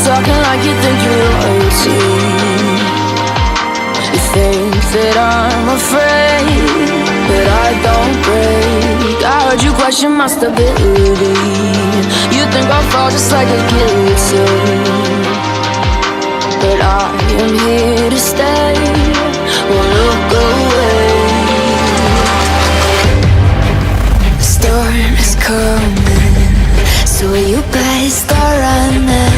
talking like you think you're royalty. You think that I'm afraid, but I don't break. I heard you question my stability. You think I'll fall just like a guillotine, but I am here to stay. Won't look away. The storm is coming, so you better start running.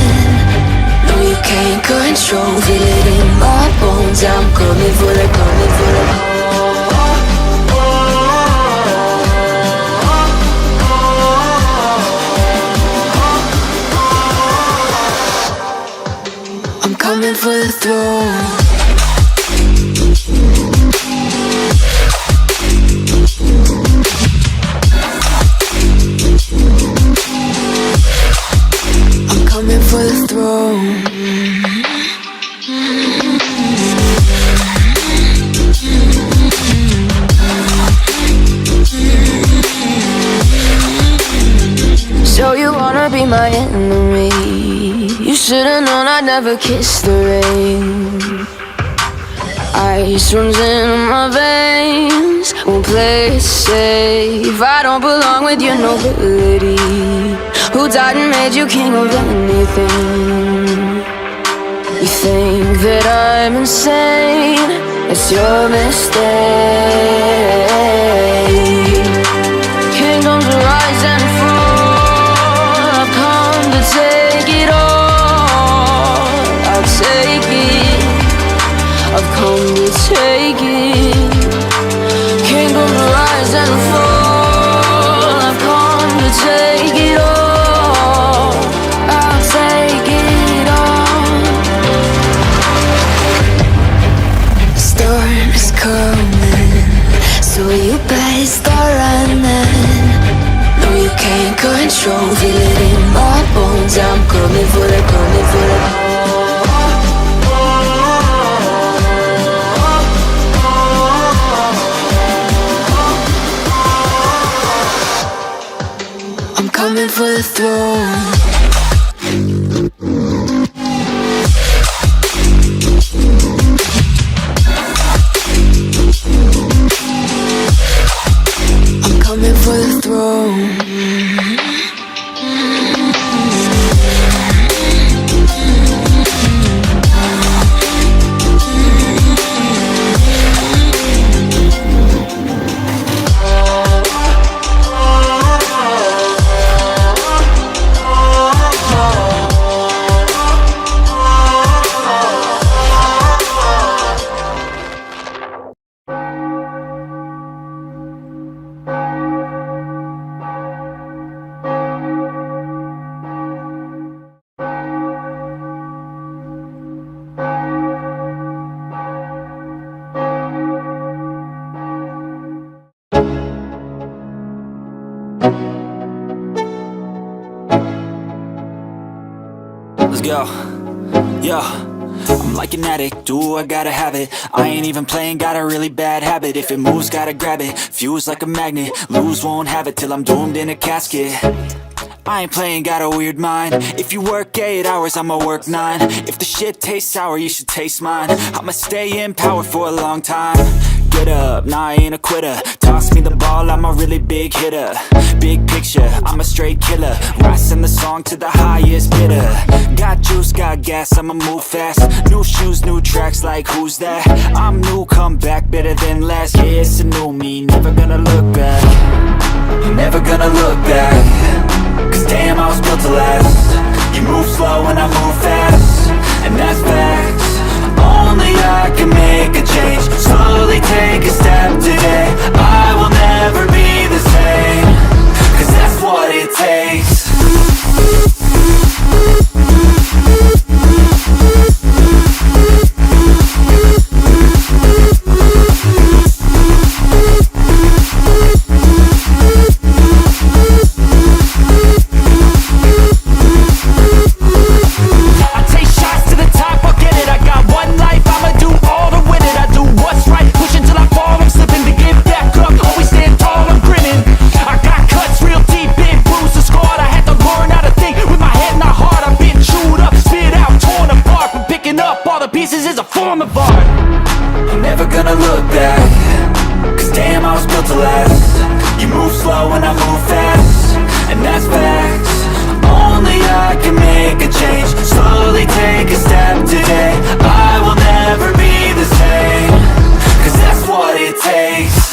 No, you can't control, feel it in my bones. I'm coming for the, coming for the. I'm coming for the throne. For the throne. So you wanna be my enemy? You should've known I'd never kiss the rain. Ice runs in my veins, won't play it safe. I don't belong with your nobility. Who died and made you king of anything? You think that I'm insane, it's your mistake. Kingdoms rise and fall, I've come to take it all. I'll take it, I've come to take it. Kingdoms rise and fall, I've come to take it all. So you better start running. No, you can't control, feel it in my bones. I'm coming for the, coming for the. I'm coming for the throne. Coming for the throne. Let's go. Yo, I'm like an addict, do I gotta have it. I ain't even playing, got a really bad habit. If it moves, gotta grab it, fuse like a magnet. Lose, won't have it till I'm doomed in a casket. I ain't playing, got a weird mind. If you work 8 hours, I'ma work 9. If the shit tastes sour, you should taste mine. I'ma stay in power for a long time. Get up, nah, I ain't a quitter. Toss me the ball, I'm a really big hitter. Big picture, I'm a straight killer. Rising the song to the highest bidder. Got juice, got gas, I'ma move fast. New shoes, new tracks, like who's that? I'm new, come back, better than last. Yeah, it's a new me, never gonna look back. Never gonna look back. Cause damn, I was built to last. You move slow and I move fast, and that's facts. Only I can make a change. Slowly take a step today. I will never be the same, cause that's what it takes. I take shots to the top, I'll get it. I got one life, I'ma do all the way. I'm never gonna look back, cause damn, I was built to last. You move slow and I move fast, and that's facts. Only I can make a change, slowly take a step today. I will never be the same, cause that's what it takes.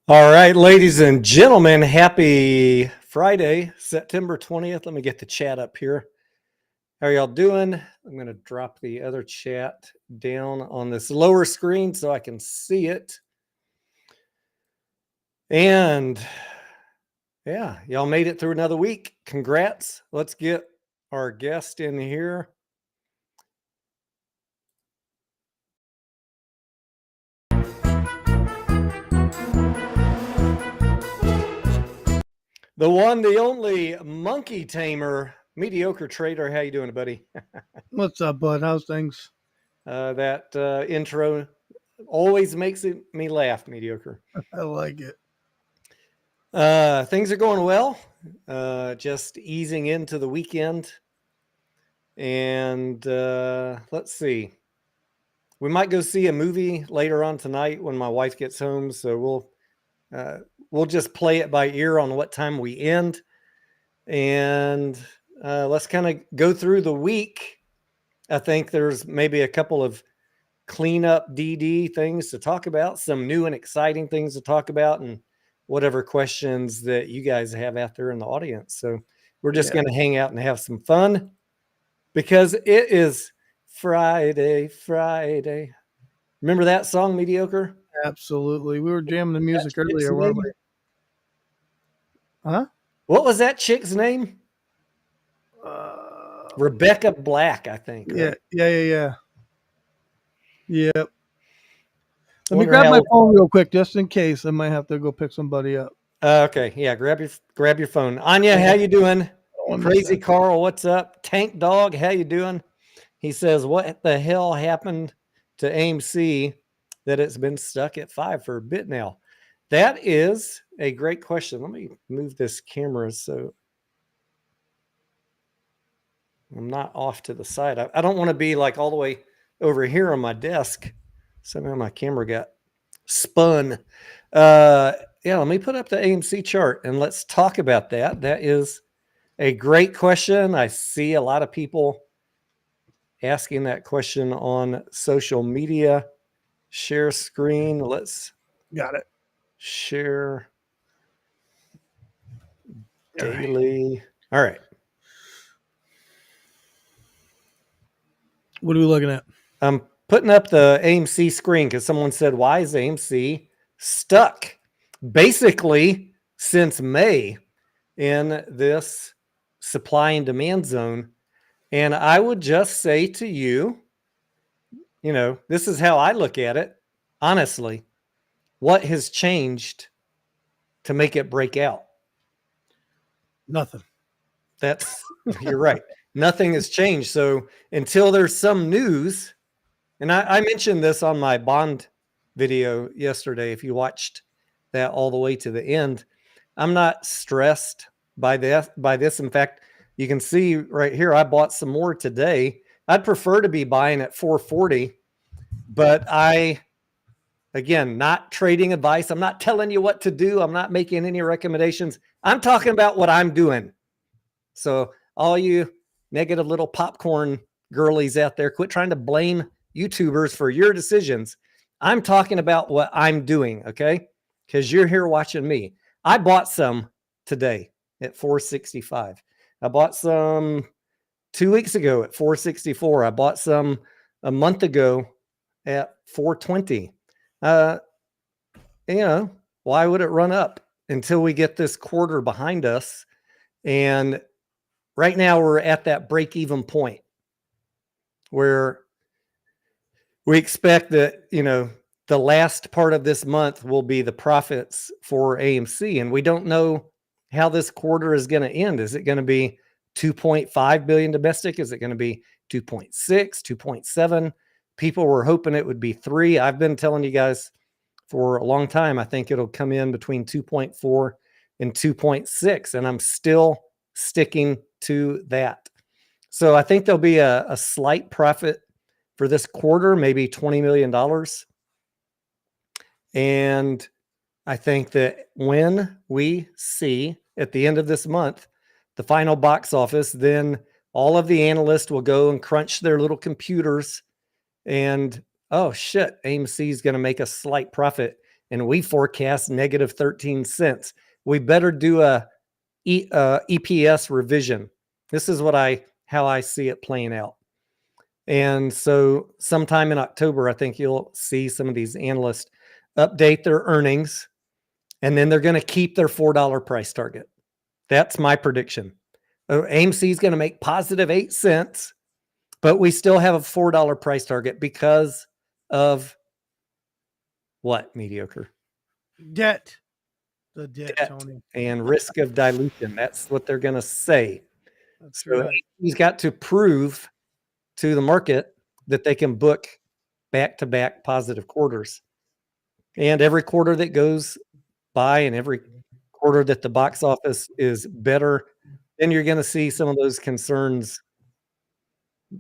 All right, ladies and gentlemen, happy Friday, September 20th. Let me get the chat up here. How are y'all doing? I'm going to drop the other chat down on this lower screen so I can see it. And yeah, y'all made it through another week. Congrats. Let's get our guest in here. The one, the only monkey tamer, mediocre trader. How you doing, buddy? What's up, bud? How's things? That intro always makes me laugh, mediocre. I like it. Things are going well. Just easing into the weekend. And let's see. We might go see a movie later on tonight when my wife gets home. So we'll just play it by ear on what time we end. And let's kind of go through the week. I think there's maybe a couple of cleanup DD things to talk about, some new and exciting things to talk about, and whatever questions that you guys have out there in the audience. So we're just going to hang out and have some fun because it is Friday. Remember that song, Mediocre? Absolutely. We were jamming the music earlier, weren't we? Huh? What was that chick's name? Rebecca Black, I think. Yeah, right? Yep. Let me grab my phone real quick, just in case. I might have to go pick somebody up. Okay, yeah. Grab your phone. Anya, how you doing? Crazy Carl, what's up? Tank Dog, how you doing? He says, "What the hell happened to AMC that it's been stuck at 5 for a bit now?" That is a great question. Let me move this camera so I'm not off to the side. I don't want to be like all the way over here on my desk. Somehow my camera got spun. Yeah, let me put up the AMC chart and let's talk about that. That is a great question. I see a lot of people asking that question on social media. Share screen. Let's got it. Share daily. All right. What are we looking at? I'm putting up the AMC screen because someone said, why is AMC stuck? Basically, since May in this supply and demand zone. And I would just say to you, this is how I look at it. Honestly, what has changed to make it break out? Nothing. You're right. Nothing has changed. So until there's some news, and I mentioned this on my bond video yesterday, if you watched that all the way to the end, I'm not stressed by this. In fact, you can see right here, I bought some more today. I'd prefer to be buying at 440, but again, not trading advice. I'm not telling you what to do. I'm not making any recommendations. I'm talking about what I'm doing. So all you negative little popcorn girlies out there, quit trying to blame YouTubers for your decisions. I'm talking about what I'm doing, okay? Because you're here watching me. I bought some today at 465. I bought some 2 weeks ago at 464. I bought some a month ago at 420. Why would it run up until we get this quarter behind us? And right now we're at that break-even point where we expect that, the last part of this month will be the profits for AMC. And we don't know how this quarter is going to end. Is it going to be 2.5 billion domestic? Is it going to be 2.6, 2.7? People were hoping it would be 3. I've been telling you guys for a long time, I think it'll come in between 2.4 and 2.6. And I'm still sticking to that. So I think there'll be a slight profit for this quarter, maybe $20 million. And I think that when we see at the end of this month, the final box office, then all of the analysts will go and crunch their little computers and, oh shit, AMC is going to make a slight profit. And we forecast negative 13 cents. We better do a EPS revision. This is how I see it playing out. And so sometime in October, I think you'll see some of these analysts update their earnings, and then they're going to keep their $4 price target. That's my prediction. AMC is going to make positive 8 cents, but we still have a $4 price target because of what? Mediocre. Debt. The debt, Tony. And risk of dilution. That's what they're going to say. That's so right. He's got to prove to the market that they can book back-to-back positive quarters. And every quarter that goes by and every quarter that the box office is better, then you're going to see some of those concerns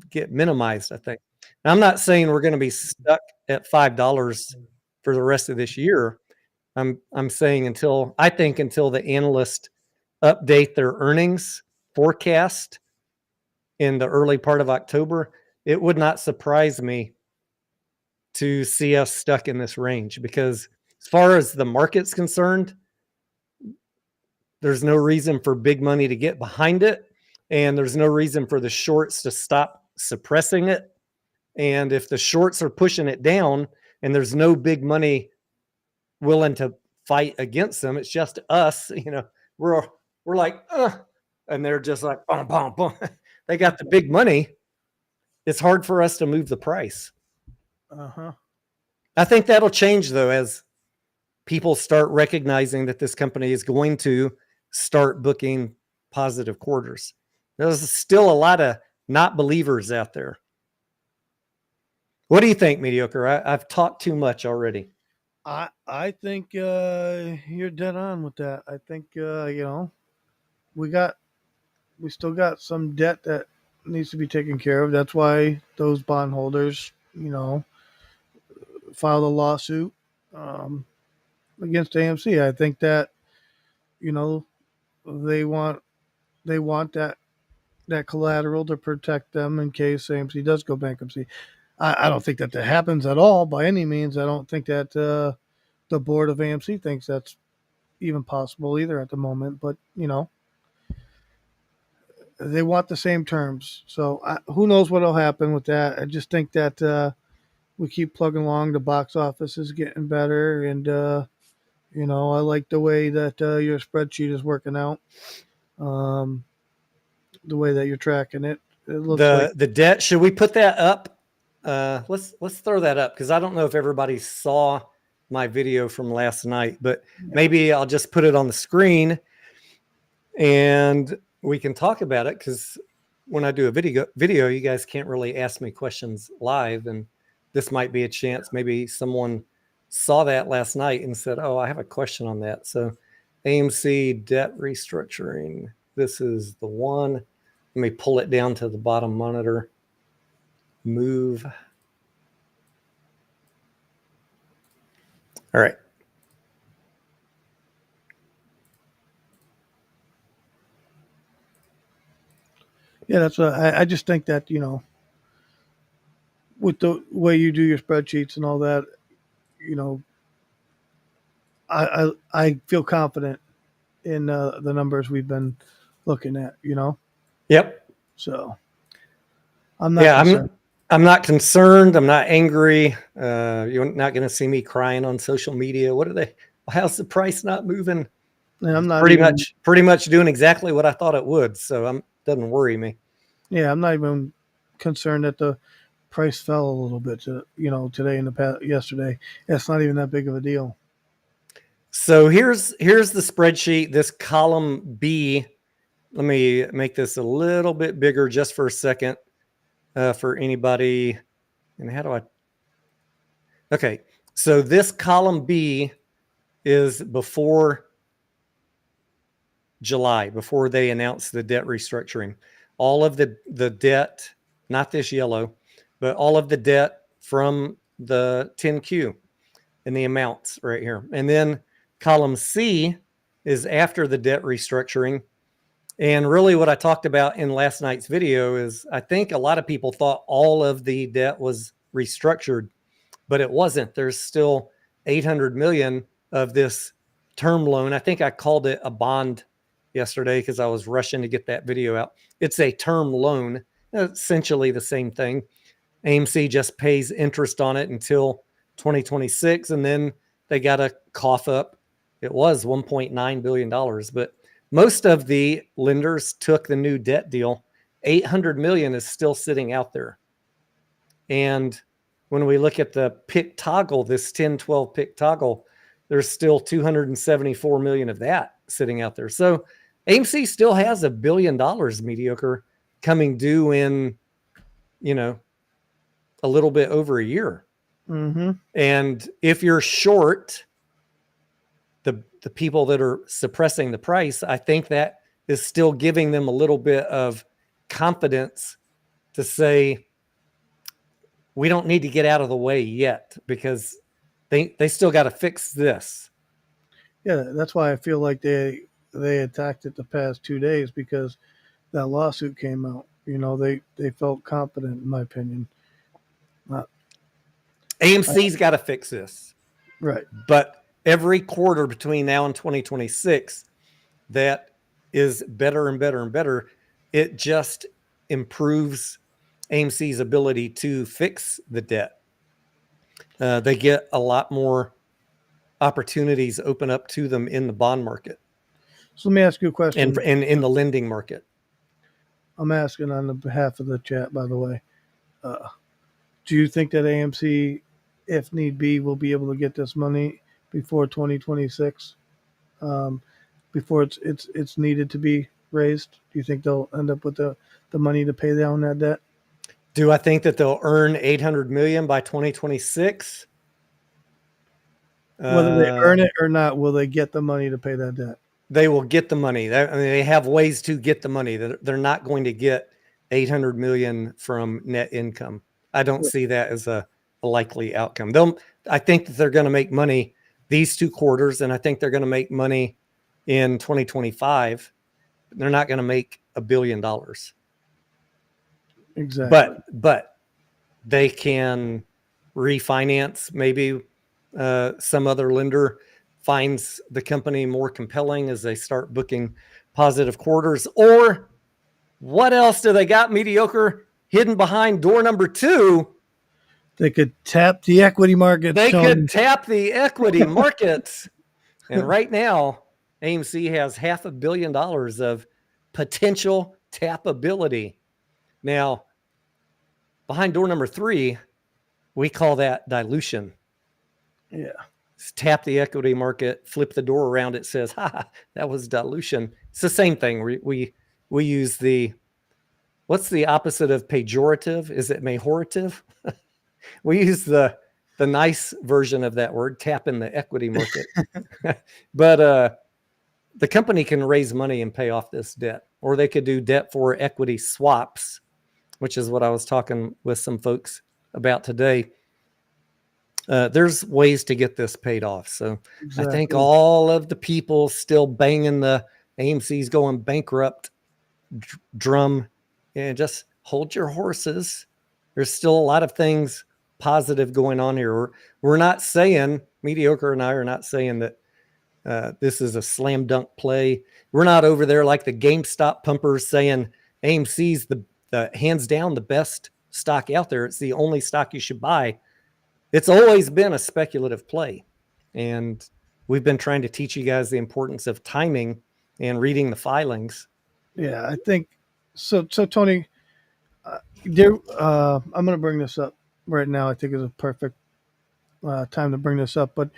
get minimized, I think. Now, I'm not saying we're going to be stuck at $5 for the rest of this year. I'm saying until the analysts update their earnings forecast in the early part of October, it would not surprise me to see us stuck in this range, because as far as the market's concerned, there's no reason for big money to get behind it, and there's no reason for the shorts to stop suppressing it. And if the shorts are pushing it down and there's no big money willing to fight against them, it's just us, we're like, and they're just like, boom, boom, boom. They got the big money. It's hard for us to move the price. I think that'll change, though, as people start recognizing that this company is going to start booking positive quarters. There's still a lot of not believers out there. What do you think, Mediocre? I've talked too much already. I think you're dead on with that. I think we still got some debt that needs to be taken care of. That's why those bondholders, filed a lawsuit against AMC. I think that they want that collateral to protect them in case AMC does go bankruptcy. I don't think that happens at all by any means. I don't think that the board of AMC thinks that's even possible either at the moment. But they want the same terms. So who knows what will happen with that? I just think that we keep plugging along. The box office is getting better, and I like the way that your spreadsheet is working out. The way that you're tracking it. It looks the debt. Should we put that up? Let's throw that up, because I don't know if everybody saw my video from last night, but maybe I'll just put it on the screen and we can talk about it, because when I do a video, you guys can't really ask me questions live, and this might be a chance. Maybe someone saw that last night and said, oh, I have a question on that. So AMC debt restructuring. This is the one. Let me pull it down to the bottom monitor. Move. All right. Yeah, that's what I just think that, with the way you do your spreadsheets and all that, you know, I feel confident in the numbers we've been looking at, Yep. so I'm not Yeah, concerned. I'm not concerned. I'm not angry. You're not going to see me crying on social media. What are they? How's the price not moving? And I'm It's not even, pretty much doing exactly what I thought it would. So doesn't worry me. yeah, I'm not even concerned that the price fell a little bit, today and yesterday. It's not even that big of a deal. So here's the spreadsheet. This column B. Let me make this a little bit bigger just for a second for anybody. And how do I? Okay, so this column B is before July, before they announced the debt restructuring. All of the debt, not this yellow, but all of the debt from the 10Q and the amounts right here. And then column C is after the debt restructuring. And really what I talked about in last night's video is I think a lot of people thought all of the debt was restructured, but it wasn't. There's still 800 million of this term loan. I think I called it a bond yesterday because I was rushing to get that video out. It's a term loan, essentially the same thing. AMC just pays interest on it until 2026, and then they got to cough up. It was $1.9 billion, but most of the lenders took the new debt deal. 800 million is still sitting out there. And when we look at the pick toggle, this 10-12 pick toggle, there's still 274 million of that sitting out there. So AMC still has $1 billion mediocre coming due in, a little bit over a year. Mm-hmm. And if you're short the people that are suppressing the price, I think that is still giving them a little bit of confidence to say, we don't need to get out of the way yet because they still got to fix this. Yeah, that's why I feel like they attacked it the past 2 days because that lawsuit came out. They felt confident, in my opinion. AMC's got to fix this. Right. But every quarter between now and 2026, that is better and better and better. It just improves AMC's ability to fix the debt. They get a lot more opportunities open up to them in the bond market. So let me ask you a question. And in the lending market. I'm asking on the behalf of the chat, by the way. Do you think that AMC, if need be, will be able to get this money before 2026? Before it's needed to be raised? Do you think they'll end up with the money to pay down that debt? Do I think that they'll earn 800 million by 2026? Whether they earn it or not, will they get the money to pay that debt? They will get the money. They have ways to get the money. They're not going to get 800 million from net income. I don't see that as a likely outcome. I think that they're going to make money these 2 quarters, and I think they're going to make money in 2025. They're not going to make $1 billion. Exactly. But they can refinance. Maybe some other lender finds the company more compelling as they start booking positive quarters. Or what else do they got mediocre hidden behind door number 2? They could tap the equity market. They could tap the equity markets. And right now, AMC has $500 million of potential tapability. Now, behind door number 3, we call that dilution. Yeah. Tap the equity market, flip the door around. It says, that was dilution. It's the same thing. We use what's the opposite of pejorative? Is it majorative? We use the nice version of that word, tapping the equity market. But the company can raise money and pay off this debt, or they could do debt for equity swaps, which is what I was talking with some folks about today. There's ways to get this paid off. So exactly. I think all of the people still banging the AMC's going bankrupt drum and just hold your horses. There's still a lot of things positive going on here. We're not saying, Mediocre and I are not saying that this is a slam dunk play. We're not over there like the GameStop pumpers saying AMC's the hands down the best stock out there. It's the only stock you should buy. It's always been a speculative play. And we've been trying to teach you guys the importance of timing and reading the filings. Yeah, I think so. So Tony, I'm going to bring this up right now. I think is a perfect time to bring this up. But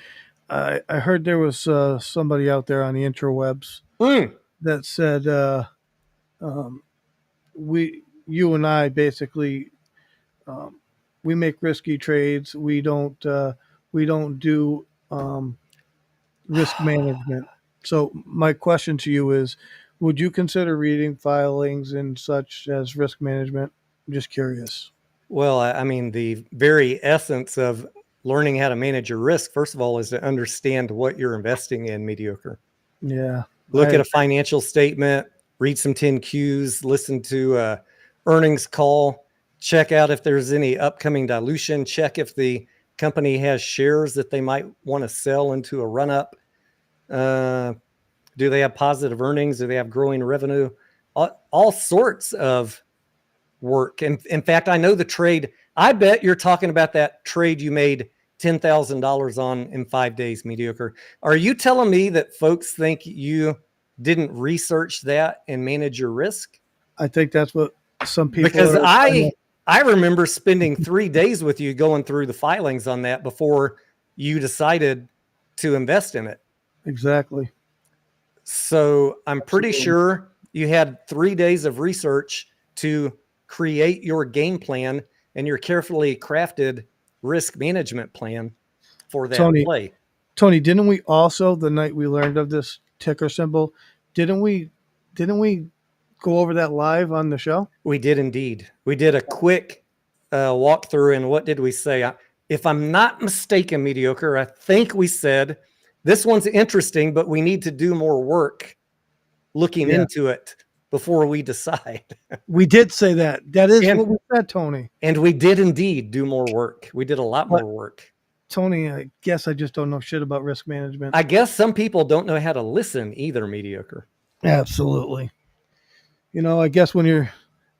I heard there was somebody out there on the interwebs that said you and I basically we make risky trades. We don't do risk management. So my question to you is, would you consider reading filings and such as risk management? I'm just curious. Well, I mean, the very essence of learning how to manage your risk, first of all, is to understand what you're investing in, Mediocre. Yeah. Look at a financial statement, read some 10Qs, listen to a earnings call, check out if there's any upcoming dilution, check if the company has shares that they might want to sell into a run-up. Do they have positive earnings? Do they have growing revenue? All sorts of work. And in fact, I know the trade. I bet you're talking about that trade you made $10,000 on in 5 days, Mediocre. Are you telling me that folks think you didn't research that and manage your risk? I think that's what some people. Because I remember spending 3 days with you going through the filings on that before you decided to invest in it. Exactly. So I'm pretty sure you had 3 days of research to create your game plan and your carefully crafted risk management plan for that play. Tony, didn't we also, the night we learned of this ticker symbol, didn't we go over that live on the show? We did indeed. We did a quick walkthrough, and what did we say? If I'm not mistaken, Mediocre, I think we said this one's interesting, but we need to do more work looking into it before we decide. We did say that. That is what we said, Tony. And we did indeed do more work. We did a lot more work. Tony, I guess I just don't know shit about risk management. I guess some people don't know how to listen either, Mediocre. Absolutely. You know, I guess when you're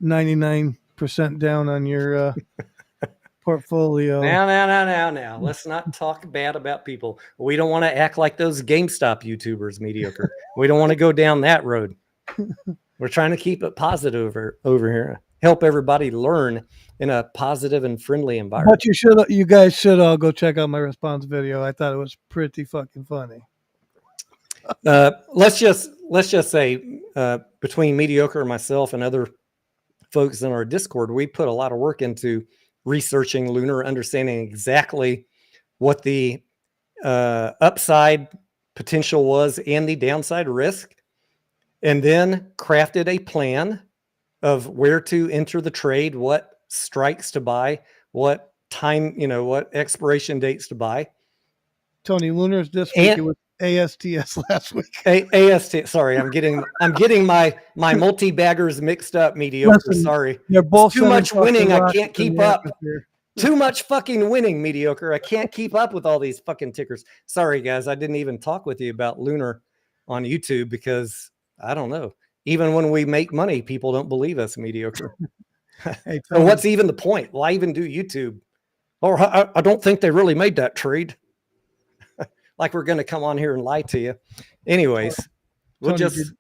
99% down on your portfolio. Now. Let's not talk bad about people. We don't want to act like those GameStop YouTubers, Mediocre. We don't want to go down that road. We're trying to keep it positive over here. Help everybody learn in a positive and friendly environment. But you guys should all go check out my response video. I thought it was pretty fucking funny. Let's just say between Mediocre and myself and other folks in our Discord, we put a lot of work into researching Lunar, understanding exactly what the upside potential was and the downside risk, and then crafted a plan of where to enter the trade, what strikes to buy, what time, what expiration dates to buy. Tony, Lunar's this week. It was ASTS last week. AST. Sorry, I'm getting my multi-baggers mixed up, Mediocre. Listen, sorry. They're both too much winning. I can't keep up. Atmosphere. Too much fucking winning, Mediocre. I can't keep up with all these fucking tickers. Sorry, guys. I didn't even talk with you about Lunar on YouTube because I don't know. Even when we make money, people don't believe us, Mediocre. Hey, so what's even the point? Why even do YouTube? Or I don't think they really made that trade. Like we're going to come on here and lie to you. Anyways, we'll Tony, just.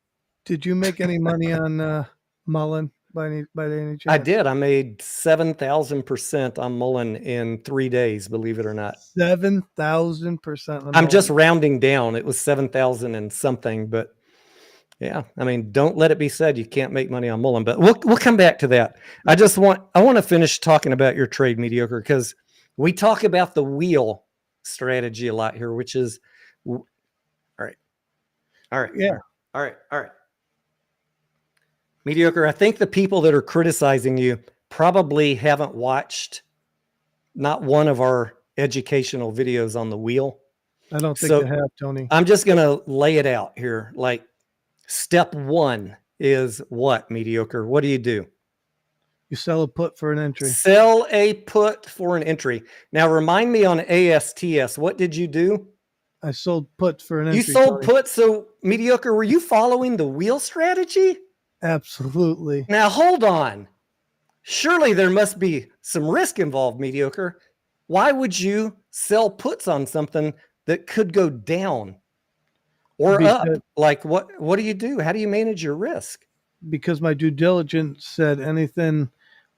Did you make any money on Mullen by any chance? I did. I made 7,000% on Mullen in 3 days. Believe it or not. 7,000%. I'm just rounding down. It was 7,000 and something, but yeah. I mean, don't let it be said you can't make money on Mullen. But we'll come back to that. I want to finish talking about your trade, Mediocre, because we talk about the wheel strategy a lot here, which is all right. Yeah. All right. Mediocre, I think the people that are criticizing you probably haven't watched not one of our educational videos on the wheel. I don't think they have, Tony. I'm just going to lay it out here. Like step 1 is what, Mediocre? What do you do? You sell a put for an entry. Sell a put for an entry. Now, remind me on ASTS, what did you do? I sold put for an entry. You sold Tony. put, so mediocre. Were you following the wheel strategy? Absolutely. Now, hold on. Surely there must be some risk involved, mediocre. Why would you sell puts on something that could go down or up? Like what do you do? How do you manage your risk? Because my due diligence said anything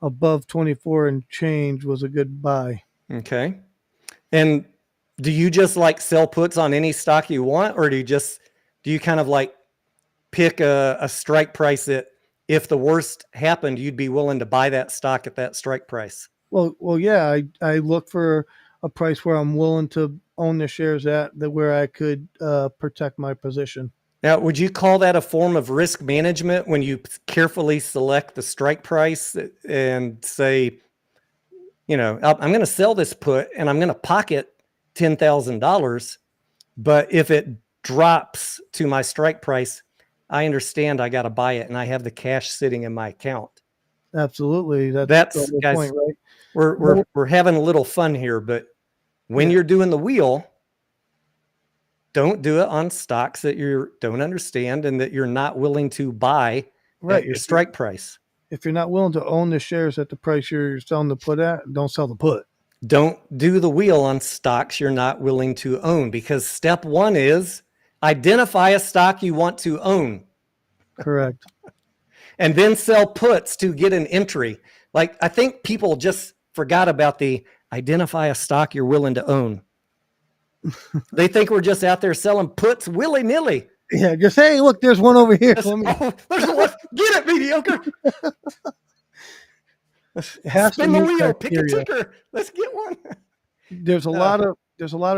above 24 and change was a good buy. Okay. And do you just like sell puts on any stock you want, or do you kind of like pick a strike price that if the worst happened, you'd be willing to buy that stock at that strike price? Well, yeah, I look for a price where I'm willing to own the shares at, that where I could protect my position. Now, would you call that a form of risk management when you carefully select the strike price and say, I'm going to sell this put and I'm going to pocket $10,000, but if it drops to my strike price, I understand I got to buy it and I have the cash sitting in my account. Absolutely. That's the whole guys, point, right? We're having a little fun here, but when you're doing the wheel, don't do it on stocks that you don't understand and that you're not willing to buy at your strike price. If you're not willing to own the shares at the price you're selling the put at, don't sell the put. Don't do the wheel on stocks you're not willing to own, because step one is identify a stock you want to own. Correct. And then sell puts to get an entry. Like, I think people just forgot about the identify a stock you're willing to own. They think we're just out there selling puts willy-nilly. Yeah, just, hey, look, there's one over here. There's one. Get it, mediocre. Spin the wheel, pick a ticker. Let's get one. There's a lot of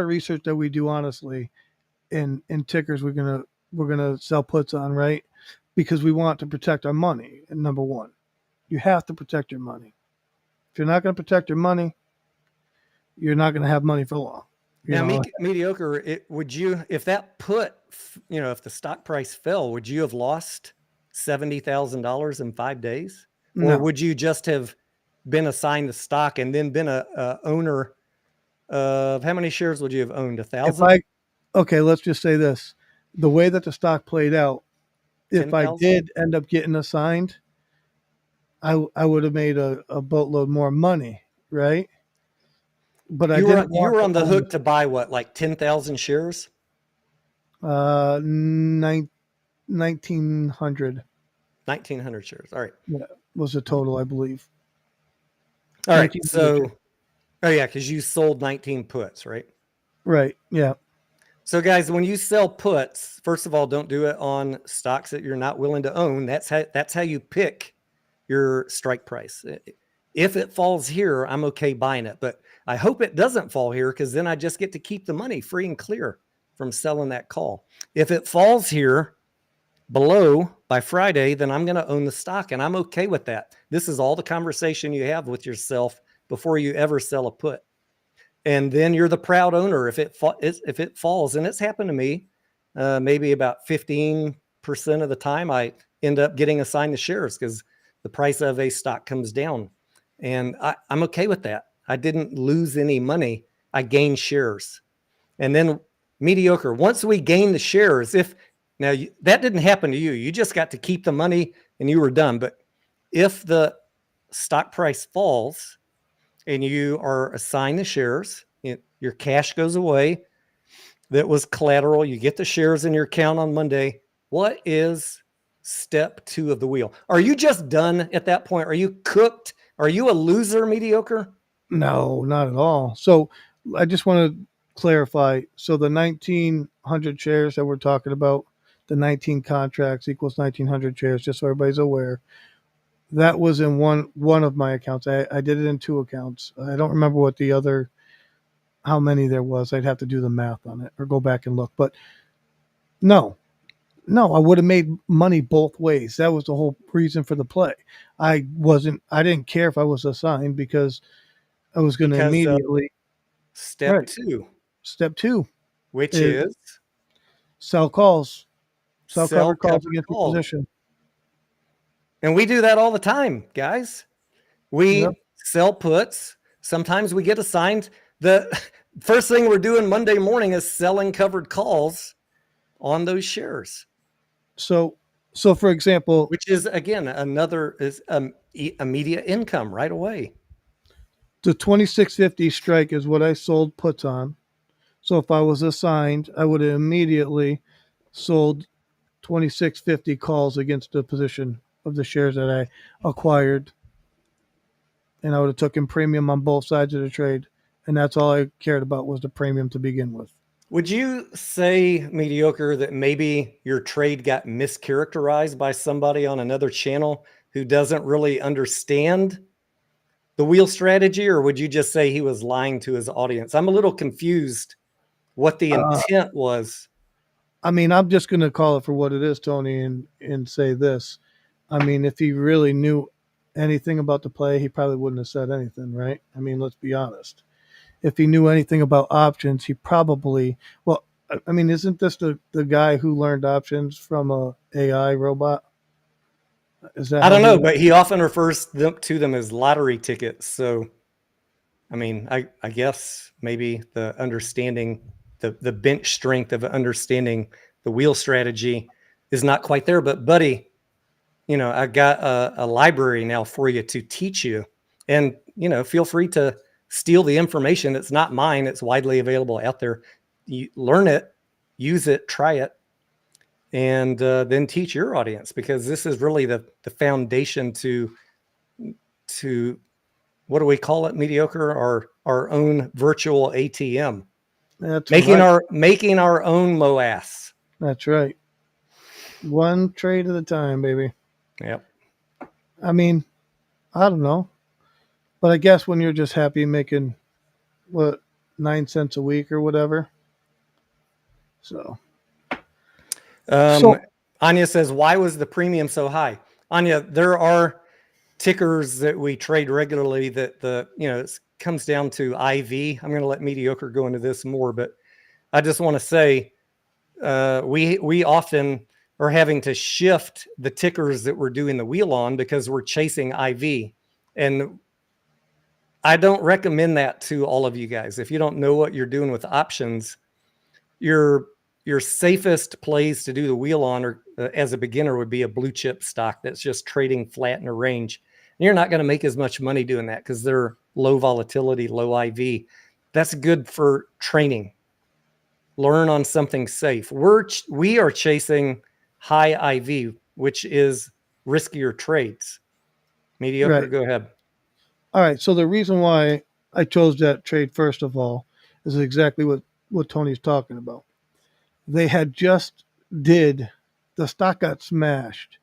research that we do, honestly, in tickers we're gonna sell puts on, right? Because we want to protect our money. And number one, you have to protect your money. If you're not going to protect your money, you're not going to have money for long. Now, mediocre, would you, if that put, if the stock price fell, would you have lost $70,000 in 5 days? No. Or would you just have been assigned the stock and then been a owner of, how many shares would you have owned? 1,000? Okay, let's just say this. The way that the stock played out, 10, if I did end up getting assigned, I would have made a boatload more money, right? But you were on the hook to buy what, like 10,000 shares? 1,900. 1,900 shares. All right. Yeah, was the total, I believe. All right. So, because you sold 19 puts, right? Right. Yeah. So, guys, when you sell puts, first of all, don't do it on stocks that you're not willing to own. That's how you pick your strike price. If it falls here, I'm okay buying it, but I hope it doesn't fall here, because then I just get to keep the money free and clear from selling that call. If it falls here below by Friday, then I'm going to own the stock, and I'm okay with that. This is all the conversation you have with yourself before you ever sell a put. And then you're the proud owner if it falls. And it's happened to me maybe about 15% of the time. I end up getting assigned the shares because the price of a stock comes down. And I'm okay with that. I didn't lose any money. I gained shares. And then mediocre, once we gain the shares, that didn't happen to you. You just got to keep the money and you were done. But if the stock price falls and you are assigned the shares, your cash goes away. That was collateral. You get the shares in your account on Monday. What is step 2 of the wheel? Are you just done at that point? Are you cooked? Are you a loser, mediocre? No, not at all. So I just want to clarify. So the 1,900 shares that we're talking about, the 19 contracts equals 1,900 shares, just so everybody's aware. That was in one of my accounts. I did it in 2 accounts. I don't remember how many there was. I'd have to do the math on it or go back and look. But no, I would have made money both ways. That was the whole reason for the play. I didn't care if I was assigned, because I was going to immediately. Step 2. Step 2. Which is sell calls. Sell covered calls against your position. And we do that all the time, guys. We Yep. sell puts. Sometimes we get assigned. The first thing we're doing Monday morning is selling covered calls on those shares, So, for example, which is again another is immediate income right away. the 2650 strike is what I sold puts on. So if I was assigned, I would have immediately sold 2650 calls against the position of the shares that I acquired, and I would have taken premium on both sides of the trade, and that's all I cared about was the premium to begin with. Would you say, mediocre, that maybe your trade got mischaracterized by somebody on another channel who doesn't really understand the wheel strategy, or would you just say he was lying to his audience? I'm a little confused what the Uh, intent was. I mean, I'm just going to call it for what it is, Tony, and say this. I mean, if he really knew anything about the play, he probably wouldn't have said anything, right? I mean, let's be honest. If he knew anything about options, he probably, well, I mean, isn't this the guy who learned options from a AI robot? Is that I how don't he know, learned? but he often refers to them as lottery tickets. So, I mean, I guess maybe the understanding, the bench strength of understanding the wheel strategy is not quite there. But, buddy, I got a library now for you to teach you. And, feel free to steal the information. It's not mine. It's widely available out there. You learn it, use it, try it, and then teach your audience, because this is really the foundation to what do we call it, mediocre? Our own virtual ATM, That's making right. our own MOAS. That's right. One trade at a time, baby. Yep. I mean, I don't know, but I guess when you're just happy making what 9 cents a week or whatever. So, Um, so Anya says, why was the premium so high? Anya, there are tickers that we trade regularly that it comes down to IV. I'm going to let mediocre go into this more, but I just want to say we often are having to shift the tickers that we're doing the wheel on because we're chasing IV. And I don't recommend that to all of you guys. If you don't know what you're doing with options, your safest plays to do the wheel on, or as a beginner, would be a blue chip stock that's just trading flat in a range. And you're not going to make as much money doing that because they're low volatility, low IV. That's good for training. Learn on something safe. We are chasing high IV, which is riskier trades. Mediocre, right. go ahead. All right. So the reason why I chose that trade first of all is exactly what Tony's talking about. They had just did the stock got smashed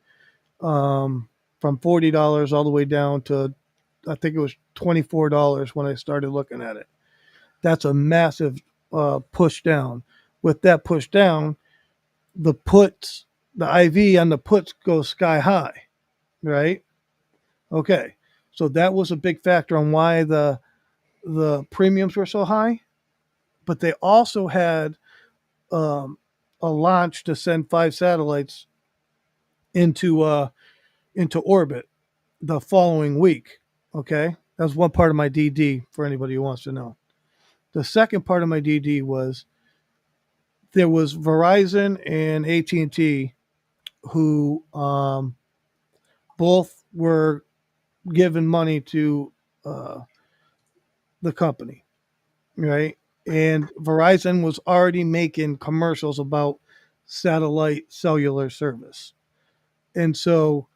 from $40 all the way down to I think it was $24 when I started looking at it. That's a massive push down. With that push down, the puts, the IV on the puts goes sky high, right? Okay, so that was a big factor on why the premiums were so high. But they also had um, a launch to send 5 satellites into orbit the following week. Okay, that was one part of my DD for anybody who wants to know. The second part of my DD was there was Verizon and AT&T who both were given money to uh, the company, right? And Verizon was already making commercials about satellite cellular service. And so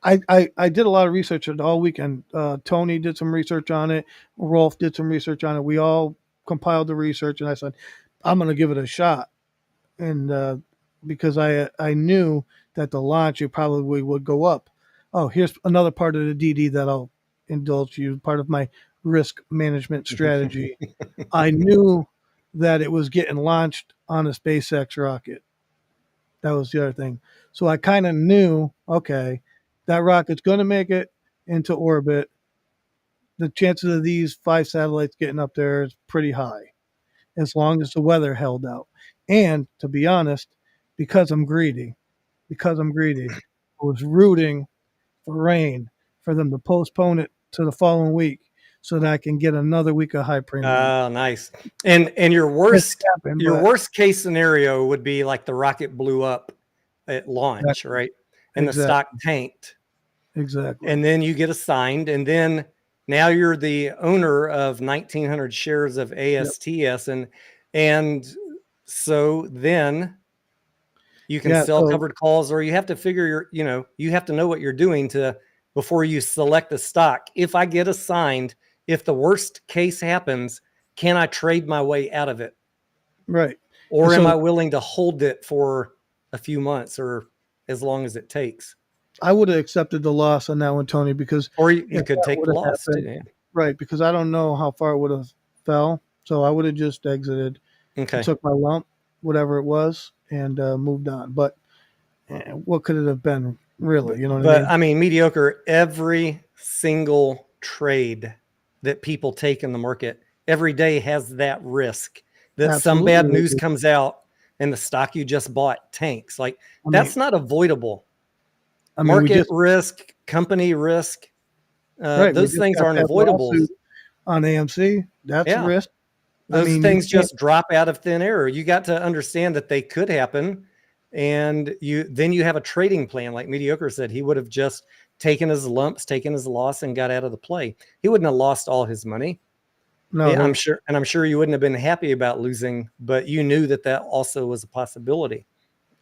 I did a lot of research all weekend. Tony did some research on it. Rolf did some research on it. We all compiled the research, and I said, I'm going to give it a shot. And because I knew that the launch it probably would go up. Oh, here's another part of the DD that I'll indulge you. Part of my risk management strategy. I knew that it was getting launched on a SpaceX rocket. That was the other thing. So I kind of knew, okay, that rocket's going to make it into orbit. The chances of these 5 satellites getting up there is pretty high as long as the weather held out. And to be honest, because I'm greedy, I was rooting for rain for them to postpone it to the following week so that I can get another week of high premium. Oh, nice. And your It's happened, but worst case scenario would be like the rocket blew up at launch, right? And the stock tanked. exactly. And then you get assigned, and then now you're the owner of 1,900 shares of ASTS, and so then you can sell covered calls, or you have to figure you have to know what you're doing before you select the stock. If I get assigned, if the worst case happens, can I trade my way out of it? Right. Or am I willing to hold it for a few months or as long as it takes? I would have accepted the loss on that one, Tony, because or you could take the loss happened, too. Yeah. Right, because I don't know how far it would have fell. So I would have just exited, took my lump, whatever it was, and moved on. But what could it have been, really? You know what I mean, mediocre, every single trade that people take in the market every day has that risk that some bad news comes out and the stock you just bought tanks. Like, that's not avoidable. Market risk, company risk, those things aren't avoidable. On AMC, that's a risk. Those things just drop out of thin air. You got to understand that they could happen, and then you have a trading plan. Like Mediocre said, he would have just taken his lumps, taken his loss, and got out of the play. He wouldn't have lost all his money. No, I'm sure you wouldn't have been happy about losing, but you knew that also was a possibility.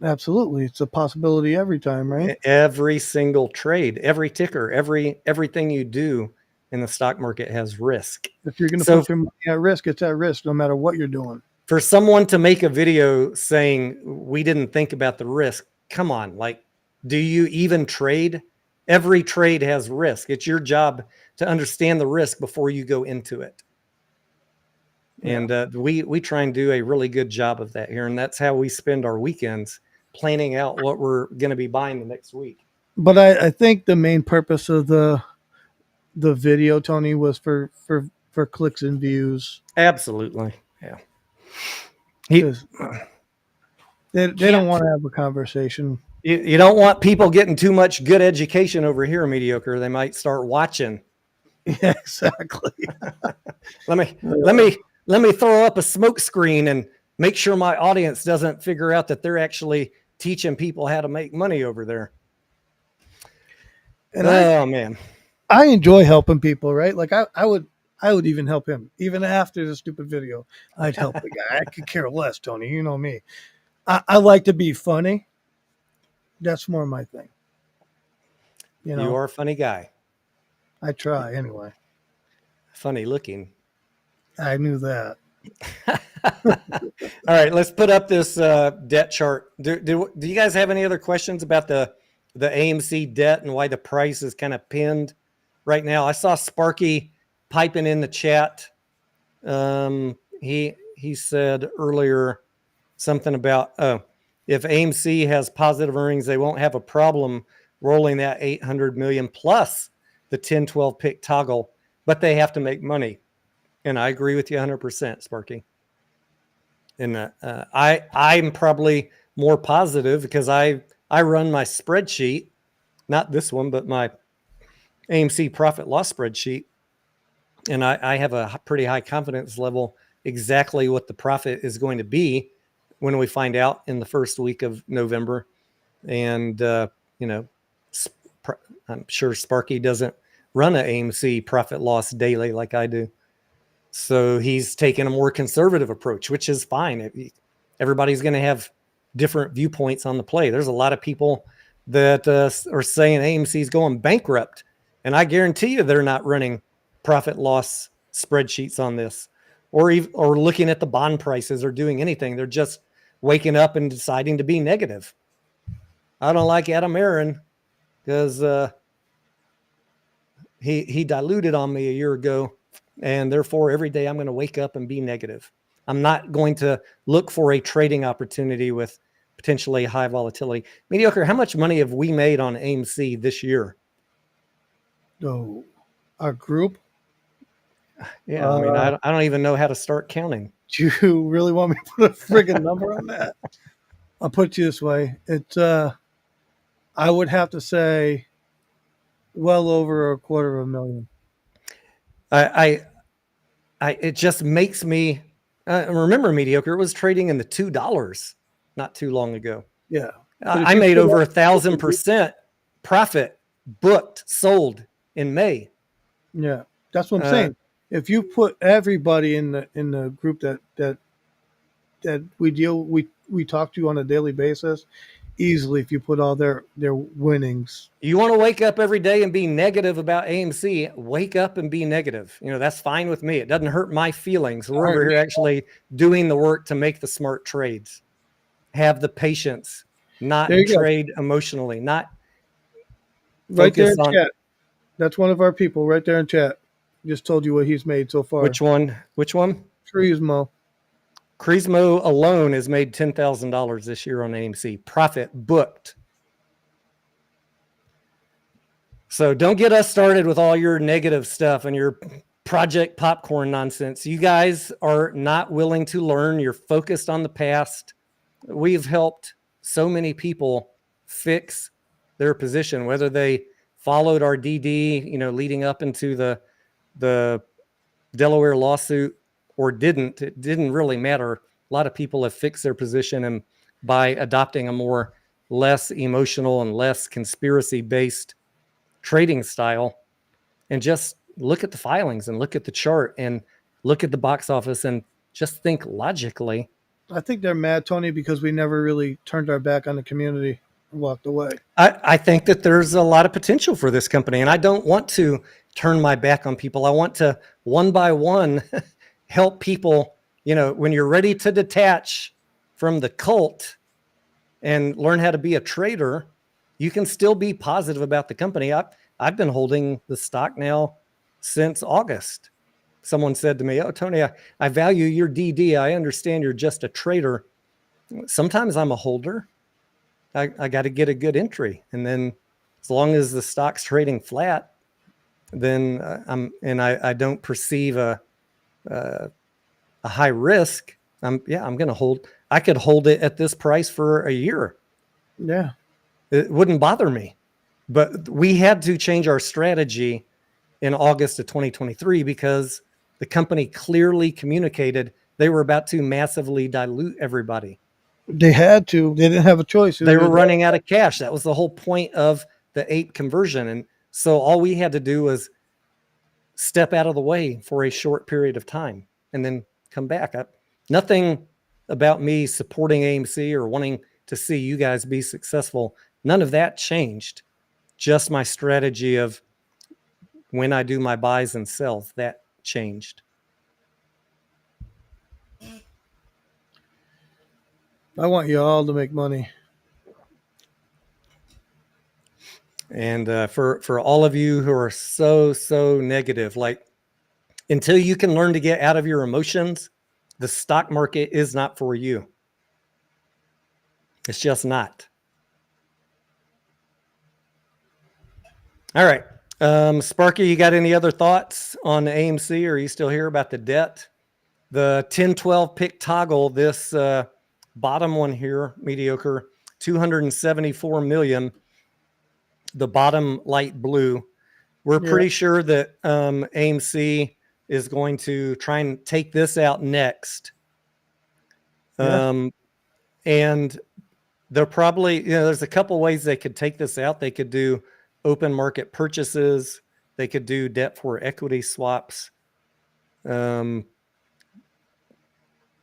Absolutely. It's a possibility every time, right? Every single trade, every ticker, everything you do in the stock market has risk. If you're going to put your money at risk, it's at risk no matter what you're doing. For someone to make a video saying we didn't think about the risk, come on, like, do you even trade? Every trade has risk. It's your job to understand the risk before you go into it. Yeah. And we try and do a really good job of that here. And that's how we spend our weekends, planning out what we're going to be buying the next week. But I think the main purpose of the video, Tony, was for clicks and views. Absolutely. Yeah. They don't want to have a conversation. You don't want people getting too much good education over here, Mediocre. They might start watching. Yeah, exactly. Let me throw up a smoke screen and make sure my audience doesn't figure out that they're actually teaching people how to make money over there. And man, I enjoy helping people, right? Like I would even help him, even after the stupid video. I'd help the guy. I could care less, Tony. You know me. I like to be funny. That's more my thing. You are a funny guy. I try anyway. Funny looking. I knew that. All right, let's put up this debt chart. Do you guys have any other questions about the AMC debt and why the price is kind of pinned right now? I saw Sparky piping in the chat. He said earlier something about, if AMC has positive earnings, they won't have a problem rolling that 800 million plus the 10-12 pick toggle, but they have to make money. And I agree with you 100%, Sparky. And I'm probably more positive because I run my spreadsheet, not this one, but my AMC profit loss spreadsheet. And I have a pretty high confidence level exactly what the profit is going to be when we find out in the first week of November. And, I'm sure Sparky doesn't run an AMC profit loss daily like I do. So he's taken a more conservative approach, which is fine. Everybody's going to have different viewpoints on the play. There's a lot of people that are saying AMC is going bankrupt. And I guarantee you they're not running profit loss spreadsheets on this or looking at the bond prices or doing anything. They're just waking up and deciding to be negative. I don't like Adam Aaron because he diluted on me a year ago. And therefore, every day I'm going to wake up and be negative. I'm not going to look for a trading opportunity with potentially high volatility. Mediocre, how much money have we made on AMC this year? Oh, our group? Yeah, I mean, I don't even know how to start counting. Do you really want me to put a friggin' number on that? I'll put it this way. It's I would have to say well over $250,000. I, it just makes me remember mediocre. It was trading in the $2 not too long ago. Yeah. But if I you made put over all- 1,000% profit booked, sold in May. yeah, that's what I'm saying. If you put everybody in the group that we talk to on a daily basis, easily if you put all their winnings. You want to wake up every day and be negative about AMC, wake up and be negative. That's fine with me. It doesn't hurt my feelings. We're over here actually doing the work to make the smart trades. Have the patience, not There you go. trade emotionally, not Right there focus in on chat. That's one of our people right there in chat. Just told you what he's made so far. which one. Turismo. Crismo alone has made $10,000 this year on AMC. Profit booked. So don't get us started with all your negative stuff and your project popcorn nonsense. You guys are not willing to learn. You're focused on the past. We've helped so many people fix their position, whether they followed our DD, leading up into the Delaware lawsuit or didn't. It didn't really matter. A lot of people have fixed their position, and by adopting a less emotional and less conspiracy based trading style, and just look at the filings and look at the chart and look at the box office and just think logically. I think they're mad, Tony, because we never really turned our back on the community and walked away. I think that there's a lot of potential for this company, and I don't want to turn my back on people. I want to one by one help people. When you're ready to detach from the cult and learn how to be a trader, you can still be positive about the company. I've been holding the stock now since August. Someone said to me, "Oh, Tony, I value your DD. I understand you're just a trader. Sometimes I'm a holder. I got to get a good entry. And then as long as the stock's trading flat, then I don't perceive a high risk. I'm going to hold. I could hold it at this price for a year. Yeah. It wouldn't bother me. But we had to change our strategy in August of 2023 because the company clearly communicated they were about to massively dilute everybody. They had to. They didn't have a choice. They were running out of cash. That was the whole point of the ape conversion. And so all we had to do was step out of the way for a short period of time and then come back. Nothing about me supporting AMC or wanting to see you guys be successful. None of that changed. Just my strategy of when I do my buys and sells, that changed. I want you all to make money. And for all of you who are so negative, like until you can learn to get out of your emotions, the stock market is not for you. It's just not. All right. Sparky, you got any other thoughts on the AMC, or are you still here about the debt? The 10-12 pick toggle, this bottom one here, mediocre, 274 million. The bottom light blue. We're pretty sure that AMC is going to try and take this out next. And they're probably, there's a couple ways they could take this out. They could do open market purchases. They could do debt for equity swaps. And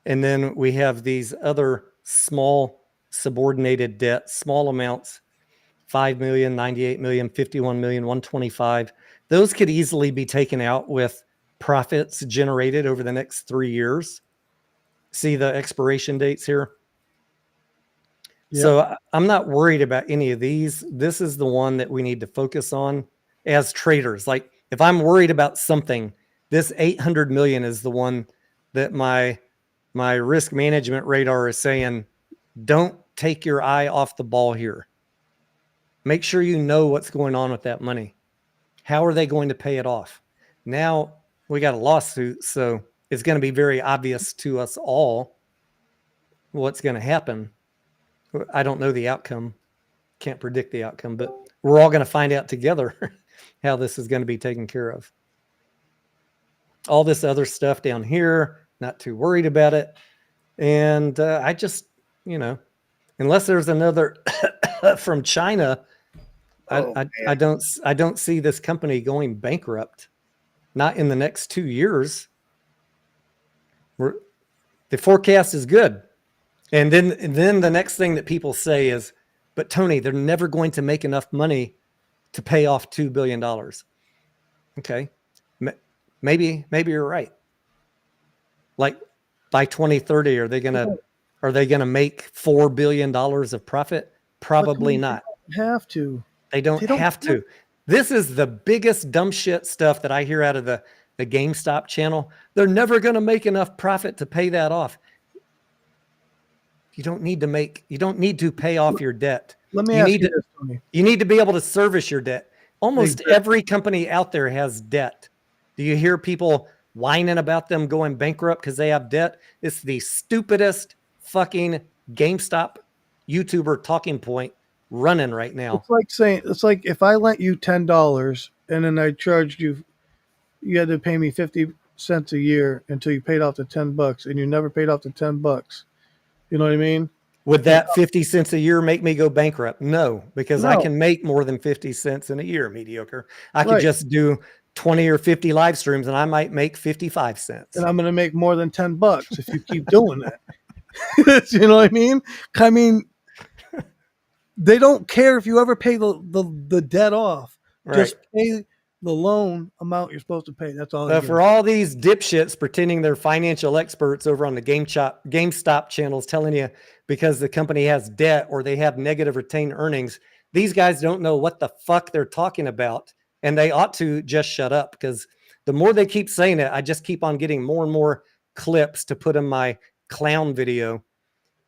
then we have these other small subordinated debt, small amounts, 5 million, 98 million, 51 million, 125. Those could easily be taken out with profits generated over the next 3 years. See the expiration dates here? Yep. So I'm not worried about any of these. This is the one that we need to focus on as traders. Like if I'm worried about something, this 800 million is the one that my risk management radar is saying, don't take your eye off the ball here. Make sure you know what's going on with that money. How are they going to pay it off? Now we got a lawsuit, so it's going to be very obvious to us all what's going to happen. I don't know the outcome. Can't predict the outcome, but we're all going to find out together how this is going to be taken care of. All this other stuff down here, not too worried about it. And I just, unless there's another from China, I don't see this company going bankrupt. Not in the next 2 years. The forecast is good. And then the next thing that people say is, but Tony, they're never going to make enough money to pay off $2 billion. Okay. Maybe you're right. Like by 2030, are they going to make $4 billion of profit? Probably not. They don't have to. This is the biggest dumb shit stuff that I hear out of the GameStop channel. They're never going to make enough profit to pay that off. You don't need to pay off your debt. Let me ask you this, Tony. You need to be able to service your debt. Almost every company out there has debt. Do you hear people whining about them going bankrupt because they have debt? It's the stupidest fucking GameStop YouTuber talking point running right now. It's like if I lent you $10 and then I charged you had to pay me 50 cents a year until you paid off the $10 and you never paid off the $10. You know what I mean? Would that 50 cents a year make me go bankrupt? No, because I can make more than 50 cents in a year, mediocre. I could just do 20 or 50 live streams and I might make 55 cents. And I'm going to make more than $10 if you keep doing that. You know what I mean? I mean, they don't care if you ever pay the debt off. Right. Just pay the loan amount you're supposed to pay. That's all. For all these dipshits pretending they're financial experts over on the GameStop channels telling you because the company has debt or they have negative retained earnings, these guys don't know what the fuck they're talking about. And they ought to just shut up, because the more they keep saying it, I just keep on getting more and more clips to put in my clown video.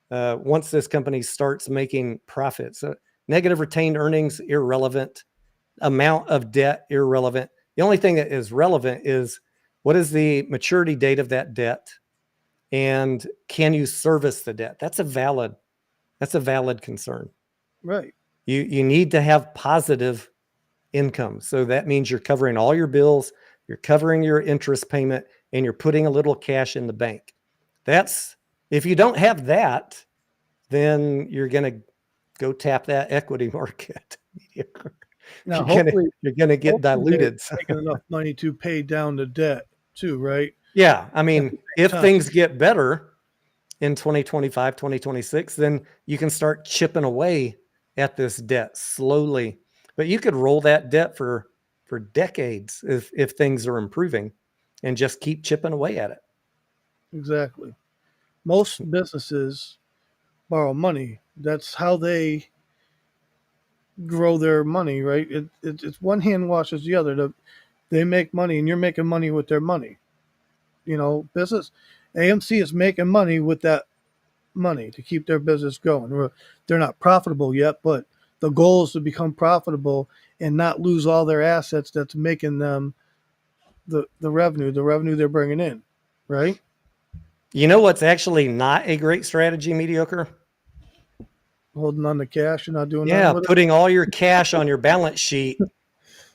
Once this company starts making profits, negative retained earnings, irrelevant. Amount of debt, irrelevant. The only thing that is relevant is what is the maturity date of that debt, and can you service the debt? That's a valid concern. Right. You need to have positive income. So that means you're covering all your bills, you're covering your interest payment, and you're putting a little cash in the bank. If you don't have that, then you're going to go tap that equity market. Now, you're gonna get diluted. Making enough money to pay down the debt too, right? Yeah. I mean, if things get better in 2025, 2026, then you can start chipping away at this debt slowly. But you could roll that debt for decades if things are improving, and just keep chipping away at it. Exactly. Most businesses borrow money. That's how they grow their money, right? It's one hand washes the other. They make money and you're making money with their money. Business, AMC is making money with that money to keep their business going. They're not profitable yet, but the goal is to become profitable and not lose all their assets that's making them the revenue they're bringing in, right? You know what's actually not a great strategy, mediocre? Holding on to cash and not doing nothing with putting all your cash on your balance sheet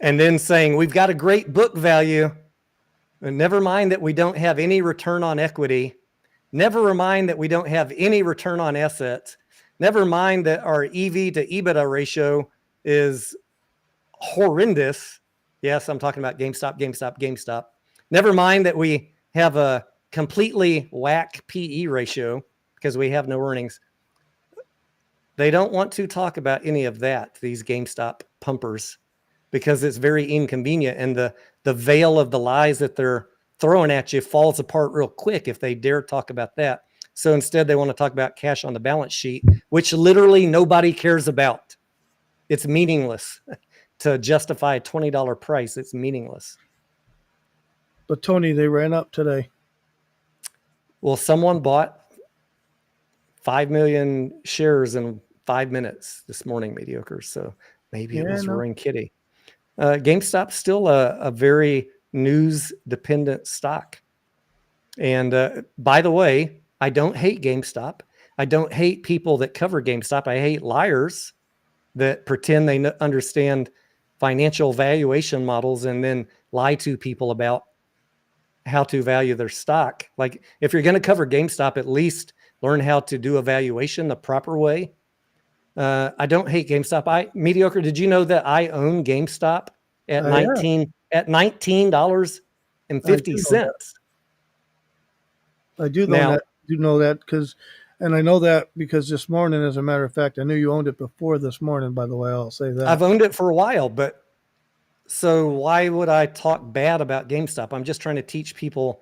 and then saying we've got a great book value, and never mind that we don't have any return on equity, never mind that we don't have any return on assets, never mind that our EV to EBITDA ratio is horrendous. Yes, I'm talking about GameStop. Never mind that we have a completely whack PE ratio because we have no earnings. They don't want to talk about any of that, these GameStop pumpers, because it's very inconvenient, and the veil of the lies that they're throwing at you falls apart real quick if they dare talk about that. So instead, they want to talk about cash on the balance sheet, which literally nobody cares about. It's meaningless to justify a $20 price. It's meaningless. But Tony, they ran up today. Well, someone bought 5 million shares in 5 minutes this morning, mediocre. So maybe it was Roaring Kitty. GameStop's still a very news-dependent stock. And by the way, I don't hate GameStop. I don't hate people that cover GameStop. I hate liars that pretend they understand financial valuation models and then lie to people about how to value their stock. Like if you're going to cover GameStop, at least learn how to do a valuation the proper way. I don't hate GameStop. Mediocre. Did you know that I own GameStop at $19.50? I do know Now, that. Do know that because, and I know that because this morning, as a matter of fact, I knew you owned it before this morning. By the way, I'll say that I've owned it for a while, but so why would I talk bad about GameStop? I'm just trying to teach people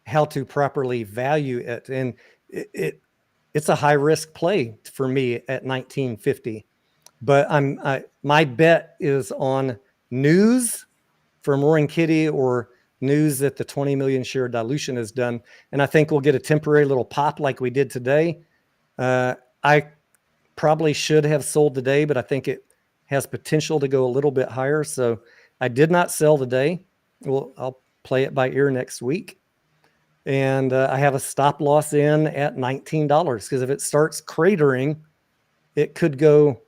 how to properly value it, and it's a high risk play for me at 1950. But my bet is on news from Roaring Kitty or news that the 20 million share dilution is done. And I think we'll get a temporary little pop like we did today. I probably should have sold today, but I think it has potential to go a little bit higher. So I did not sell today. Well, I'll play it by ear next week. And I have a stop loss in at $19 because if it starts cratering, it could go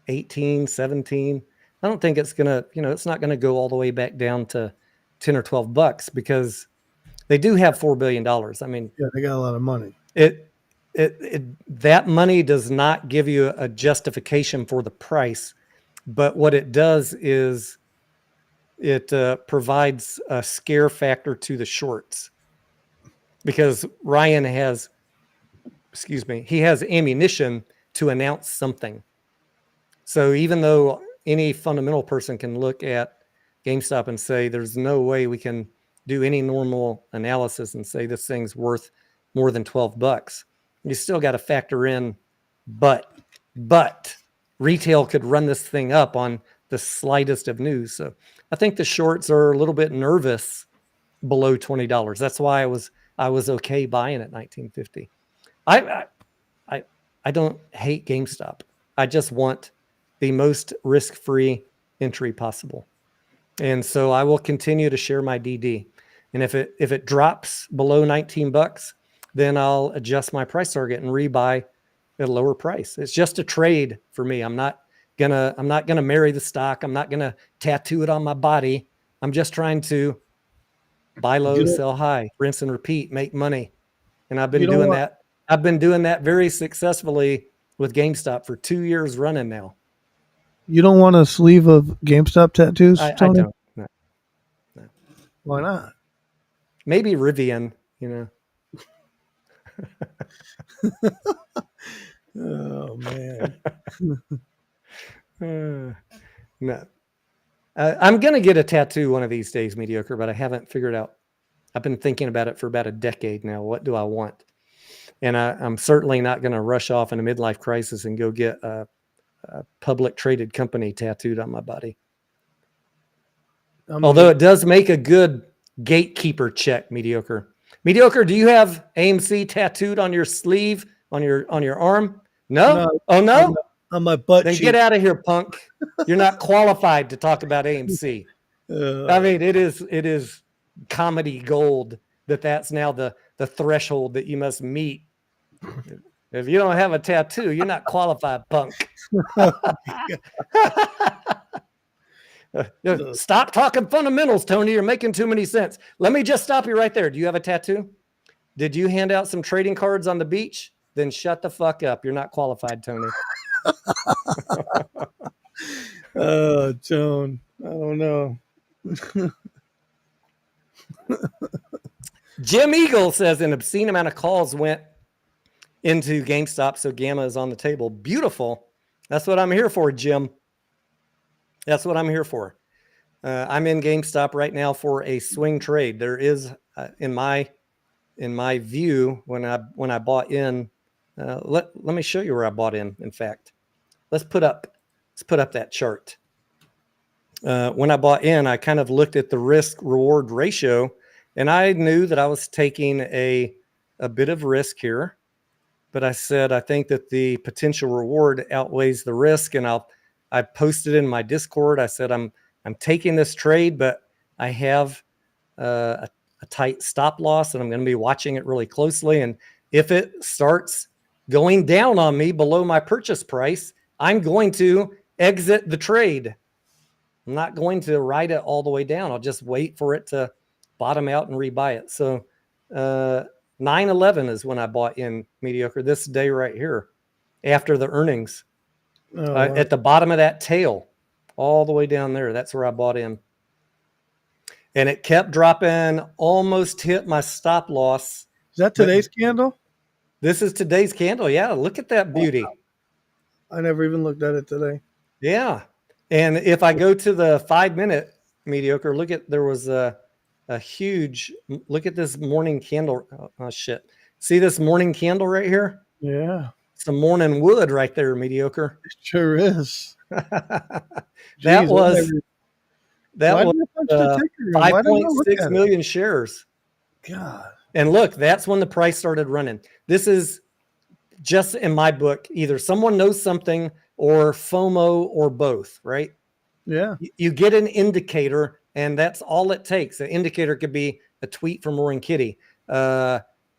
18, 17. I don't think it's going to, it's not going to go all the way back down to 10 or 12 bucks because they do have $4 billion. I mean, yeah, they got a lot of money. That money does not give you a justification for the price, but what it does is it provides a scare factor to the shorts because Ryan has, he has ammunition to announce something. So even though any fundamental person can look at GameStop and say, there's no way we can do any normal analysis and say this thing's worth more than 12 bucks. You still got to factor in, but retail could run this thing up on the slightest of news. So I think the shorts are a little bit nervous below $20. That's why I was okay buying at 1950. I don't hate GameStop. I just want the most risk-free entry possible. And so I will continue to share my DD. And if it drops below 19 bucks, then I'll adjust my price target and rebuy at a lower price. It's just a trade for me. I'm not gonna marry the stock. I'm not gonna tattoo it on my body. I'm just trying to buy low, sell high, rinse and repeat, make money. And I've been doing that. I've been doing that very successfully with GameStop for 2 years running now. You don't want a sleeve of GameStop tattoos, I Tony? don't. No. Why not? Maybe Rivian, Oh man. No. I'm going to get a tattoo one of these days, Mediocre, but I haven't figured out. I've been thinking about it for about a decade now. What do I want? And I'm certainly not going to rush off in a midlife crisis and go get a public traded company tattooed on my body. Although it does make a good gatekeeper check, Mediocre. Mediocre, do you have AMC tattooed on your sleeve, on your arm? No? Oh, no? On my butt Then cheek. get out of here, punk. You're not qualified to talk about AMC. I mean, it is comedy gold that's now the threshold that you must meet. If you don't have a tattoo, you're not qualified, punk. Stop talking fundamentals, Tony. You're making too many sense. Let me just stop you right there. Do you have a tattoo? Did you hand out some trading cards on the beach? Then shut the fuck up. You're not qualified, Tony. Oh, Joan. I don't know. Jim Eagle says an obscene amount of calls went into GameStop, so Gamma is on the table. Beautiful. That's what I'm here for, Jim. That's what I'm here for. I'm in GameStop right now for a swing trade. There is, in my view, when I bought in, let me show you where I bought in. In fact, let's put up that chart. When I bought in, I kind of looked at the risk reward ratio, and I knew that I was taking a bit of risk here, but I said I think that the potential reward outweighs the risk, and I posted in my Discord. I said I'm taking this trade, but I have a tight stop loss, and I'm going to be watching it really closely. And if it starts going down on me below my purchase price, I'm going to exit the trade. I'm not going to ride it all the way down. I'll just wait for it to bottom out and rebuy it. So 9/11 is when I bought in mediocre, this day right here after the earnings. Wow. At the bottom of that tail, all the way down there. That's where I bought in. And it kept dropping, almost hit my stop loss. Is that today's candle? This is today's candle. Yeah, look at that beauty. I never even looked at it today. Yeah. And if I go to the 5-minute mediocre, look at, there was a huge, look at this morning candle. Oh, shit. See this morning candle right here? Yeah. Some morning wood right there, mediocre. It sure is. That was 5.6 million shares. God. And look, that's when the price started running. This is just in my book, either someone knows something or FOMO or both, right? Yeah. You get an indicator, and that's all it takes. An indicator could be a tweet from Roaring Kitty.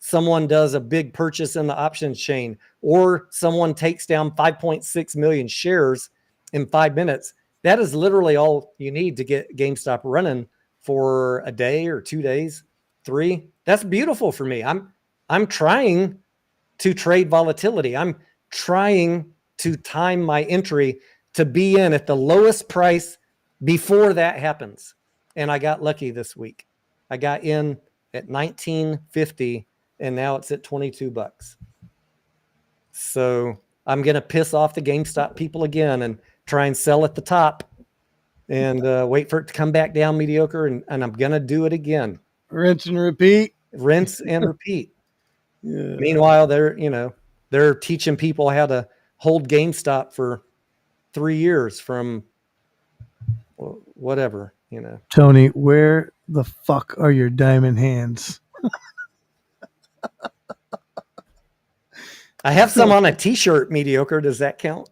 Someone does a big purchase in the options chain, or someone takes down 5.6 million shares in 5 minutes. That is literally all you need to get GameStop running for a day or 2 days, 3. That's beautiful for me. I'm trying to trade volatility. I'm trying to time my entry to be in at the lowest price before that happens. And I got lucky this week. I got in at $19.50 and now it's at $22. So I'm going to piss off the GameStop people again and try and sell at the top and wait for it to come back down mediocre. And I'm going to do it again. Rinse and repeat. Rinse and repeat. Yeah. Meanwhile, they're teaching people how to hold GameStop for 3 years from whatever, Tony, where the fuck are your diamond hands? I have some on a t-shirt, mediocre. Does that count?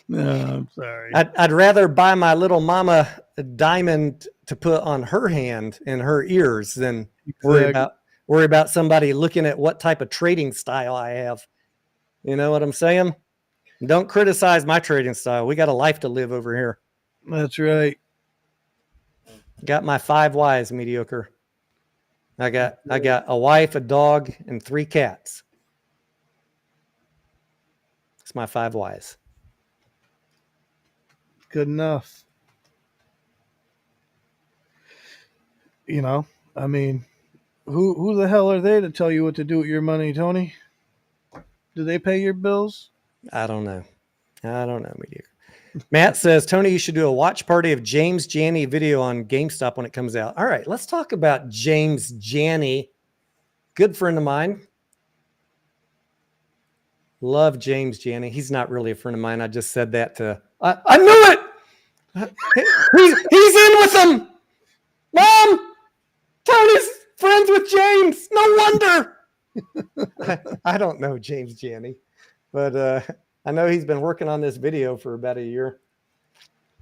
No, I'm sorry. I'd rather buy my little mama a diamond to put on her hand and her ears than worry about somebody looking at what type of trading style I have. You know what I'm saying? Don't criticize my trading style. We got a life to live over here. That's right. Got my 5 Ys, mediocre. I got a wife, a dog, and 3 cats. It's my 5 Ys. Good enough. I mean, who the hell are they to tell you what to do with your money, Tony? Do they pay your bills? I don't know, mediocre. Matt says, Tony, you should do a watch party of James Janney video on GameStop when it comes out. All right, let's talk about James Janney. Good friend of mine. Love James Janney. He's not really a friend of mine. I just said that to... I knew it! He's in with them! Mom! Tony's friends with James! No wonder! I don't know James Janney, but I know he's been working on this video for about a year.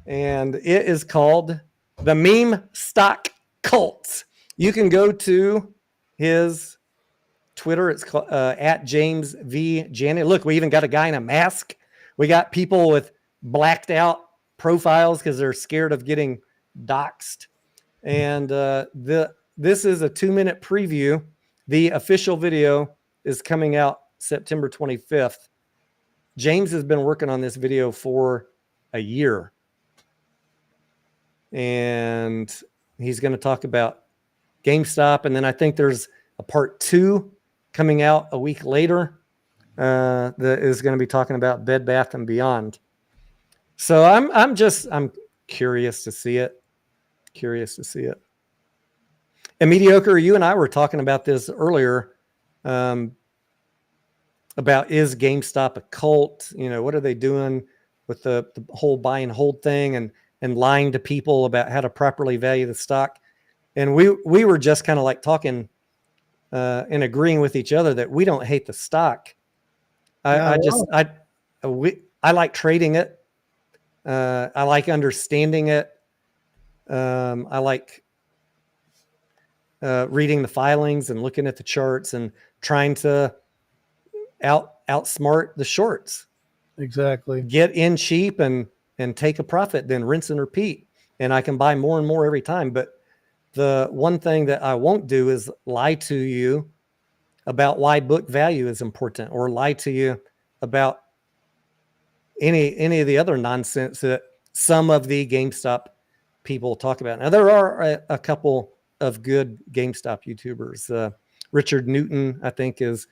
And it is called The Meme Stock Cult. You can go to his Twitter. It's called, at James V. Janney. Look, we even got a guy in a mask. We got people with blacked out profiles because they're scared of getting doxxed. And this is a 2-minute preview. The official video is coming out September 25th. James has been working on this video for a year. And he's going to talk about GameStop. And then I think there's a part 2 coming out a week later that is going to be talking about Bed Bath & Beyond. So I'm curious to see it. And mediocre, you and I were talking about this earlier, about is GameStop a cult? What are they doing with the whole buy and hold thing and lying to people about how to properly value the stock? And we were just kind of like talking and agreeing with each other that we don't hate the stock. I like trading it. I like understanding it. I like reading the filings and looking at the charts and trying to outsmart the shorts. Exactly. Get in cheap and and take a profit, then rinse and repeat. And I can buy more and more every time. But the one thing that I won't do is lie to you about why book value is important, or lie to you about any of the other nonsense that some of the GameStop people talk about. Now, there are a couple of good GameStop YouTubers. Richard Newton, I think, is,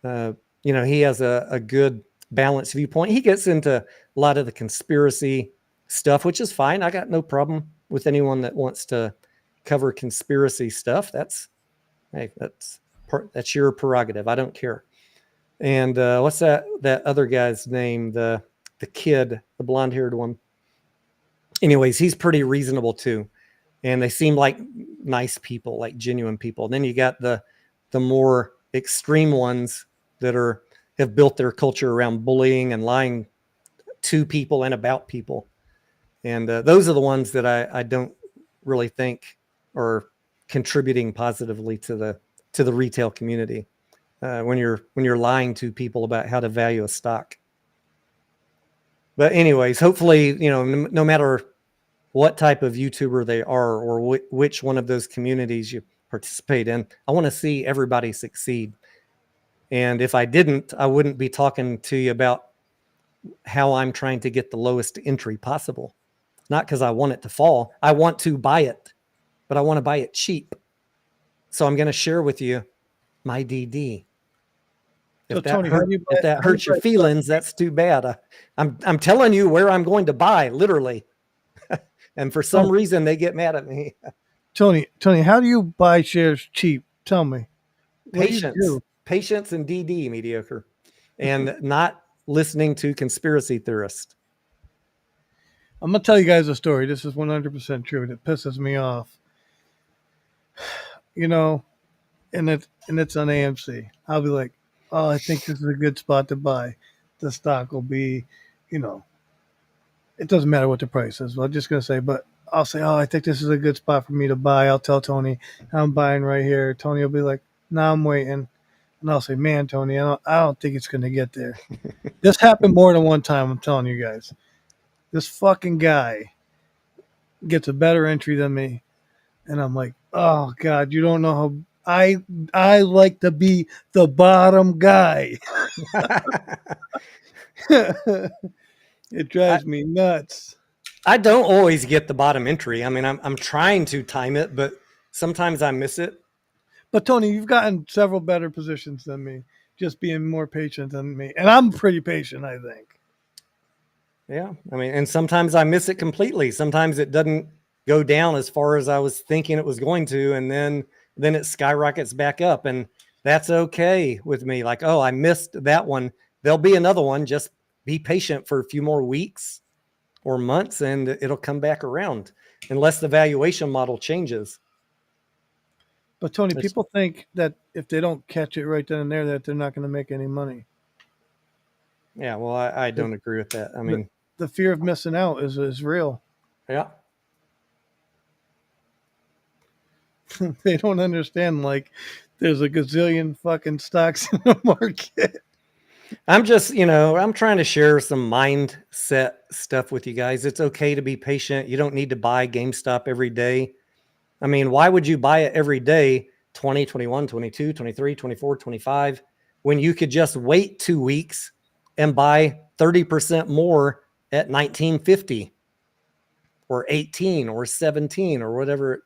he has a good balanced viewpoint. He gets into a lot of the conspiracy stuff, which is fine. I got no problem with anyone that wants to cover conspiracy stuff. That's your prerogative. I don't care. And what's that other guy's name? The kid, the blonde haired one. Anyways, he's pretty reasonable too. And they seem like nice people, like genuine people. And then you got the more extreme ones that have built their culture around bullying and lying to people and about people. And those are the ones that I don't really think are contributing positively to the retail community. When you're lying to people about how to value a stock. But anyways, hopefully, no matter what type of YouTuber they are, or which one of those communities you participate in, I want to see everybody succeed. And if I didn't, I wouldn't be talking to you about how I'm trying to get the lowest entry possible. Not because I want it to fall. I want to buy it, but I want to buy it cheap. So I'm going to share with you my DD. If that hurts your feelings, that's too bad. I'm telling you where I'm going to buy, literally. And for some reason, they get mad at me. Tony, how do you buy shares cheap? Tell me. Patience and DD, mediocre, and not listening to conspiracy theorists. I'm going to tell you guys a story. This is 100% true. And it pisses me off. And it's on AMC. I'll be like, oh, I think this is a good spot to buy. The stock will be, it doesn't matter what the price is. I'm just going to say, but I'll say, oh, I think this is a good spot for me to buy. I'll tell Tony I'm buying right here. Tony will be like, no, I'm waiting. And I'll say, man, Tony, I don't think it's going to get there. This happened more than one time, I'm telling you guys. This fucking guy gets a better entry than me. And I'm like, oh, God, you don't know how I like to be the bottom guy. It drives me nuts. I don't always get the bottom entry. I mean, I'm trying to time it, but sometimes I miss it. But Tony, you've gotten several better positions than me, just being more patient than me. And I'm pretty patient, I think. Yeah. I mean, and sometimes I miss it completely. Sometimes it doesn't go down as far as I was thinking it was going to. And then it skyrockets back up. And that's okay with me. Like, oh, I missed that one. There'll be another one. Just be patient for a few more weeks or months, and it'll come back around unless the valuation model changes. But Tony, people think that if they don't catch it right then and there, that they're not going to make any money. Yeah, well, I don't agree with that. I mean, the fear of missing out is real. Yeah. They don't understand, like, there's a gazillion fucking stocks in the market. I'm just, I'm trying to share some mindset stuff with you guys. It's okay to be patient. You don't need to buy GameStop every day. I mean, why would you buy it every day, 20, 21, 22, 23, 24, 25, when you could just wait 2 weeks and buy 30% more at 1950 or 18 or 17 or whatever,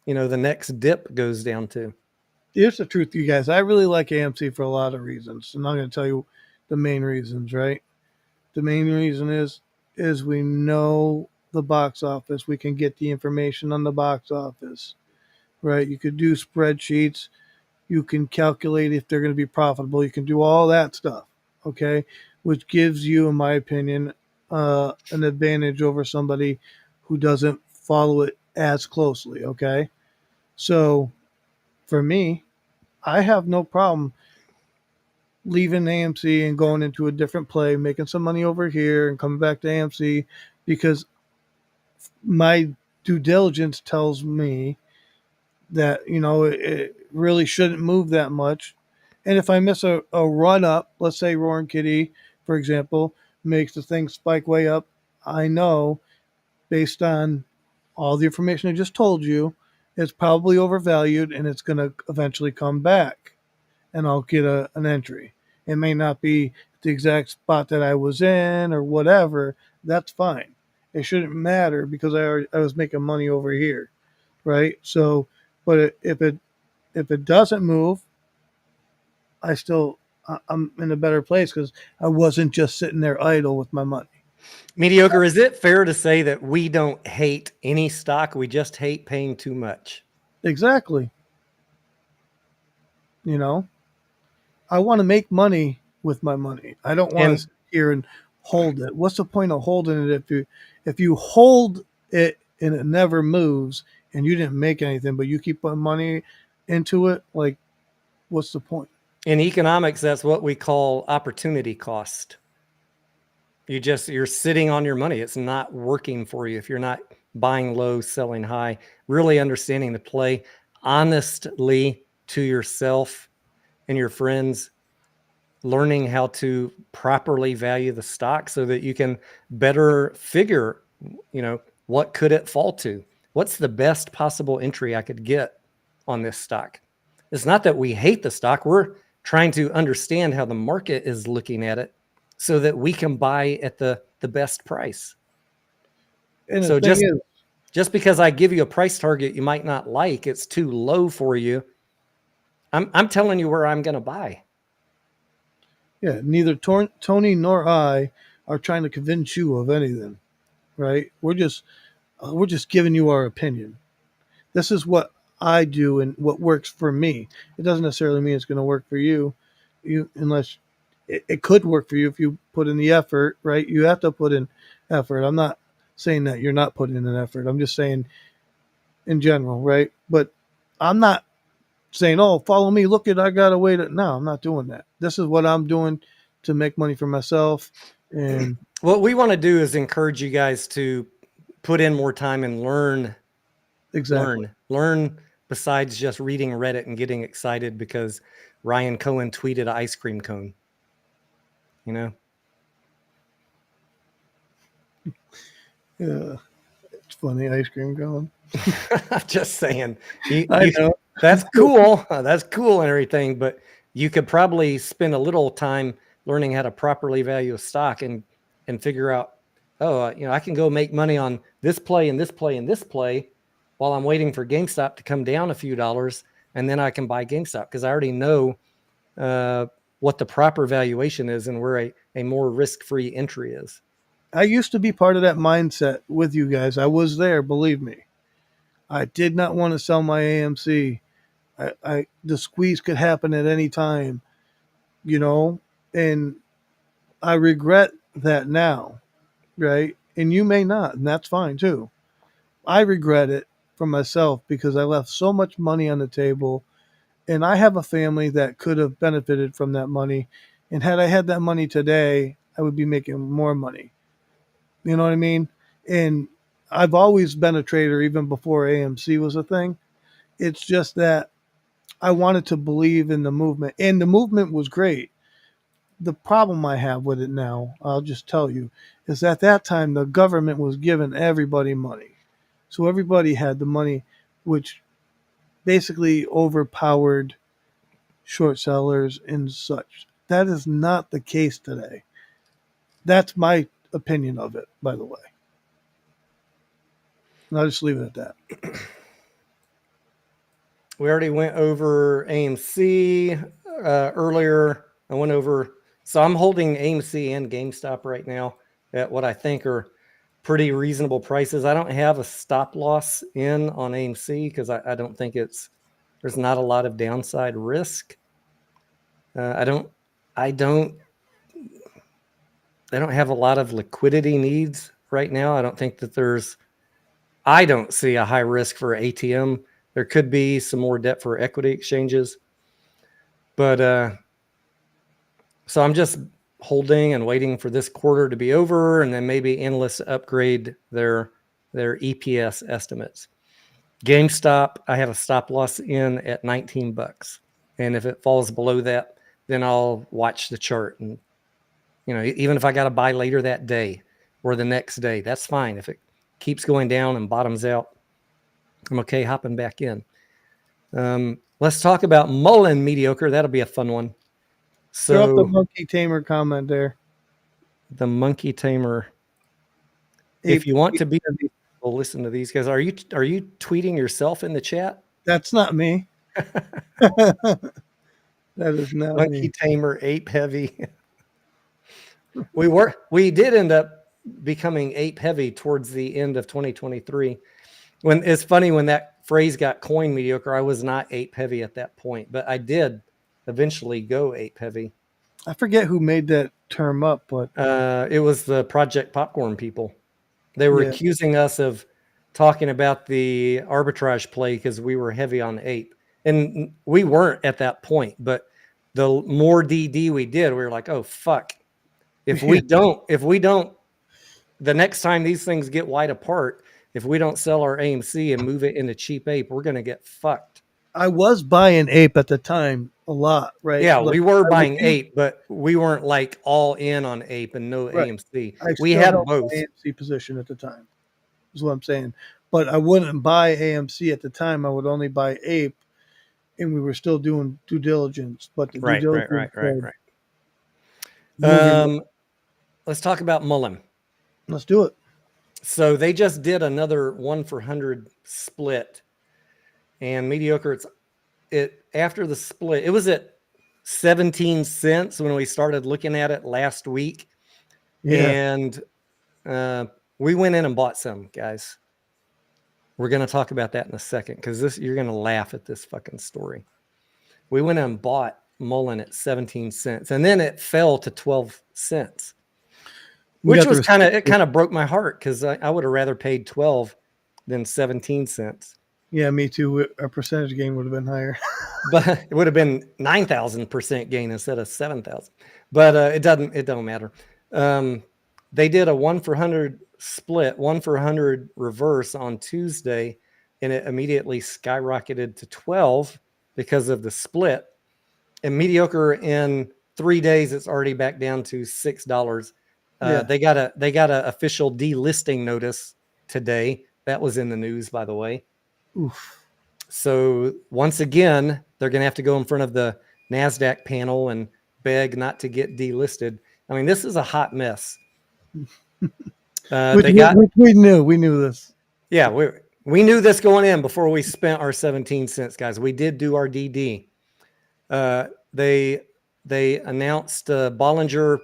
the next dip goes down to? Here's the truth, you guys. I really like AMC for a lot of reasons. I'm not going to tell you the main reasons, right? The main reason is we know the box office. We can get the information on the box office, right? You could do spreadsheets. You can calculate if they're going to be profitable. You can do all that stuff, okay? Which gives you, in my opinion, an advantage over somebody who doesn't follow it as closely, okay? So for me, I have no problem leaving AMC and going into a different play, making some money over here and coming back to AMC, because my due diligence tells me that, it really shouldn't move that much. And if I miss a run up, let's say Roaring Kitty, for example, makes the thing spike way up, I know based on all the information I just told you, it's probably overvalued and it's going to eventually come back and I'll get an entry. It may not be the exact spot that I was in or whatever. That's fine. It shouldn't matter because I was making money over here, right? So, but if it doesn't move, I'm in a better place because I wasn't just sitting there idle with my money. Mediocre, is it fair to say that we don't hate any stock? We just hate paying too much. Exactly. You know, I want to make money with my money. I don't want And to sit here and hold it. What's the point of holding it if you hold it and it never moves and you didn't make anything, but you keep putting money into it? Like, what's the point? in economics, that's what we call opportunity cost. You're sitting on your money. It's not working for you if you're not buying low, selling high, really understanding the play honestly to yourself and your friends, learning how to properly value the stock so that you can better figure, what could it fall to? What's the best possible entry I could get on this stock? It's not that we hate the stock. We're trying to understand how the market is looking at it so that we can buy at the best price. And the So thing is, just because I give you a price target you might not like, it's too low for you. I'm telling you where I'm going to buy. yeah, neither Tony nor I are trying to convince you of anything, right? We're just giving you our opinion. This is what I do and what works for me. It doesn't necessarily mean it's going to work for you, unless it could work for you if you put in the effort, right? You have to put in effort. I'm not saying that you're not putting in an effort. I'm just saying in general, right? But I'm not saying, "Oh, follow me. Look at I got a way to." No, I'm not doing that. This is what I'm doing to make money for myself. And What we want to do is encourage you guys to put in more time and exactly, learn besides just reading Reddit and getting excited because Ryan Cohen tweeted an ice cream cone. yeah, it's funny ice cream going. Just saying. I know. That's cool. That's cool and everything, but you could probably spend a little time learning how to properly value a stock and figure out, I can go make money on this play and this play and this play while I'm waiting for GameStop to come down a few dollars, and then I can buy GameStop because I already know what the proper valuation is and where a more risk-free entry is. I used to be part of that mindset with you guys. I was there, believe me. I did not want to sell my AMC. The squeeze could happen at any time, and I regret that now, right? And you may not, and that's fine too. I regret it for myself because I left so much money on the table, and I have a family that could have benefited from that money. And had I had that money today, I would be making more money. You know what I mean? And I've always been a trader even before AMC was a thing. It's just that I wanted to believe in the movement, and the movement was great. The problem I have with it now, I'll just tell you, is at that time the government was giving everybody money. So everybody had the money, which basically overpowered short sellers and such. That is not the case today. That's my opinion of it, by the way. And I'll just leave it at that. We already went over AMC earlier. I went over, so I'm holding AMC and GameStop right now at what I think are pretty reasonable prices. I don't have a stop loss in on AMC because I don't think there's not a lot of downside risk. I don't have a lot of liquidity needs right now. I don't think that I don't see a high risk for ATM. There could be some more debt for equity exchanges, but so I'm just holding and waiting for this quarter to be over, and then maybe analysts upgrade their EPS estimates. GameStop, I have a stop loss in at $19, and if it falls below that, then I'll watch the chart, and even if I got to buy later that day, or the next day. That's fine. If it keeps going down and bottoms out, I'm okay hopping back in. Let's talk about Mullen mediocre. That'll be a fun one. Throw up the So monkey tamer comment there. the monkey tamer. Ape, If you want to be, we'll listen to these guys. Are you tweeting yourself in the chat? that's not me. That is not Monkey me. tamer, ape heavy. We did end up becoming ape heavy towards the end of 2023. When it's funny, when that phrase got coined, mediocre, I was not ape heavy at that point, but I did eventually go ape heavy. I forget who made that term up, but It was the Project Popcorn people. They were accusing us of talking about the arbitrage play because we were heavy on ape, and we weren't at that point. But the more DD we did, we were like, oh fuck. If we don't, the next time these things get wide apart, if we don't sell our AMC and move it into cheap ape, we're going to get fucked. I was buying ape at the time a lot, right? Yeah, Like, we were buying ape, but we weren't like all in on ape and no AMC. We had both. AMC position at the time, is what I'm saying. But I wouldn't buy AMC at the time. I would only buy ape, and we were still doing due diligence. But the due diligence, right. Let's talk about Mullen. Let's do it. So they just did another 1 for 100 split, and mediocre. It after the split, it was at 17 cents when we started looking at it last week, and we went in and bought some, guys. We're going to talk about that in a second because you're going to laugh at this fucking story. We went in and bought Mullen at 17 cents, and then it fell to 12 cents. Which was kind of broke my heart because I would have rather paid 12 than 17 cents. Yeah, me too. Our percentage gain would have been higher. But it would have been 9,000% gain instead of 7,000. But it don't matter. They did a 1 for 100 split, 1 for 100 reverse on Tuesday, and it immediately skyrocketed to 12 because of the split. And mediocre in 3 days, it's already back down to $6. They got a official delisting notice today. That was in the news, by the way. Oof. So once again, they're going to have to go in front of the NASDAQ panel and beg not to get delisted. I mean, this is a hot mess. We knew this. Yeah, we knew this going in before we spent our 17 cents, guys. We did do our DD. They announced Bollinger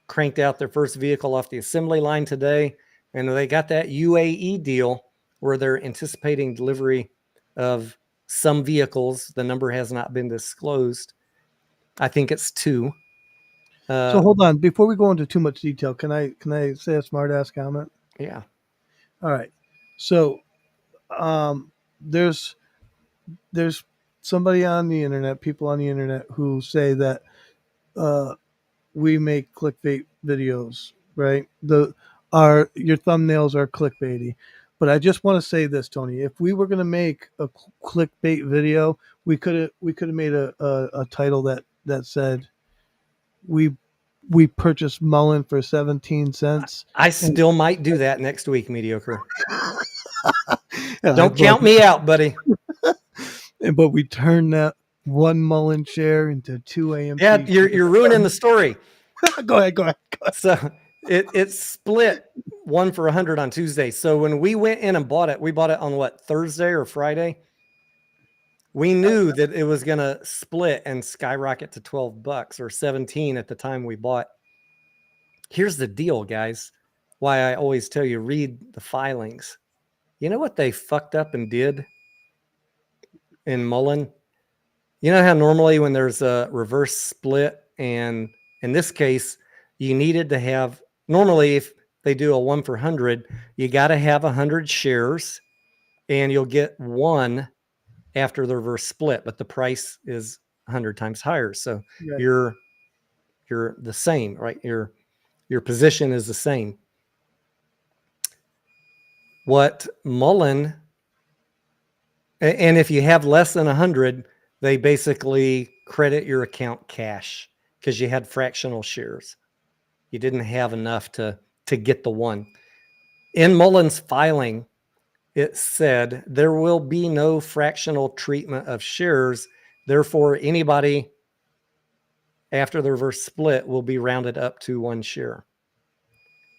cranked out their first vehicle off the assembly line today, and they got that UAE deal where they're anticipating delivery of some vehicles. The number has not been disclosed. I think it's 2. So hold on, before we go into too much detail, can I say a smart ass comment? Yeah. All right. So there's somebody on the internet, people on the internet who say that we make clickbait videos, right? Your thumbnails are clickbaity. But I just want to say this, Tony. If we were going to make a clickbait video, we could have made a title that said we purchased Mullen for 17 cents. I still might do that next week, mediocre. Don't count me out, buddy. But we turned that 1 Mullen share into 2 AMC. Yeah, you're ruining the story. Go ahead. So it split 1 for 100 on Tuesday. So when we went in and bought it, we bought it on what, Thursday or Friday? We knew that it was going to split and skyrocket to $12 or 17 at the time we bought. Here's the deal, guys. Why I always tell you, read the filings. You know what they fucked up and did in Mullen? You know how normally when there's a reverse split, and in this case, you needed to have, normally if they do a 1 for 100, you got to have 100 shares and you'll get 1 after the reverse split, but the price is 100 times higher. So you're the same, right? Your position is the same. What Mullen, and if you have less than 100, they basically credit your account cash because you had fractional shares. You didn't have enough to to get the one. In Mullen's filing, it said there will be no fractional treatment of shares. Therefore, anybody after the reverse split will be rounded up to 1 share.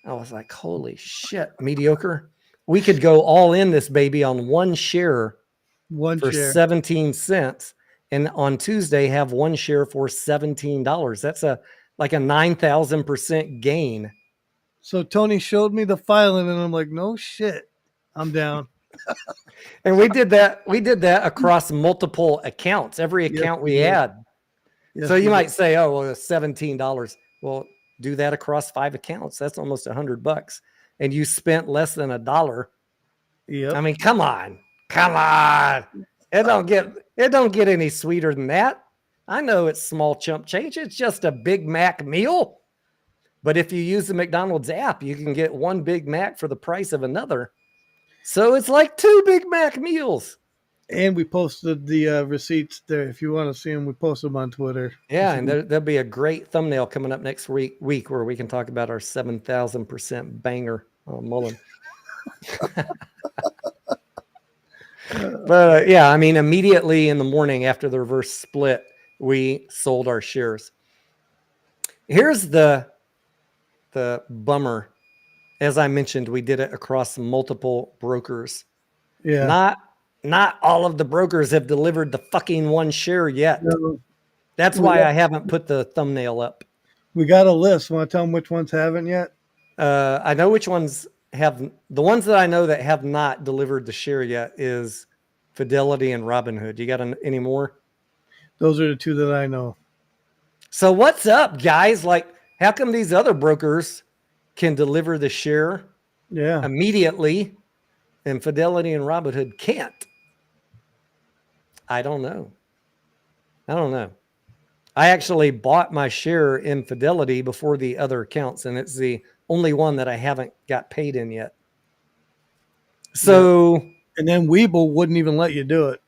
I was like, holy shit, mediocre. We could go all in this baby on 1 share for 17 cents. And on Tuesday, have 1 share for $17. That's like a 9,000% gain. So Tony showed me the filing, and I'm like, no shit, I'm down. And we did that. We did that across multiple accounts. Every account we had. Yes, So you might say, oh, well, it's $17. Well, do that across 5 accounts. That's almost $100. And you spent less than $1. Yep. I mean, come on. It don't get any sweeter than that. I know it's small chump change. It's just a Big Mac meal. But if you use the McDonald's app, you can get 1 Big Mac for the price of another. So it's like 2 Big Mac meals. And we posted the receipts there. If you want to see them, we posted them on Twitter. Yeah, and there'll be a great thumbnail coming up next week where we can talk about our 7,000% banger on Mullen. But yeah, I mean, immediately in the morning after the reverse split, we sold our shares. Here's the bummer. As I mentioned, we did it across multiple brokers. Yeah. Not all of the brokers have delivered the fucking 1 share yet. No. That's why I haven't put the thumbnail up. We got a list. Want to tell them which ones haven't yet? I know which ones have. The ones that I know that have not delivered the share yet is Fidelity and Robinhood. You got any more? Those are the 2 that I know. So what's up, guys? Like, how come these other brokers can deliver the share immediately and Fidelity and Robinhood can't? I don't know. I actually bought my share in Fidelity before the other accounts, and it's the only one that I haven't got paid in yet. So, and then Webull wouldn't even let you do it.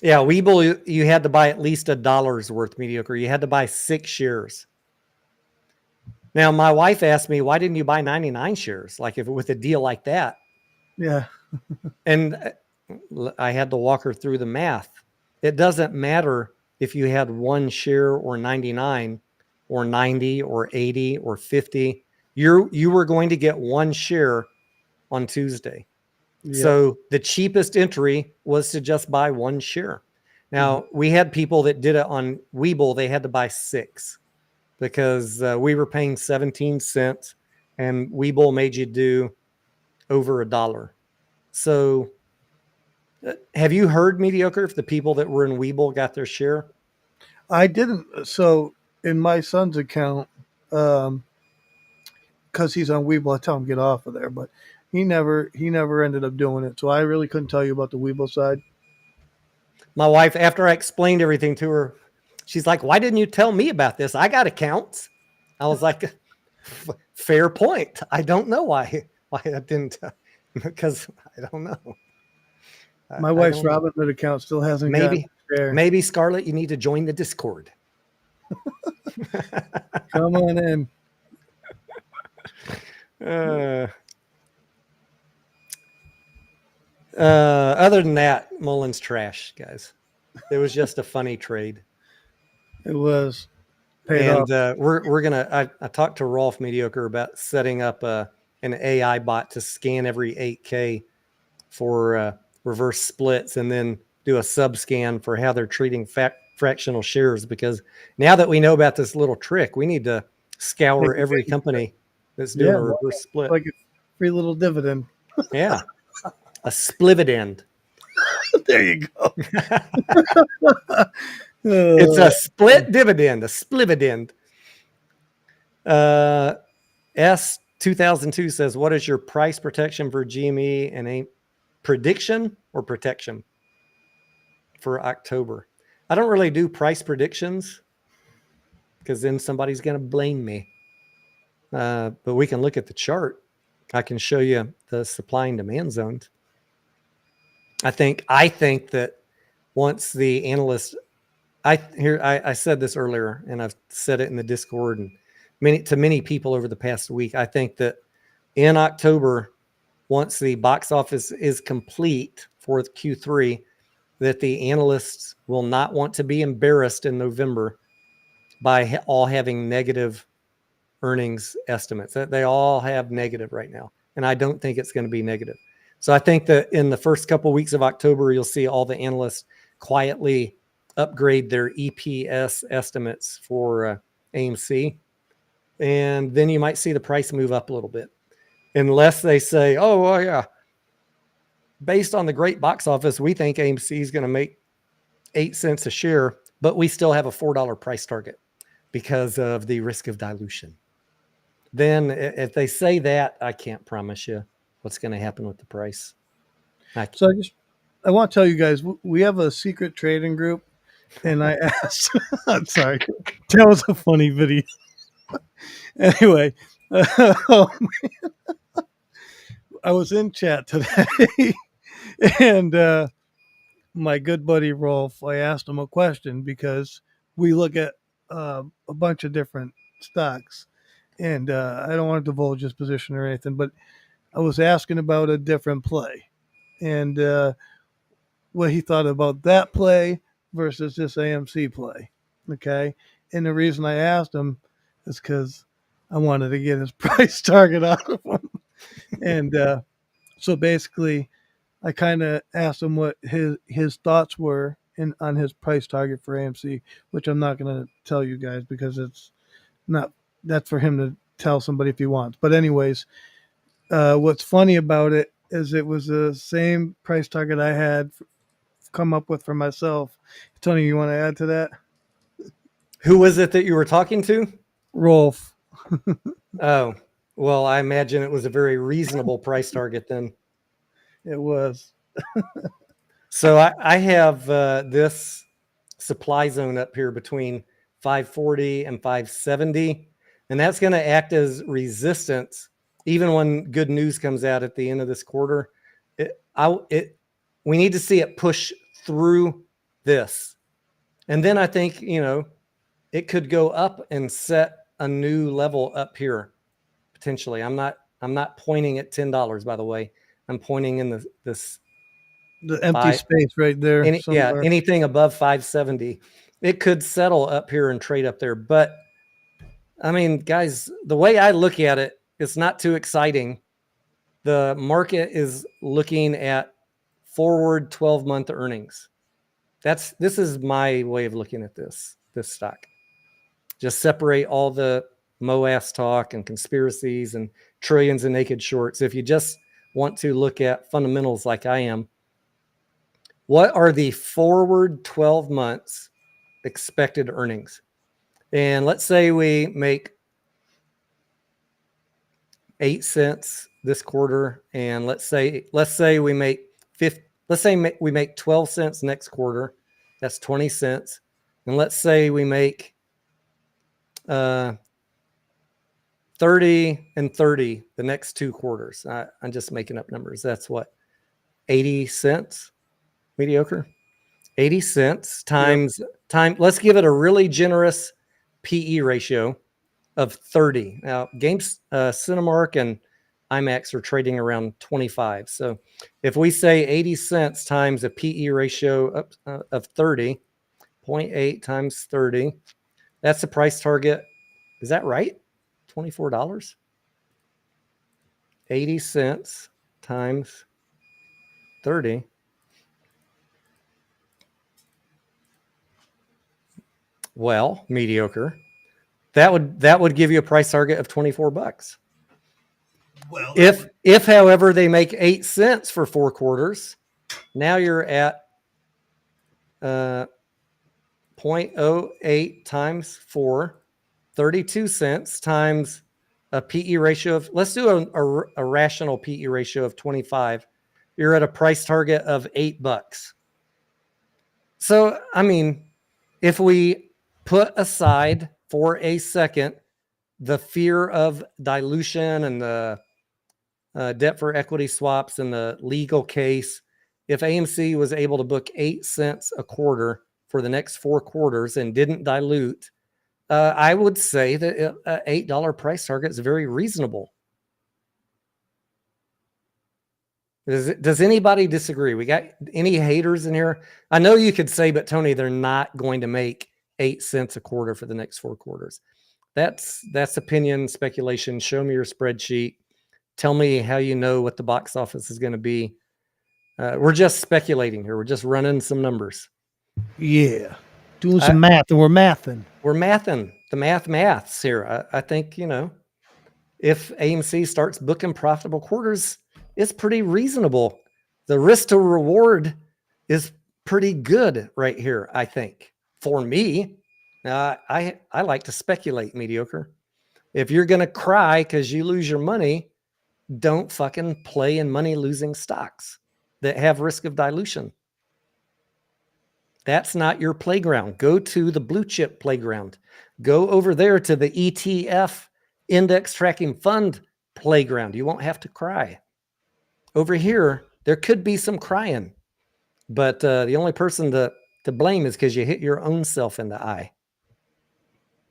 Yeah, Webull, you had to buy at least $1 worth, mediocre. You had to buy 6 shares. Now, my wife asked me, why didn't you buy 99 shares? Like, if with a deal like that. Yeah. And I had to walk her through the math. It doesn't matter if you had 1 share or 99 or 90 or 80 or 50. You were going to get 1 share on Tuesday. Yep. So the cheapest entry was to just buy 1 share. Now, we had people that did it on Webull. They had to buy 6 because we were paying 17 cents and Webull made you do over $1. So have you heard, mediocre, if the people that were in Webull got their share? I didn't. So in my son's account, because he's on Webull, I tell him get off of there, but he never ended up doing it. So I really couldn't tell you about the Webull side. My wife, after I explained everything to her, she's like, why didn't you tell me about this? I got accounts. I was like, fair point. I don't know why I didn't, because I don't know. My wife's Robinhood account still hasn't Maybe, Scarlett, you need to join the Discord. Come on in. Other than that, Mullen's trash, guys. It was just a funny trade. It was. And we're gonna. I talked to Rolf Mediocre about setting up an AI bot to scan every 8K for reverse splits, and then do a sub scan for how they're treating fractional shares. Because now that we know about this little trick, we need to scour every company that's doing a reverse split, like a free little dividend. Yeah. A splividend. There you go. It's a split dividend, a splividend. S2002 says, what is your price protection for GME and a prediction or protection for October? I don't really do price predictions because then somebody's going to blame me. But we can look at the chart. I can show you the supply and demand zones. I think that once the analyst, I said this earlier, and I've said it in the Discord and many people over the past week. I think that in October, once the box office is complete for Q3, that the analysts will not want to be embarrassed in November by all having negative earnings estimates. They all have negative right now, and I don't think it's going to be negative. So I think that in the first couple of weeks of October, you'll see all the analysts quietly upgrade their EPS estimates for AMC, and then you might see the price move up a little bit, unless they say, "Oh, well, yeah, based on the great box office, we think AMC is going to make 8 cents a share, but we still have a $4 price target because of the risk of dilution." Then if they say that, I can't promise you what's going to happen with the price. So I want to tell you guys, we have a secret trading group, and I asked, I'm sorry, that was a funny video. Anyway, I was in chat today, and my good buddy Rolf, I asked him a question because we look at a bunch of different stocks, and I don't want to divulge his position or anything, but I was asking about a different play, and what he thought about that play versus this AMC play. Okay. And the reason I asked him is because I wanted to get his price target out of him. And so basically, I kind of asked him what his thoughts were on his price target for AMC, which I'm not going to tell you guys because it's not, that's for him to tell somebody if he wants. But anyways, what's funny about it is it was the same price target I had come up with for myself. Tony, you want to add to that? Who was it that you were talking to? Rolf. Oh, well, I imagine it was a very reasonable price target then. It was. So I have this supply zone up here between 540 and 570, and that's going to act as resistance even when good news comes out at the end of this quarter. We need to see it push through this, and then I think it could go up and set a new level up here potentially. I'm not pointing at $10, by the way. I'm pointing in the empty space right there. Anything above 570, it could settle up here and trade up there. But I mean, guys, the way I look at it, it's not too exciting. The market is looking at forward 12-month earnings. This is my way of looking at this stock. Just separate all the MOAS talk and conspiracies and trillions of naked shorts. If you just want to look at fundamentals like I am, what are the forward 12 months expected earnings? And let's say we make 8 cents this quarter, and let's say we make 12 cents next quarter. That's 20 cents. And let's say we make 30 and 30 the next 2 quarters. I'm just making up numbers. That's what, 80 cents? Mediocre. 80 cents times time. Let's give it a really generous PE ratio of 30. Now, Cinemark and IMAX are trading around 25. So if we say 80 cents times a PE ratio of 30, 0.8 times 30, that's the price target. Is that right? $24? 80 cents times 30. Well, mediocre. That would give you a price target of $24. Well, if however they make 8 cents for 4 quarters, now you're at 0.08 times 4, 32 cents times a PE ratio of, let's do a rational PE ratio of 25. You're at a price target of $8. So, I mean, if we put aside for a second the fear of dilution and the debt for equity swaps and the legal case, if AMC was able to book 8 cents a quarter for the next 4 quarters and didn't dilute, I would say that an $8 price target is very reasonable. Does anybody disagree? We got any haters in here? I know you could say, but Tony, they're not going to make 8 cents a quarter for the next 4 quarters. That's opinion, speculation. Show me your spreadsheet. Tell me how you know what the box office is going to be. We're just speculating here. We're just running some numbers. Yeah. Doing some math, and we're mathing. We're mathing. The maths here. I think, if AMC starts booking profitable quarters, it's pretty reasonable. The risk to reward is pretty good right here, I think. For me, I like to speculate, mediocre. If you're going to cry because you lose your money, don't fucking play in money-losing stocks that have risk of dilution. That's not your playground. Go to the blue chip playground. Go over there to the ETF index tracking fund playground. You won't have to cry. Over here, there could be some crying, but the only person to blame is because you hit your own self in the eye.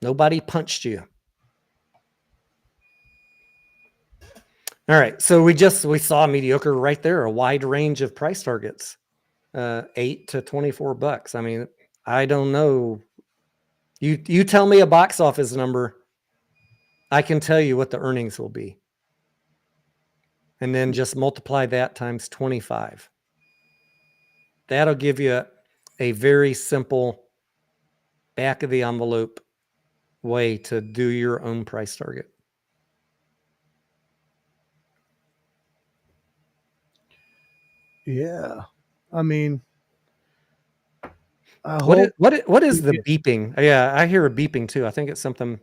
Nobody punched you. All right, so we saw mediocre right there, a wide range of price targets, $8 to $24. I mean, I don't know. You tell me a box office number, I can tell you what the earnings will be. And then just multiply that times 25. That'll give you a very simple back of the envelope way to do your own price target. Yeah. I mean, what is the beeping? Yeah, I hear a beeping too. I think it's something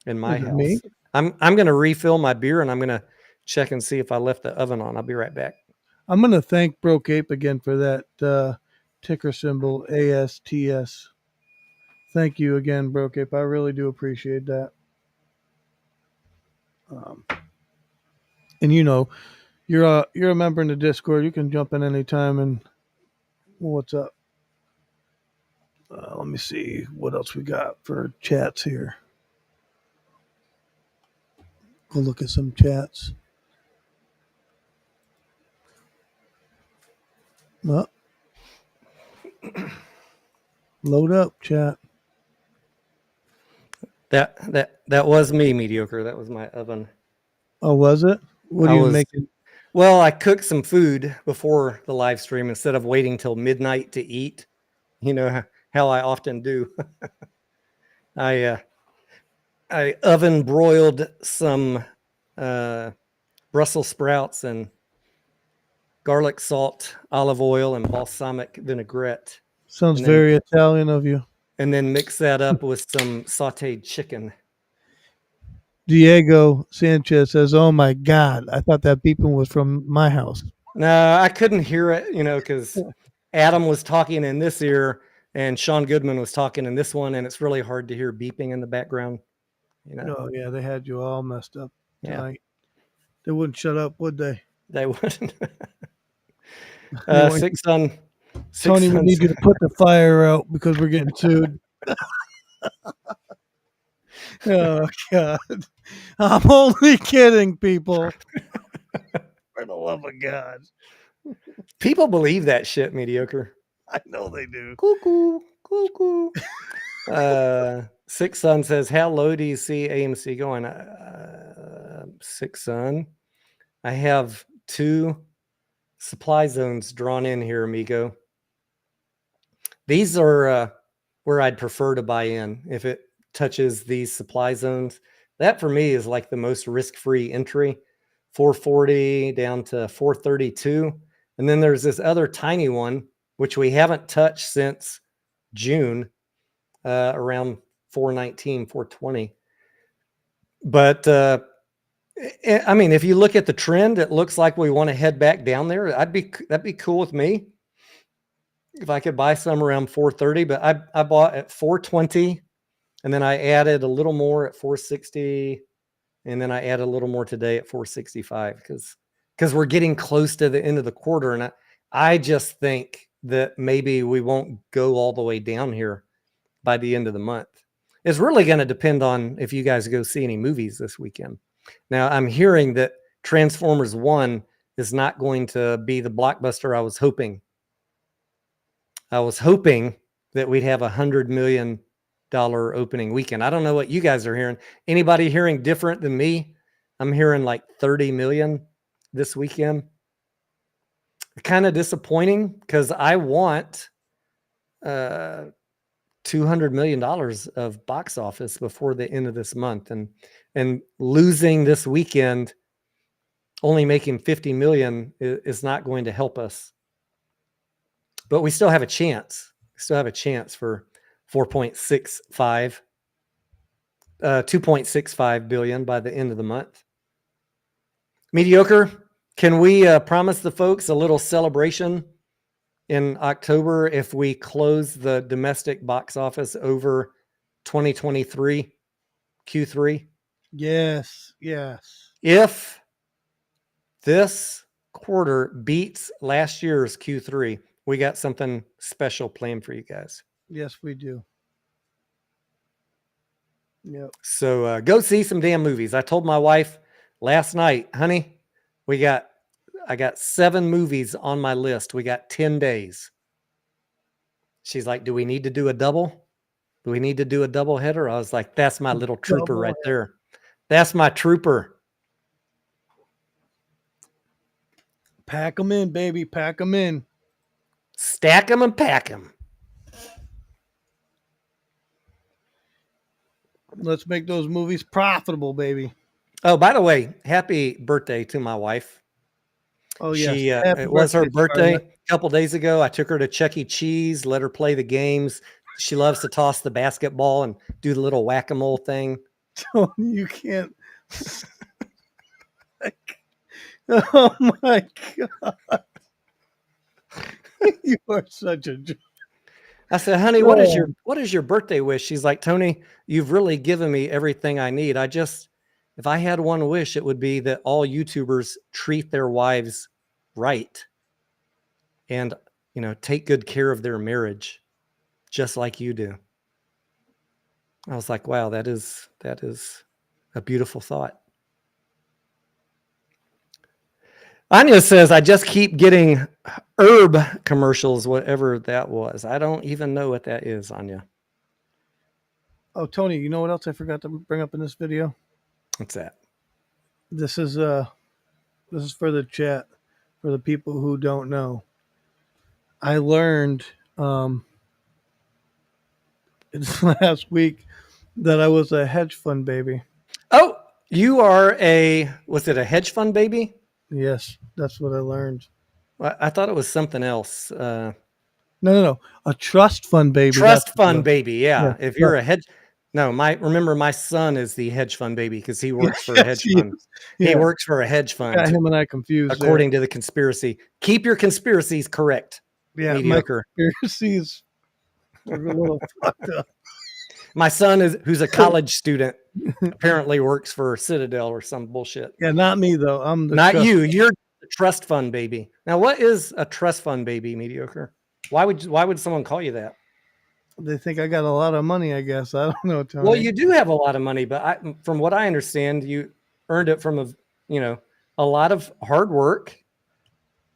in my house. Me? I'm going to refill my beer and I'm going to check and see if I left the oven on. I'll be right back. I'm going to thank Broke Ape again for that ticker symbol, ASTS. Thank you again, Broke Ape. I really do appreciate that. And you're a member in the Discord. You can jump in anytime. And what's up? Let me see what else we got for chats here. Go look at some chats. Well, load up, chat. That was me, mediocre. That was my oven. Oh, was it? What are you making? Well, I cooked some food before the live stream instead of waiting till midnight to eat. You know how I often do. I oven broiled some Brussels sprouts and garlic salt, olive oil, and balsamic vinaigrette. Sounds very Italian of you. And then mix that up with some sauteed chicken. Diego Sanchez says, "Oh my God, I thought that beeping was from my house." No, I couldn't hear it, because Adam was talking in this ear and Sean Goodman was talking in this one, and it's really hard to hear beeping in the background. Oh yeah, they had you all messed up tonight. Yeah. They wouldn't shut up, would they? They wouldn't. Six Son. Tony, we need you to put the fire out because we're getting sued. Oh God. I'm only kidding, people. For the love of God. People believe that shit, mediocre. I know they do. Cuckoo, cuckoo. Six Son says, how low do you see AMC going? Six Son, I have 2 supply zones drawn in here, amigo. These are where I'd prefer to buy in if it touches these supply zones. That for me is like the most risk-free entry, 440 down to 432. And then there's this other tiny one, which we haven't touched since June, around 419, 420. But I mean, if you look at the trend, it looks like we want to head back down there. That'd be cool with me if I could buy some around 430. But I bought at 420, and then I added a little more at 460, and then I added a little more today at 465 because we're getting close to the end of the quarter, and I just think that maybe we won't go all the way down here by the end of the month. It's really going to depend on if you guys go see any movies this weekend. Now, I'm hearing that Transformers 1 is not going to be the blockbuster I was hoping. I was hoping that we'd have $100 million opening weekend. I don't know what you guys are hearing. Anybody hearing different than me? I'm hearing like 30 million this weekend. Kind of disappointing because I want $200 million of box office before the end of this month, and losing this weekend, only making 50 million is not going to help us. But we still have a chance. We still have a chance for 2.65 billion by the end of the month. Mediocre. Can we promise the folks a little celebration in October if we close the domestic box office over 2023 Q3? Yes. If this quarter beats last year's Q3, we got something special planned for you guys. Yes, we do. Yep. So go see some damn movies. I told my wife last night, honey, I got 7 movies on my list. We got 10 days. She's like, do we need to do a double? Do we need to do a double header? I was like, that's my little trooper right there. That's my trooper. Pack them in, baby. Pack them in. Stack them and pack them. Let's make those movies profitable, baby. Oh, by the way, happy birthday to my wife. Oh, yes. It was her birthday a couple days ago. I took her to Chuck E. Cheese, let her play the games. She loves to toss the basketball and do the little whack-a-mole thing. So you can't. Oh, my God. You are such a joke. I said, honey, what is your birthday wish? She's like, Tony, you've really given me everything I need. If I had one wish, it would be that all YouTubers treat their wives right and, take good care of their marriage, just like you do. I was like, wow, that is a beautiful thought. Anya says, I just keep getting herb commercials, whatever that was. I don't even know what that is, Anya. Oh, Tony, you know what else I forgot to bring up in this video? What's that? This is for the chat, for the people who don't know. I learned this last week that I was a hedge fund baby. Oh, you are was it a hedge fund baby? Yes, that's what I learned. I thought it was something else. No. A trust fund baby. Trust fund baby, yeah. If you're yeah. a hedge... No, remember my son is the hedge fund baby because he works for a hedge fund. Yeah. He works for a hedge fund. Got him and I confused. According to the conspiracy. Keep your conspiracies correct. Yeah, mediocre. My conspiracies are a little fucked up. My son who's a college student, apparently works for Citadel or some bullshit. Yeah, not me though. I'm not you. You're the trust fund baby. Now, what is a trust fund baby, mediocre? Why would someone call you that? They think I got a lot of money, I guess. I don't know, Tony. Well, you do have a lot of money, but from what I understand, you earned it from a lot of hard work,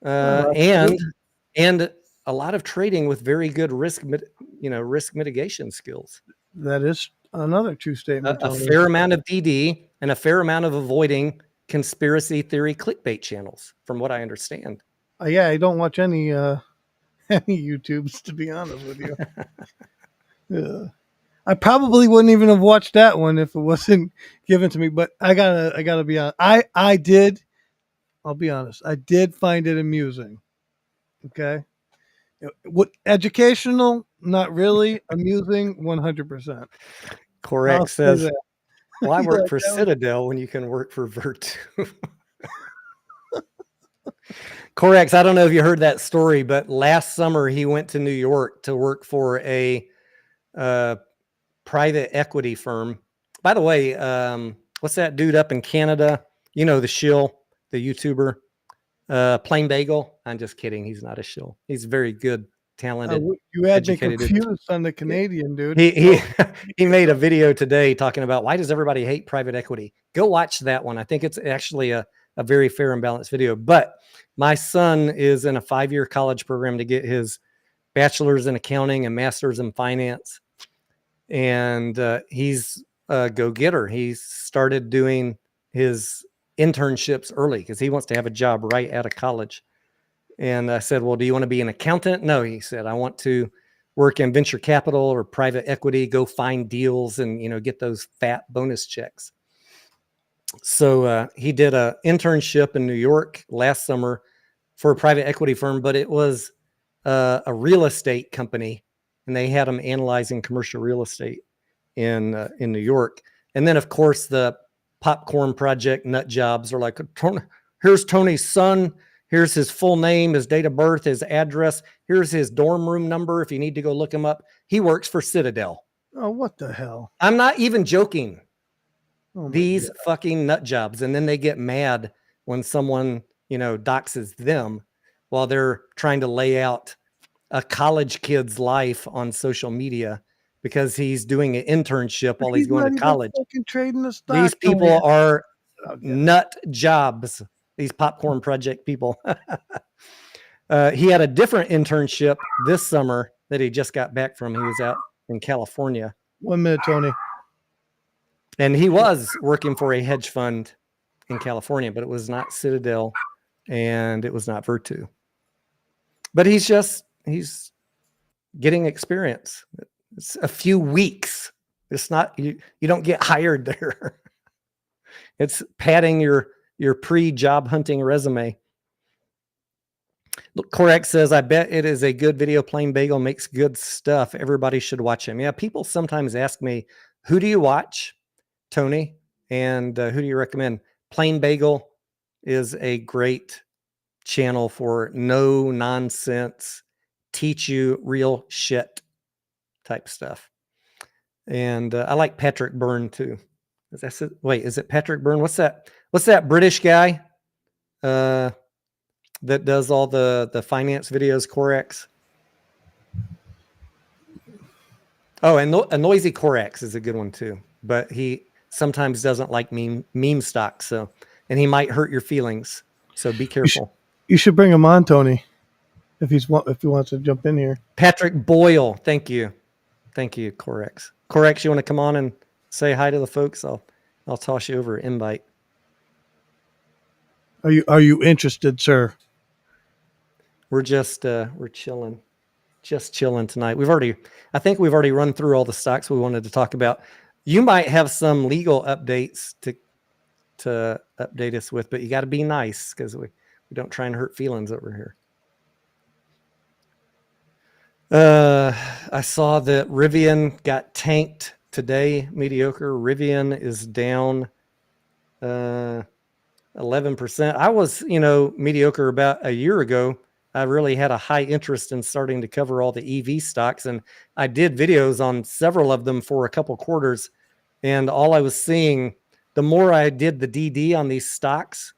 and a lot of trading with very good risk mitigation skills. That is another true statement. A fair amount of DD and a fair amount of avoiding conspiracy theory clickbait channels, from what I understand. Yeah, I don't watch any YouTubes, to be honest with you. Yeah. I probably wouldn't even have watched that one if it wasn't given to me. But I gotta be honest. I'll be honest. I did find it amusing. Okay. What educational? Not really. Amusing. 100%. Correct says, why work for Citadel when you can work for Virtu? Correct. I don't know if you heard that story, but last summer he went to New York to work for a private equity firm. By the way, what's that dude up in Canada? You know, the shill, the YouTuber, Plain Bagel. I'm just kidding. He's not a shill. He's very good, talented. You had me confused on the Canadian dude. He made a video today talking about why does everybody hate private equity. Go watch that one. I think it's actually a a very fair and balanced video. But my son is in a 5-year college program to get his bachelor's in accounting and master's in finance. And he's a go-getter. He started doing his internships early because he wants to have a job right out of college. And I said, well, do you want to be an accountant? No, he said, I want to work in venture capital or private equity, go find deals and, get those fat bonus checks. So he did an internship in New York last summer for a private equity firm, but it was a real estate company, and they had him analyzing commercial real estate in New York. And then, of course, the popcorn project nut jobs are like, here's Tony's son. Here's his full name, his date of birth, his address. Here's his dorm room number if you need to go look him up. He works for Citadel. Oh, what the hell? I'm not even joking. Oh, These fucking nut jobs. And then they get mad when someone, doxes them while they're trying to lay out a college kid's life on social media because he's doing an internship while he's going to college. Trading the stock. These people are nut jobs. These popcorn project people. He had a different internship this summer that he just got back from. He was out in California. 1 minute, Tony. And he was working for a hedge fund in California, but it was not Citadel and it was not Virtu. But he's getting experience. It's a few weeks. It's not, you don't get hired there. It's padding your pre-job hunting resume. Look, Correct says, I bet it is a good video. Plain Bagel makes good stuff. Everybody should watch him. Yeah, people sometimes ask me, who do you watch, Tony? And who do you recommend? Plain Bagel is a great channel for no nonsense, teach you real shit type stuff. And I like Patrick Byrne too. Is it Patrick Byrne? What's that British guy that does all the finance videos, Corex? Oh, and a Noisy Corex is a good one too. But he sometimes doesn't like meme stock, and he might hurt your feelings. So be careful. You should bring him on, Tony, if he wants to jump in here. Patrick Boyle, thank you, Corex. Corex, you want to come on and say hi to the folks? I'll toss you over an invite. Are you interested, sir? We're just we're chilling tonight. I think we've already run through all the stocks we wanted to talk about. You might have some legal updates to update us with, but you got to be nice because we don't try and hurt feelings over here. I saw that Rivian got tanked today. Mediocre. Rivian is down 11%. I was, mediocre about a year ago. I really had a high interest in starting to cover all the EV stocks, and I did videos on several of them for a couple quarters. And all I was seeing, the more I did the DD on these stocks,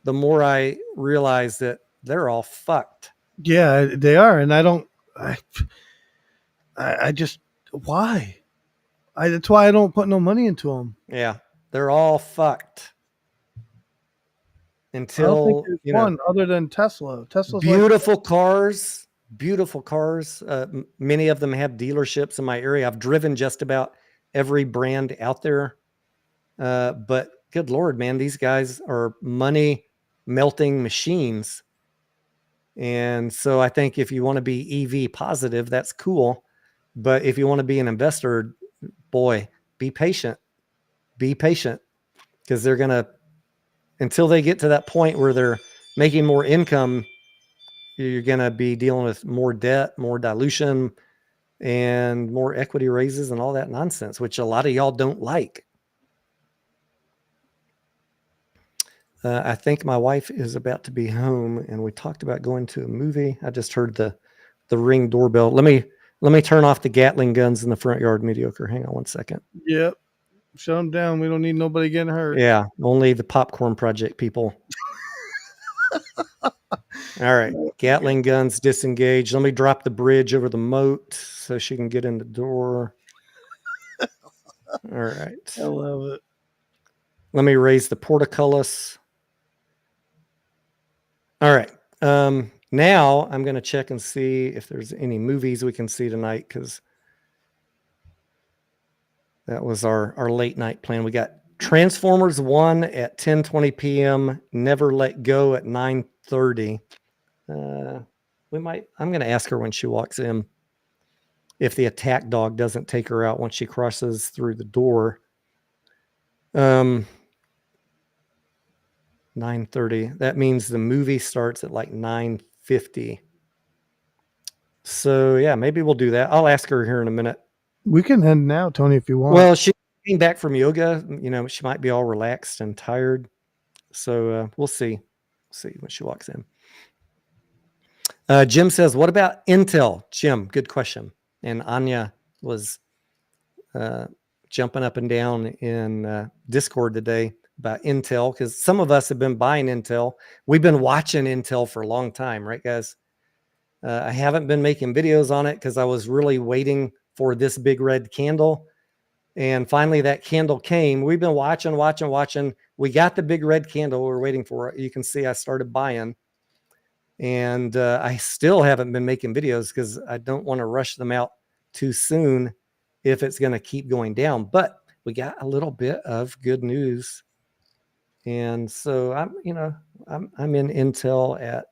the more I realized that they're all fucked. Yeah, they are. And I just, why? That's why I don't put no money into them. Yeah, they're all fucked. Until, I don't think there's one other than Tesla. Tesla's beautiful cars. Many of them have dealerships in my area. I've driven just about every brand out there. But good Lord, man, these guys are money melting machines. And so I think if you want to be EV positive, that's cool. But if you want to be an investor, boy, be patient. Because they're going to, until they get to that point where they're making more income, you're going to be dealing with more debt, more dilution, and more equity raises and all that nonsense, which a lot of y'all don't like. I think my wife is about to be home, and we talked about going to a movie. I just heard the Ring doorbell. Let me turn off the Gatling guns in the front yard, Mediocre. Hang on one second. Yep. Shut them down. We don't need nobody getting hurt. Yeah, only the popcorn project people. All right, Gatling guns disengaged. Let me drop the bridge over the moat so she can get in the door. All right. I love it. Let me raise the portcullis. All right. Now I'm going to check and see if there's any movies we can see tonight, because that was our late night plan. We got Transformers 1 at 10:20 p.m. Never Let Go at 9:30. I'm going to ask her when she walks in if the attack dog doesn't take her out once she crosses through the door. 9:30. That means the movie starts at like 9:50. So yeah, maybe we'll do that. I'll ask her here in a minute. We can end now, Tony, if you want. Well, she came back from yoga. She might be all relaxed and tired. So we'll see. See when she walks in. Jim says, what about Intel? Jim, good question. And Anya was jumping up and down in Discord today about Intel, because some of us have been buying Intel. We've been watching Intel for a long time, right, guys? I haven't been making videos on it because I was really waiting for this big red candle. And finally, that candle came. We've been watching. We got the big red candle. We're waiting for it. You can see I started buying. And I still haven't been making videos because I don't want to rush them out too soon if it's going to keep going down. But we got a little bit of good news. And so I'm in Intel at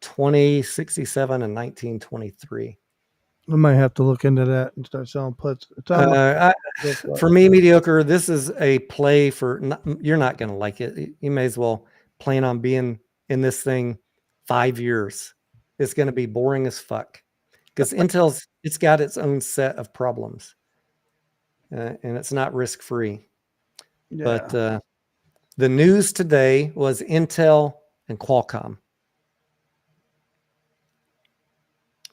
2067 and 1923. I might have to look into that and start selling puts. For me, mediocre, this is a play you're not going to like it. You may as well plan on being in this thing 5 years. It's going to be boring as fuck because it's got its own set of problems, and it's not risk-free. Yeah. But the news today was Intel and Qualcomm.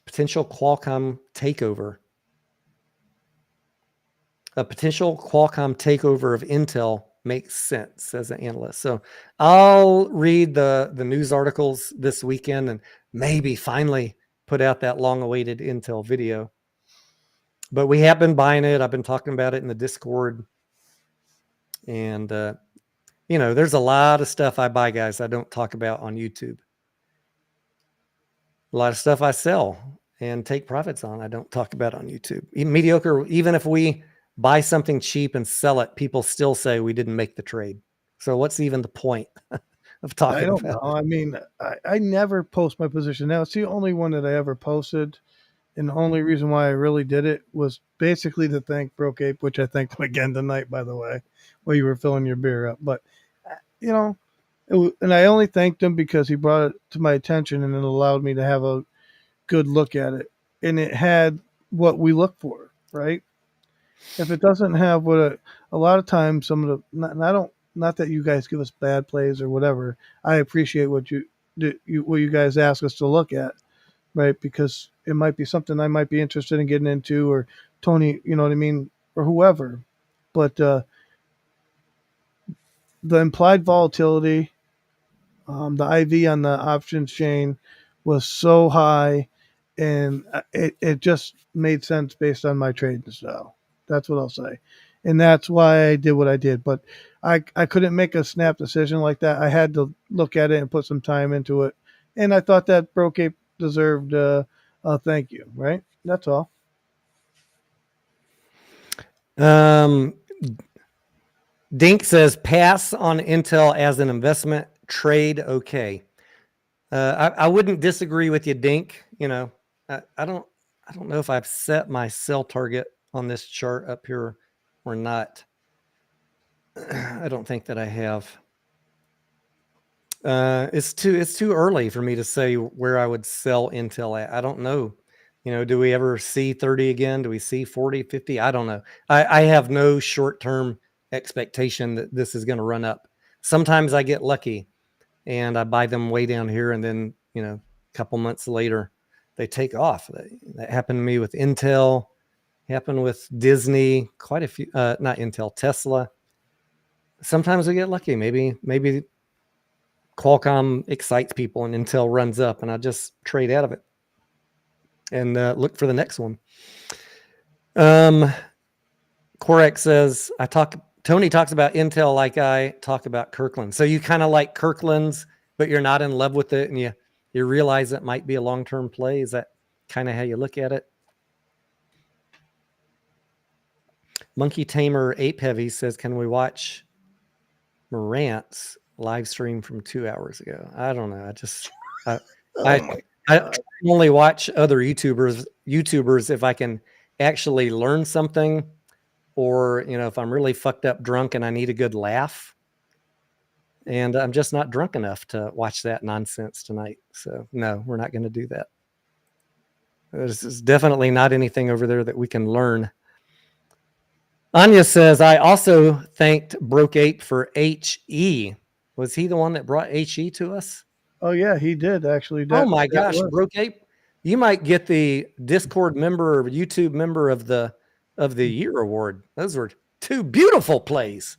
Potential Qualcomm takeover. A potential Qualcomm takeover of Intel makes sense, says an analyst. So I'll read the news articles this weekend and maybe finally put out that long-awaited Intel video. But we have been buying it. I've been talking about it in the Discord. And, there's a lot of stuff I buy, guys, I don't talk about on YouTube. A lot of stuff I sell and take profits on, I don't talk about on YouTube. Mediocre, even if we buy something cheap and sell it, people still say we didn't make the trade. So what's even the point of talking about? I don't know. I mean, I never post my position. Now, it's the only one that I ever posted. And the only reason why I really did it was basically to thank Broke Ape, which I thanked him again tonight, by the way, while you were filling your beer up. But, and I only thanked him because he brought it to my attention and it allowed me to have a good look at it. And it had what we look for, right? If it doesn't have a lot of times some of the, not that you guys give us bad plays or whatever. I appreciate what you guys ask us to look at, right? Because it might be something I might be interested in getting into, or Tony, you know what I mean, or whoever. But the implied volatility, the IV on the options chain was so high, and it just made sense based on my trading style. That's what I'll say. And that's why I did what I did. But I couldn't make a snap decision like that. I had to look at it and put some time into it. And I thought that Broke Ape deserved a thank you, right? That's all. Dink says, pass on Intel as an investment, trade okay. I wouldn't disagree with you, Dink. I don't know if I've set my sell target on this chart up here or not. I don't think that I have. It's too early for me to say where I would sell Intel at. I don't know. Do we ever see 30 again? Do we see 40, 50? I don't know. I have no short-term expectation that this is going to run up. Sometimes I get lucky and I buy them way down here, and then, a couple months later they take off. That happened to me with Intel, happened with Disney, quite a few, not Intel, Tesla. Sometimes we get lucky. Maybe Qualcomm excites people and Intel runs up, and I just trade out of it and look for the next one. Korek says, Tony talks about Intel like I talk about Kirkland. So you kind of like Kirkland's but you're not in love with it, and you realize it might be a long-term play. Is that kind of how you look at it? Monkey Tamer Ape Heavy says, can we watch Morant's live stream from 2 hours ago? I don't know. I only watch other YouTubers if I can actually learn something, or if I'm really fucked up drunk and I need a good laugh. And I'm just not drunk enough to watch that nonsense tonight. So no, we're not going to do that. This is definitely not anything over there that we can learn. Anya says, I also thanked Broke Ape for HE. Was he the one that brought HE to us? Oh yeah, he did actually. Oh my gosh, Broke Ape, you might get the Discord member or YouTube member of the year award. Those were 2 beautiful plays.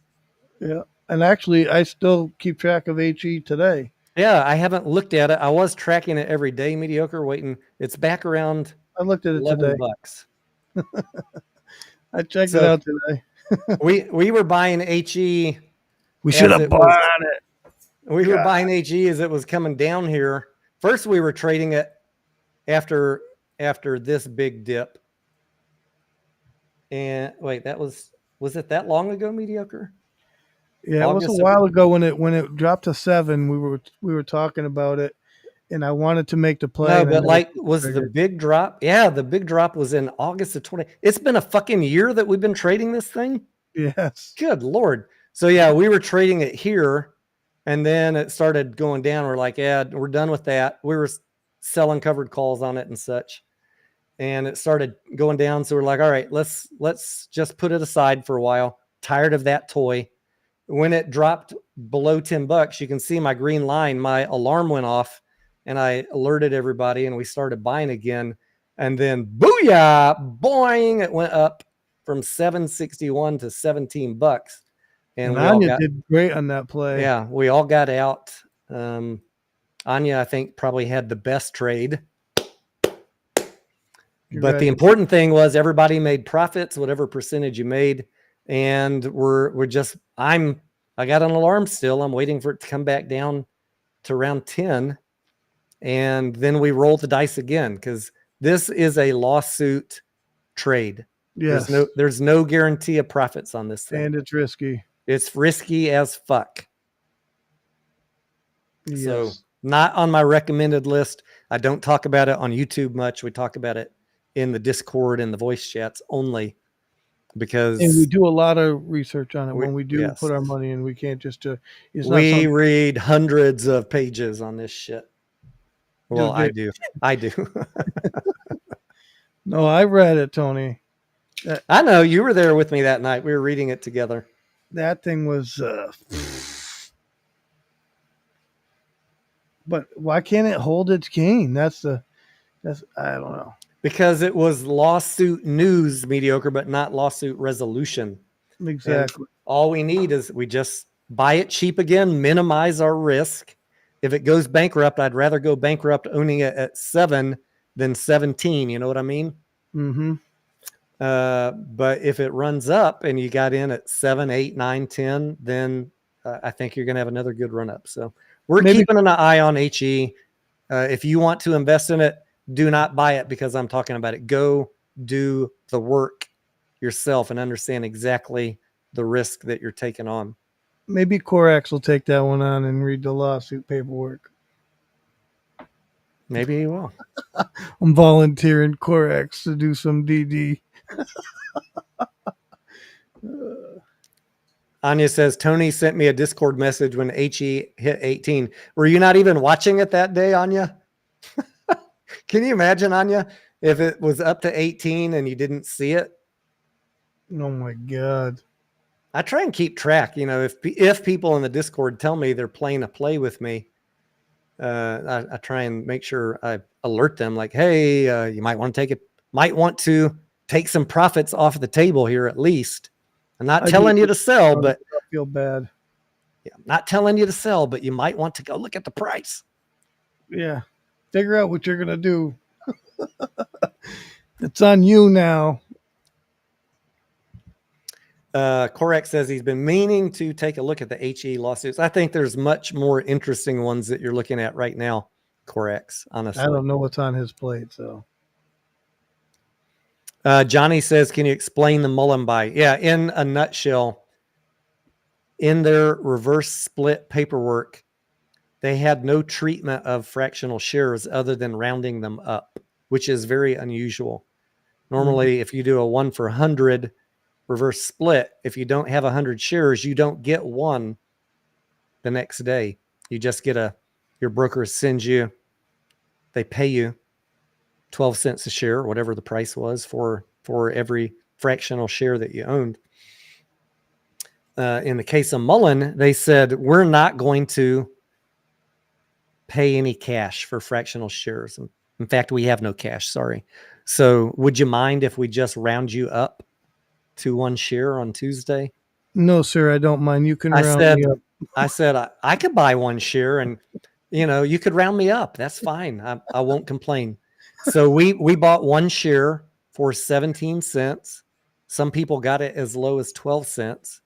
Yeah, and actually, I still keep track of HE today. Yeah, I haven't looked at it. I was tracking it every day, Mediocre, waiting. It's back around. I looked at it today. $11. I checked it out today. we were buying HE. We should have bought it. We were buying HE as it was coming down here. First, we were trading it after this big dip. And wait, was it that long ago, Mediocre? Yeah, August, it was a while ago when it dropped to 7. We were talking about it, and I wanted to make the play. No, but was the big drop? Yeah, the big drop was in August of 20. It's been a fucking year that we've been trading this thing. Yes. Good Lord. So yeah, we were trading it here, and then it started going down. We're like, yeah, we're done with that. We were selling covered calls on it and such, and it started going down. So we're like, all right, let's just put it aside for a while. Tired of that toy. When it dropped below $10, you can see my green line. My alarm went off, and I alerted everybody, and we started buying again. And then, booyah, boing! It went up from $7.61 to $17. And Anya did great on that play. Yeah, we all got out. Anya, I think, probably had the best trade. But the important thing was everybody made profits, whatever percentage you made. And I got an alarm still. I'm waiting for it to come back down to around 10. And then we roll the dice again, because this is a lawsuit trade. Yes. There's no guarantee of profits on this thing. And it's risky. It's risky as fuck. Yes. So not on my recommended list. I don't talk about it on YouTube much. We talk about it in the Discord and the voice chats only, because we do a lot of research on it. When we do put our money in, we can't just we read hundreds of pages on this shit. Well, I do. No, I read it, Tony. I know you were there with me that night. We were reading it together. That thing was but why can't it hold its gain? That's I don't know. Because it was lawsuit news, Mediocre, but not lawsuit resolution. Exactly. And all we need is we just buy it cheap again, minimize our risk. If it goes bankrupt, I'd rather go bankrupt owning it at 7 than 17. You know what I mean? Mm-hmm. But if it runs up and you got in at 7, 8, 9, 10, then I think you're going to have another good run up. So we're keeping an eye on HE. If you want to invest in it, do not buy it because I'm talking about it. Go do the work yourself and understand exactly the risk that you're taking on. Maybe Corax will take that one on and read the lawsuit paperwork. Maybe he will. I'm volunteering Corax to do some DD. Anya says, Tony sent me a Discord message when HE hit 18. Were you not even watching it that day, Anya? Can you imagine, Anya, if it was up to 18 and you didn't see it? Oh, my God. I try and keep track. If people in the Discord tell me they're playing a play with me, I try and make sure I alert them like, hey, you might want to take some profits off the table here at least. I'm not telling you to sell, but I feel bad. Yeah, I'm not telling you to sell, but you might want to go look at the price. Yeah. Figure out what you're going to do. It's on you now. Correct says he's been meaning to take a look at the HE lawsuits. I think there's much more interesting ones that you're looking at right now. Corrects, honestly. I don't know what's on his plate, so. Johnny says, can you explain the Mullen buy? Yeah, in a nutshell, in their reverse split paperwork, they had no treatment of fractional shares other than rounding them up, which is very unusual. Normally, if you do a 1 for 100 reverse split, if you don't have 100 shares, you don't get one the next day. You just get your broker sends you, they pay you 12 cents a share, whatever the price was for every fractional share that you owned. In the case of Mullen, they said, we're not going to pay any cash for fractional shares. In fact, we have no cash, sorry. So would you mind if we just round you up to 1 share on Tuesday? No, sir, I don't mind. You can I round said, me up. I said, I could buy 1 share and, you could round me up. That's fine. I won't complain. So we bought 1 share for 17 cents. Some people got it as low as 12 cents.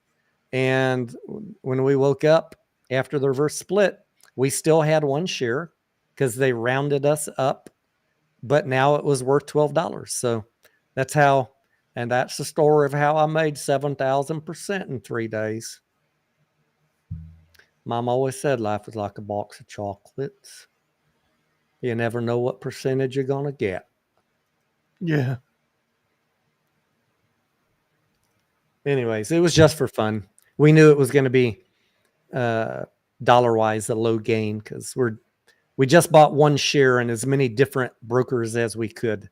And when we woke up after the reverse split, we still had 1 share because they rounded us up, but now it was worth $12. So that's the story of how I made 7,000% in 3 days. Mom always said life is like a box of chocolates. You never know what percentage you're going to get. Yeah. Anyways, it was just for fun. We knew it was going to be dollar-wise a low gain because we just bought 1 share in as many different brokers as we could.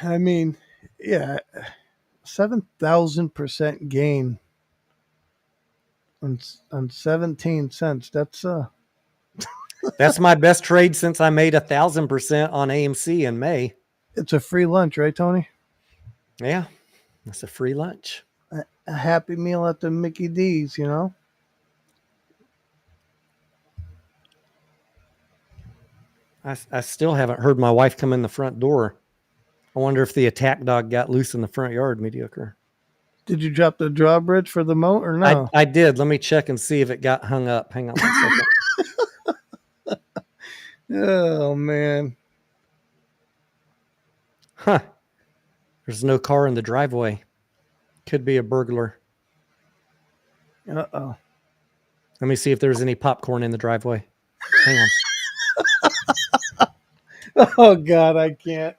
I mean, yeah, 7,000% gain on 17 cents. That's my best trade since I made 1,000% on AMC in May. It's a free lunch, right, Tony? Yeah, that's a free lunch. A Happy Meal at the Mickey D's, I still haven't heard my wife come in the front door. I wonder if the attack dog got loose in the front yard. Mediocre. Did you drop the drawbridge for the moat or no? I did. Let me check and see if it got hung up. Hang on 1 second. Oh, man. Huh. There's no car in the driveway. Could be a burglar. Uh-oh. Let me see if there's any popcorn in the driveway. Hang on. Oh, God, I can't.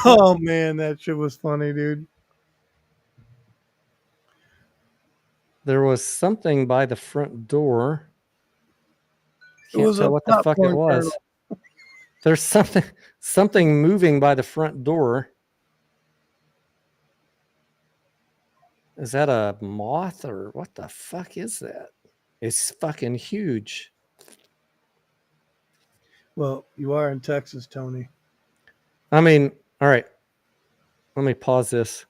Oh, man, that shit was funny, dude. There was something by the front door. Can't was tell a what the fuck it popcorn was. kernel. There's something moving by the front door. Is that a moth or what the fuck is that? It's fucking huge. Well, you are in Texas, Tony. I mean, all right. Let me pause this.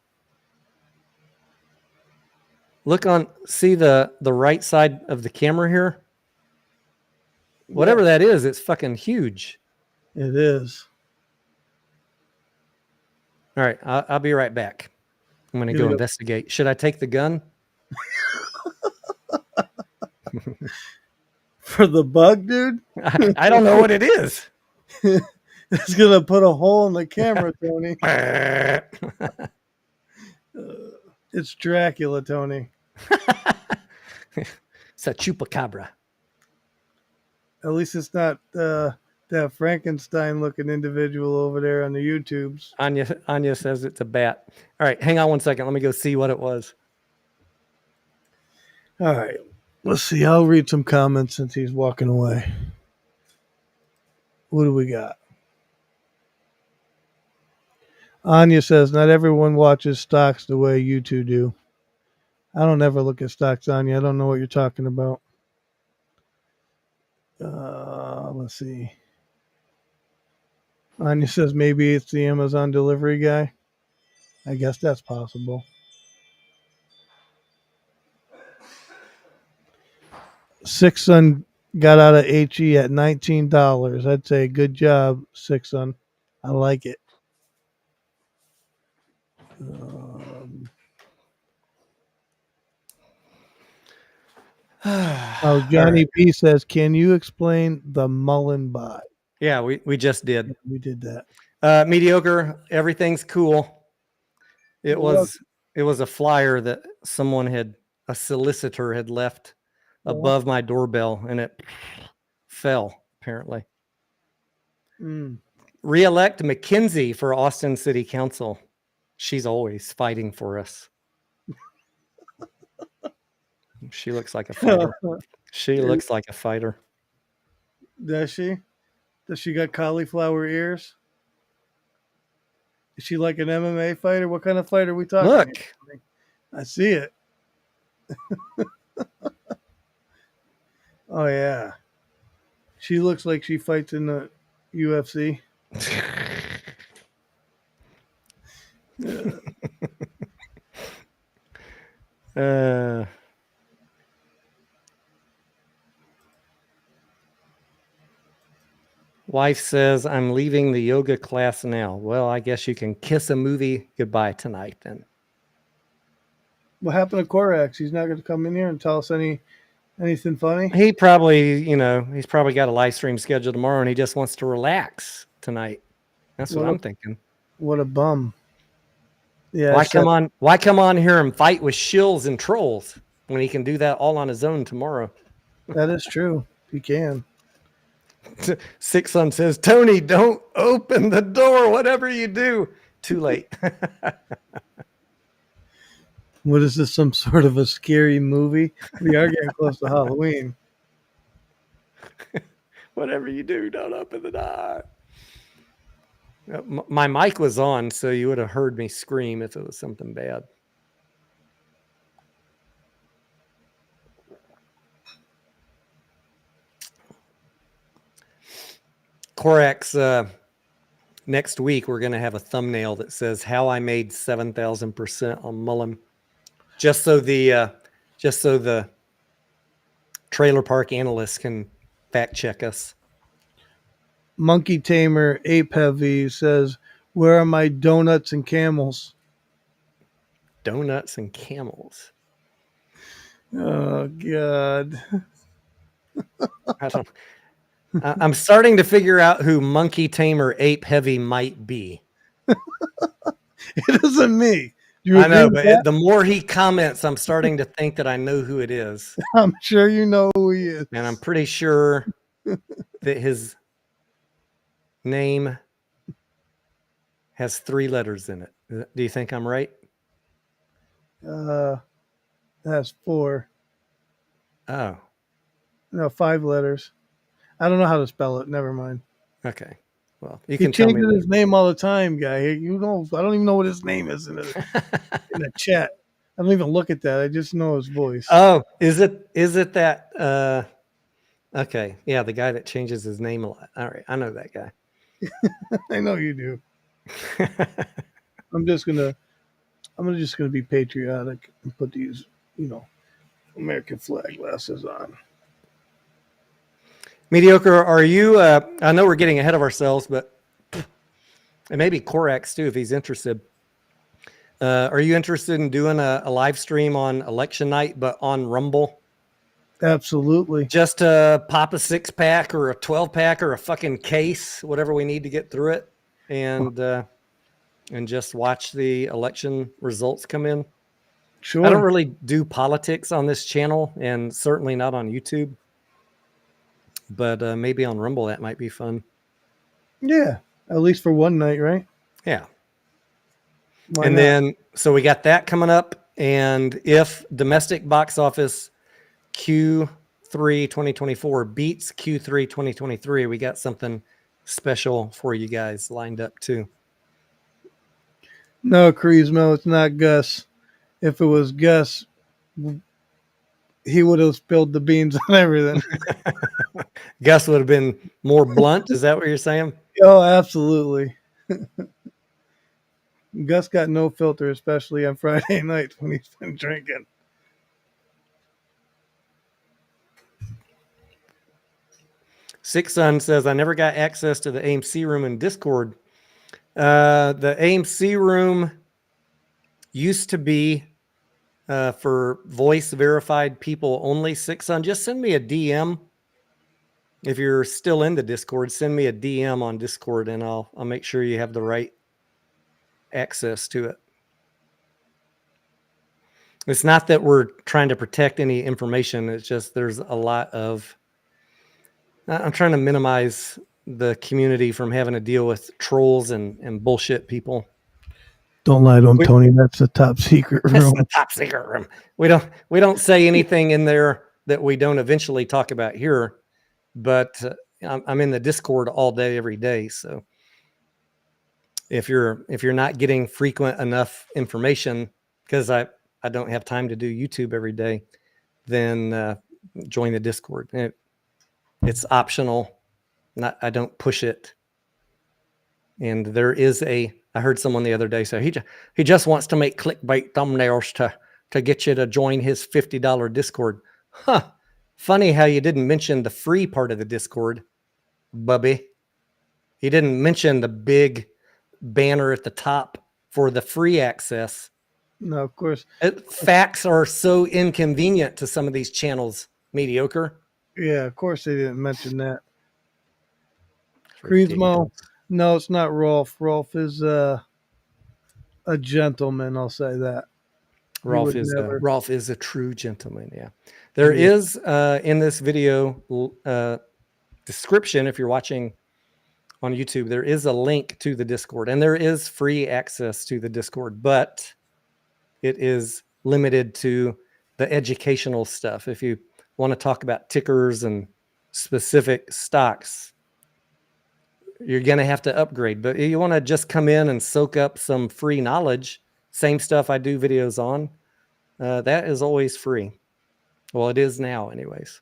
See the right side of the camera here? Whatever that is, it's fucking huge. It is. All right, I'll be right back. I'm going to go investigate. Should I take the gun? For the bug, dude? I don't know what it is. It's going to put a hole in the camera, Tony. It's Dracula, Tony. It's a chupacabra. At least it's not that Frankenstein-looking individual over there on the YouTubes. Anya says it's a bat. All right, hang on 1 second. Let me go see what it was. All right. Let's see. I'll read some comments since he's walking away. What do we got? Anya says, not everyone watches stocks the way you two do. I don't ever look at stocks, Anya. I don't know what you're talking about. Let's see. Anya says maybe it's the Amazon delivery guy. I guess that's possible. Six Son got out of HE at $19. I'd say good job, Six Son. I like it. Oh, Johnny B says, "Can you explain the Mullen bot?" Yeah, we just did. We did that. Mediocre. Everything's cool. It Well, was a flyer that a solicitor had left above my doorbell, and it fell apparently. Re-elect McKinsey for Austin City Council. She's always fighting for us. She looks like a fighter. She looks like a fighter. Does she? Does she got cauliflower ears? Is she like an MMA fighter? What kind of fighter are we talking? Look, I see it. Oh yeah, she looks like she fights in the UFC. Wife says, I'm leaving the yoga class now. Well, I guess you can kiss a movie goodbye tonight then. What happened to Korax? He's not going to come in here and tell us anything funny? He probably, he's probably got a live stream scheduled tomorrow and he just wants to relax tonight. That's what I'm thinking. What a bum. Yeah. Why come on here and fight with shills and trolls when he can do that all on his own tomorrow? That is true. He can. Six Son says, Tony, don't open the door, whatever you do. Too late. What is this, some sort of a scary movie? We are getting close to Halloween. Whatever you do, don't open the door. My mic was on, so you would have heard me scream if it was something bad. Corax, next week we're going to have a thumbnail that says how I made 7,000% on Mullen, just so the trailer park analysts can fact check us. Monkey Tamer Ape Heavy says, "Where are my donuts and camels?" Donuts and camels. Oh God. I'm starting to figure out who Monkey Tamer Ape Heavy might be. It isn't me. I know, but the more he comments, I'm starting to think that I know who it is. I'm sure you know who he is. And I'm pretty sure that his name has 3 letters in it. Do you think I'm right? That's 4. Oh. No, 5 letters. I don't know how to spell it. Never mind. Okay. Well, you He can tell me changes his name all the time, guy. You know, I don't even know what his name is in the chat. I don't even look at that. I just know his voice. Oh, is it that? Okay, yeah, the guy that changes his name a lot. All right, I know that guy. I know you do. I'm just gonna be patriotic and put these, American flag glasses on. Mediocre, are you? I know we're getting ahead of ourselves, but and maybe Corax too, if he's interested. Are you interested in doing a live stream on election night, but on Rumble? Absolutely. Just to pop a 6-pack or a 12-pack or a fucking case, whatever we need to get through it, and just watch the election results come in. Sure. I don't really do politics on this channel, and certainly not on YouTube. But maybe on Rumble that might be fun. Yeah, at least for one night, right? Yeah. Then, so we got that coming up. And if domestic box office Q3 2024 beats Q3 2023, we got something special for you guys lined up too. No, Creasmo, it's not Gus. If it was Gus, he would have spilled the beans on everything. Gus would have been more blunt. Is that what you're saying? Oh, absolutely. Gus got no filter, especially on Friday nights when he's been drinking. Six Son says, I never got access to the AMC room in Discord. The AMC room used to be for voice verified people only. 6 on. Just send me a DM. If you're still in the Discord, send me a DM on Discord and I'll make sure you have the right access to it. It's not that we're trying to protect any information. It's just there's a lot of, I'm trying to minimize the community from having to deal with trolls and bullshit people. Don't lie to him, Tony. That's the top secret room. That's the top secret room. We don't say anything in there that we don't eventually talk about here, but I'm in the Discord all day, every day. So if you're not getting frequent enough information, because I don't have time to do YouTube every day, then join the Discord. It's optional. I don't push it. And there is I heard someone the other day say he just wants to make clickbait thumbnails to get you to join his $50 Discord. Huh. Funny how you didn't mention the free part of the Discord, Bubby. He didn't mention the big banner at the top for the free access. No, of course. Facts are so inconvenient to some of these channels, mediocre. Yeah, of course they didn't mention that. Creedmo, no, it's not Rolf. Rolf is a gentleman, I'll say that. Rolf is a true gentleman, yeah. There is in this video description, if you're watching on YouTube, there is a link to the Discord, and there is free access to the Discord, but it is limited to the educational stuff. If you want to talk about tickers and specific stocks, you're going to have to upgrade. But you want to just come in and soak up some free knowledge, same stuff I do videos on, that is always free. Well, it is now anyways.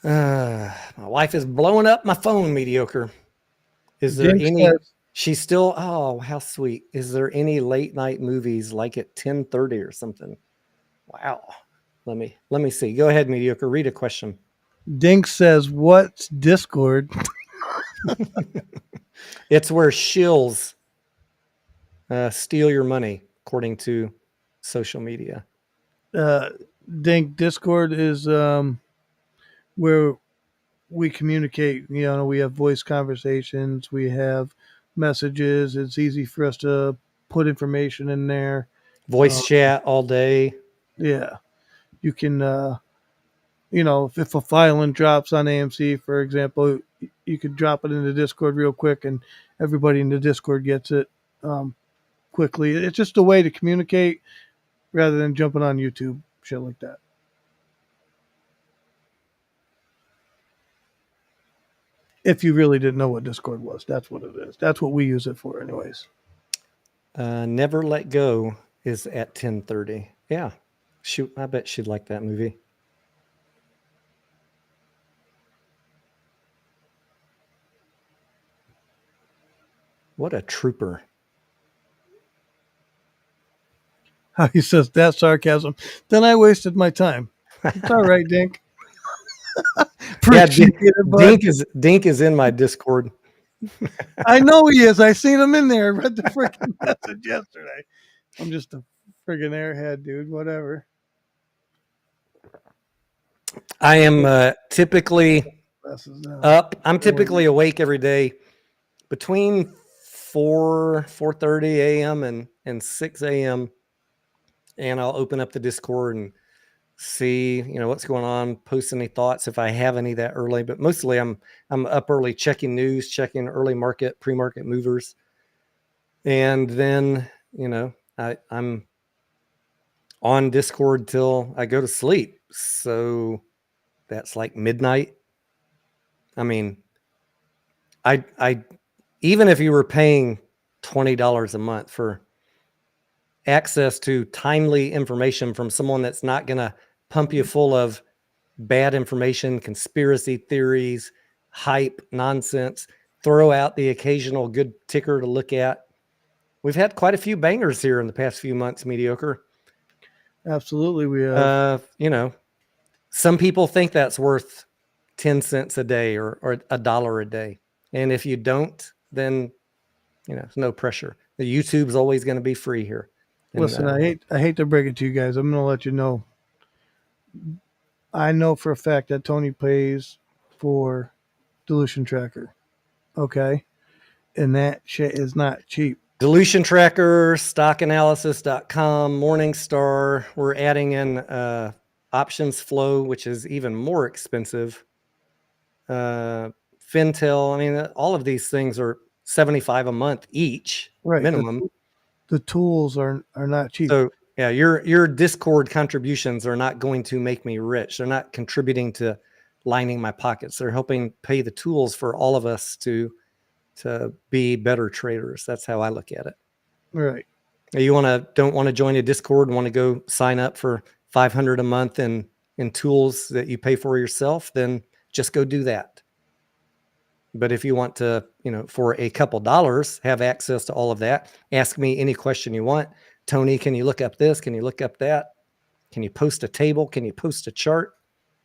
My wife is blowing up my phone, mediocre. Is there any... She's still, oh, how sweet. Is there any late night movies like at 10:30 or something? Wow. Let me see. Go ahead, mediocre. Read a question. Dink says, what's Discord? It's where shills steal your money, according to social media. Dink, Discord is where we communicate. You know, we have voice conversations. We have messages. It's easy for us to put information in there. Voice chat all day. Yeah. You can, you know, if a filing drops on AMC, for example, you could drop it into Discord real quick and everybody in the Discord gets it quickly. It's just a way to communicate rather than jumping on YouTube, shit like that. If you really didn't know what Discord was, that's what it is. That's what we use it for anyways. Never Let Go is at 10:30. Yeah. Shoot, I bet she'd like that movie. What a trooper. He says, that's sarcasm. Then I wasted my time. It's all right, Dink. Yeah, Dink is in my Discord. I know he is. I seen him in there. I read the freaking message yesterday. I'm just a friggin' airhead, dude. Whatever. I am typically up. I'm typically awake every day between 4:30 a.m. and 6 a.m. And I'll open up the Discord and see, you know, what's going on, post any thoughts if I have any that early. But mostly I'm up early checking news, checking early market, pre-market movers. And then, you know, I'm on Discord till I go to sleep. So that's like midnight. I mean, I even if you were paying $20 a month for access to timely information from someone that's not going to pump you full of bad information, conspiracy theories, hype, nonsense, throw out the occasional good ticker to look at. We've had quite a few bangers here in the past few months, mediocre. Absolutely, we have. You know, some people think that's worth 10 cents a day or $1 a day. And if you don't, then, it's no pressure. The YouTube's always going to be free here. And, Listen, I hate to break it to you guys. I'm going to let you know. I know for a fact that Tony pays for dilution tracker. Okay. And that shit is not cheap. Dilution Tracker, stockanalysis.com, Morningstar. We're adding in Options Flow, which is even more expensive. Fintel. I mean, all of these things are $75 a month each, Right. minimum. The tools are not cheap. So yeah, your Discord contributions are not going to make me rich. They're not contributing to lining my pockets. They're helping pay the tools for all of us to be better traders. That's how I look at it. Right. You don't want to join a Discord and want to go sign up for $500 a month in tools that you pay for yourself, then just go do that. But if you want to, for a couple dollars, have access to all of that, ask me any question you want. Tony, can you look up this? Can you look up that? Can you post a table? Can you post a chart?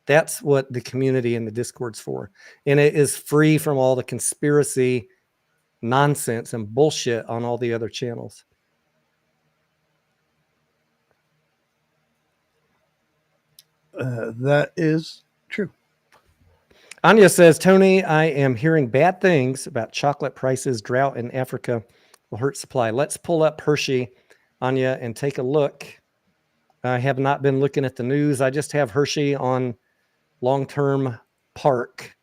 That's what the community in the Discord's for. And it is free from all the conspiracy nonsense and bullshit on all the other channels. That is true. Anya says, Tony, I am hearing bad things about chocolate prices. Drought in Africa will hurt supply. Let's pull up Hershey, Anya, and take a look. I have not been looking at the news. I just have Hershey on long-term park,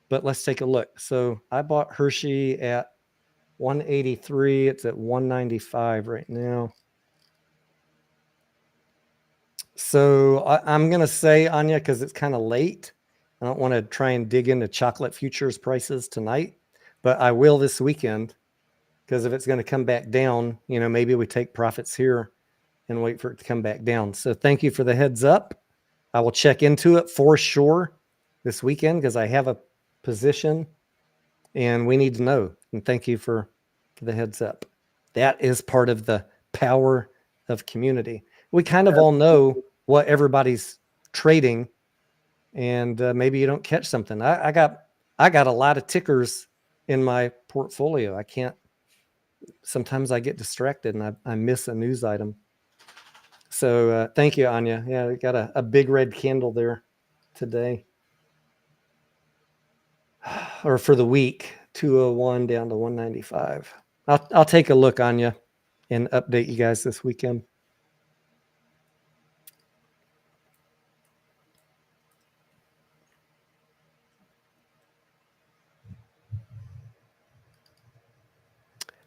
but let's take a look. So I bought Hershey at 183. It's at 195 right now. So I'm going to say, Anya, because it's kind of late, I don't want to try and dig into chocolate futures prices tonight, but I will this weekend, because if it's going to come back down, maybe we take profits here and wait for it to come back down. So thank you for the heads up. I will check into it for sure this weekend because I have a position and we need to know. And thank you for the heads up. That is part of the power of community. We kind of all know what everybody's trading, and maybe you don't catch something. I got a lot of tickers in my portfolio. Sometimes I get distracted and I miss a news item. So thank you, Anya. Yeah, we got a big red candle there today. Or for the week, 201 down to 195. I'll take a look, Anya, and update you guys this weekend.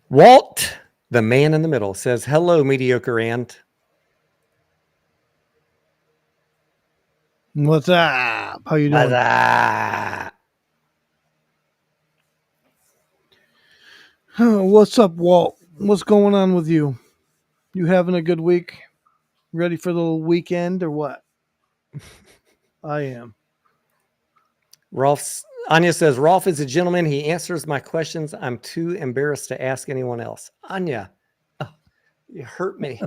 Walt, the man in the middle, says, hello, mediocre ant. What's up? How you doing? What's up, Walt? What's going on with you? You having a good week? Ready for the weekend or what? I am. Anya says, Rolf is a gentleman. He answers my questions. I'm too embarrassed to ask anyone else. Anya, you hurt me.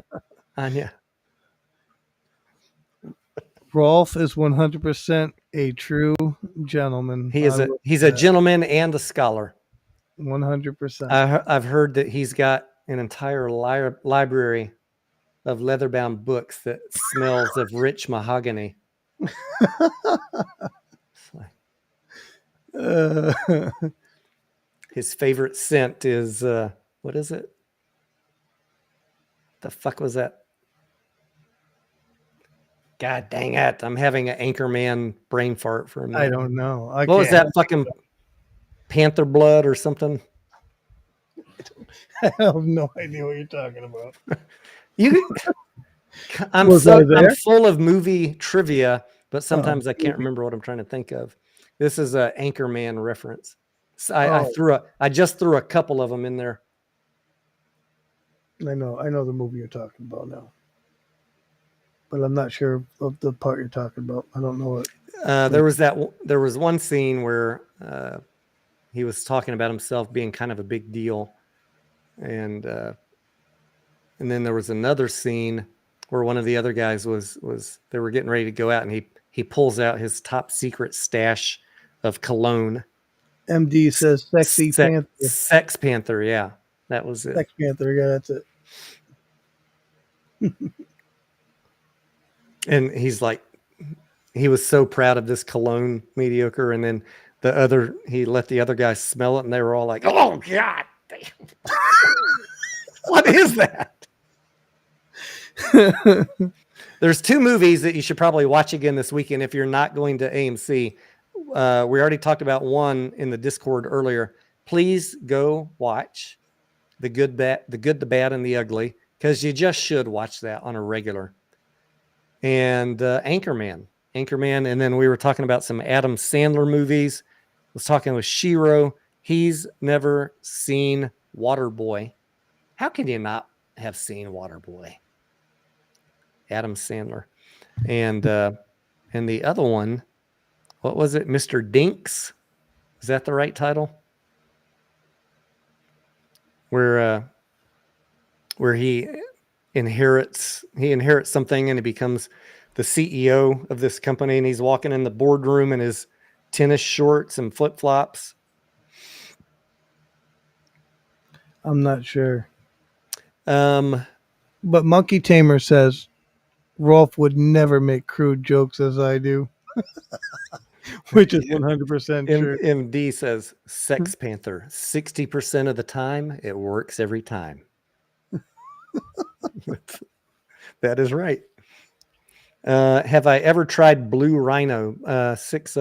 Anya. Rolf is 100% a true gentleman. He's a gentleman and a scholar. 100%. I've heard that he's got an entire library of leather-bound books that smells of rich mahogany. His favorite scent is what is it? The fuck was that? God dang it! I'm having an Anchorman brain fart for a minute. I don't know. What was that? Fucking panther blood or something? I have no idea what you're talking about. I'm full of movie trivia, but sometimes I can't remember what I'm trying to think of. This is an Anchorman reference. So I just threw a couple of them in there. I know the movie you're talking about now, but I'm not sure of the part you're talking about. I don't know it. There was one scene where he was talking about himself being kind of a big deal, and then there was another scene where one of the other guys was they were getting ready to go out, and he pulls out his top secret stash of cologne. MD says sexy panther. Sex Panther, yeah, that was it. Sex Panther, yeah, that's it. And he's like, he was so proud of this cologne mediocre, and then he let the other guys smell it, and they were all like, "Oh God, what is that?" There's 2 movies that you should probably watch again this weekend if you're not going to AMC. We already talked about one in the Discord earlier. Please go watch the Good, the Bad, and the Ugly, because you just should watch that on a regular. And Anchorman, and then we were talking about some Adam Sandler movies. I was talking with Shiro. He's never seen Waterboy. How can you not have seen Waterboy? Adam Sandler. And the other one, what was it? Mr. Dinks? Is that the right title? Where he inherits something, and he becomes the CEO of this company, and he's walking in the boardroom in his tennis shorts and flip-flops. I'm not sure. But Monkey Tamer says Rolf would never make crude jokes as I do. Which is 100% true. MD says Sex Panther. 60% of the time, it works every time. That is right. Have I ever tried Blue Rhino? 6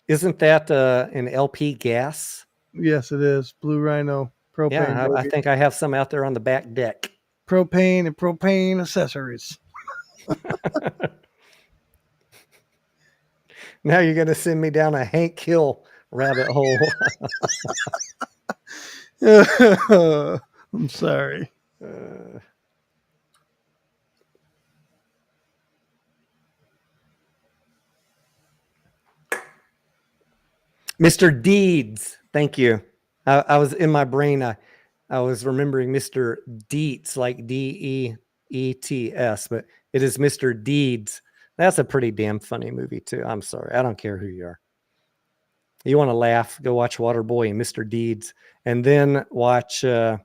isn't that an LP gas? Yes, it is. Blue Rhino propane. Yeah, I think I have some out there on the back deck. Propane and propane accessories. Now you're going to send me down a Hank Hill rabbit hole. I'm sorry. Mr. Deeds, thank you. I was in my brain. I was remembering Mr. Deets, like Deets, but it is Mr. Deeds. That's a pretty damn funny movie too. I'm sorry, I don't care who you are. You want to laugh? Go watch Waterboy and Mr. Deeds, and then watch the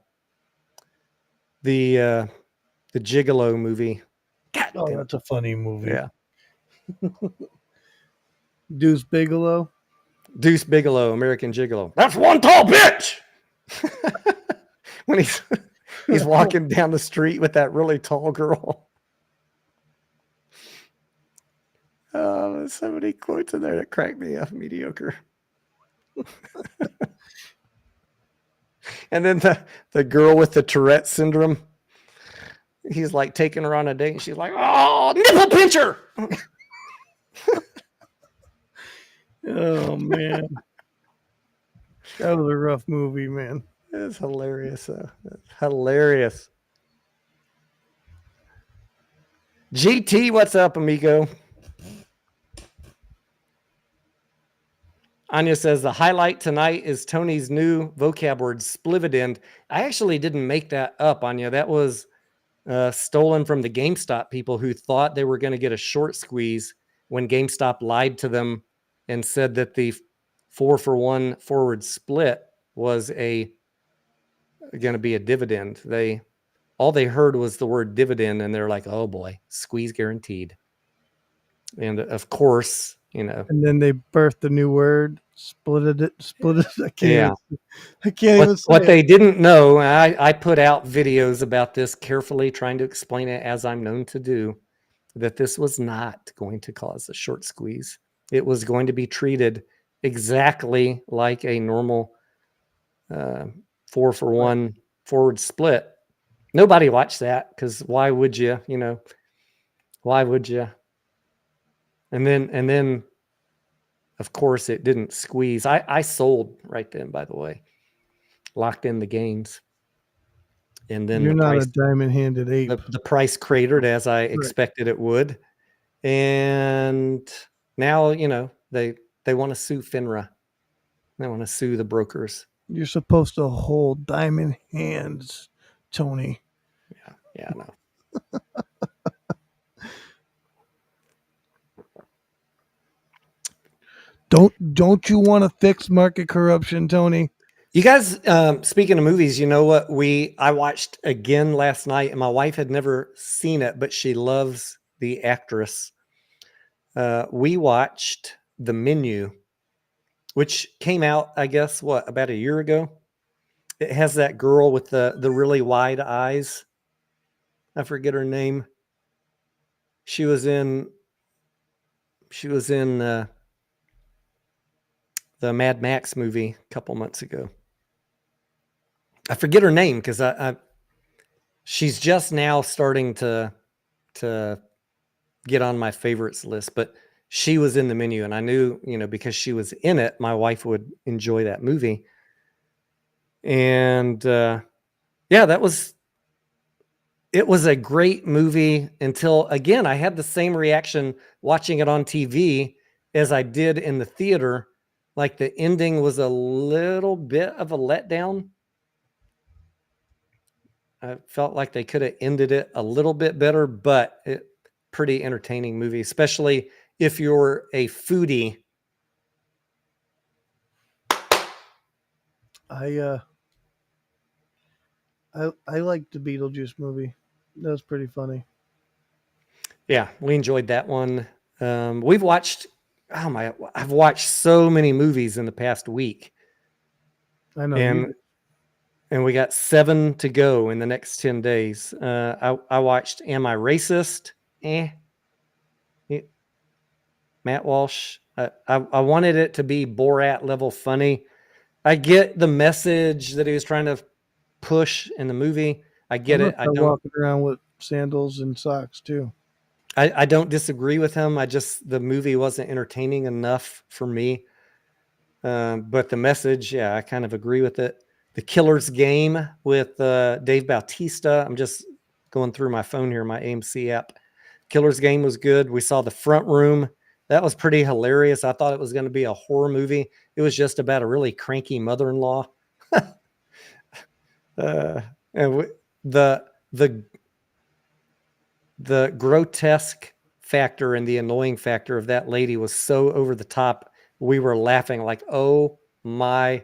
Gigolo movie. God, oh, that's a funny movie. Yeah. Deuce Bigelow, American Gigolo. That's one tall bitch. When he's walking down the street with that really tall girl. Oh, there's so many quotes in there that crack me up. Mediocre. And then the girl with the Tourette syndrome. He's like taking her on a date, and she's like, "Oh, nipple pincher." Oh man, that was a rough movie, man. It's hilarious. Hilarious. GT, what's up, amigo? Anya says the highlight tonight is Tony's new vocab word, splividend. I actually didn't make that up, Anya. That was stolen from the GameStop people who thought they were going to get a short squeeze when GameStop lied to them and said that the 4-for-1 forward split was going to be a dividend. All they heard was the word dividend, and they're like, "Oh boy, squeeze guaranteed." And of course, And then they birthed the new word, split it. I can't. Yeah. I can't even say what it. they didn't know. I put out videos about this carefully, trying to explain it as I'm known to do, that this was not going to cause a short squeeze. It was going to be treated exactly like a normal 4-for-1 forward split. Nobody watched that, because why would you? Why would you? And then, of course, it didn't squeeze. I sold right then, by the way, locked in the gains. And then You're not a diamond-handed ape. The price cratered as I expected it would. And now, they want to sue FINRA. They want to sue the brokers. You're supposed to hold diamond hands, Tony. Yeah, no. Don't you want to fix market corruption, Tony? You guys, speaking of movies, you know what I watched again last night, and my wife had never seen it, but she loves the actress. We watched The Menu, which came out, I guess, about a year ago. It has that girl with the really wide eyes. I forget her name. She was in the Mad Max movie a couple months ago. I forget her name because she's just now starting to get on my favorites list, but she was in The Menu, and I knew, because she was in it, my wife would enjoy that movie. And yeah, it was a great movie until, again, I had the same reaction watching it on TV as I did in the theater. Like, the ending was a little bit of a letdown. I felt like they could have ended it a little bit better, but pretty entertaining movie, especially if you're a foodie. I liked the Beetlejuice movie. That was pretty funny. Yeah, we enjoyed that one. I've watched so many movies in the past week. I know. And we got 7 to go in the next 10 days. I watched Am I Racist? Matt Walsh. I wanted it to be Borat level funny. I get the message that he was trying to push in the movie. I get it. I don't walking around with sandals and socks too. I don't disagree with him. The movie wasn't entertaining enough for me. But the message, yeah, I kind of agree with it. The Killer's Game with Dave Bautista. I'm just going through my phone here, my AMC app. Killer's Game was good. We saw The Front Room. That was pretty hilarious. I thought it was going to be a horror movie. It was just about a really cranky mother-in-law. And the grotesque factor and the annoying factor of that lady was so over the top. We were laughing like, oh my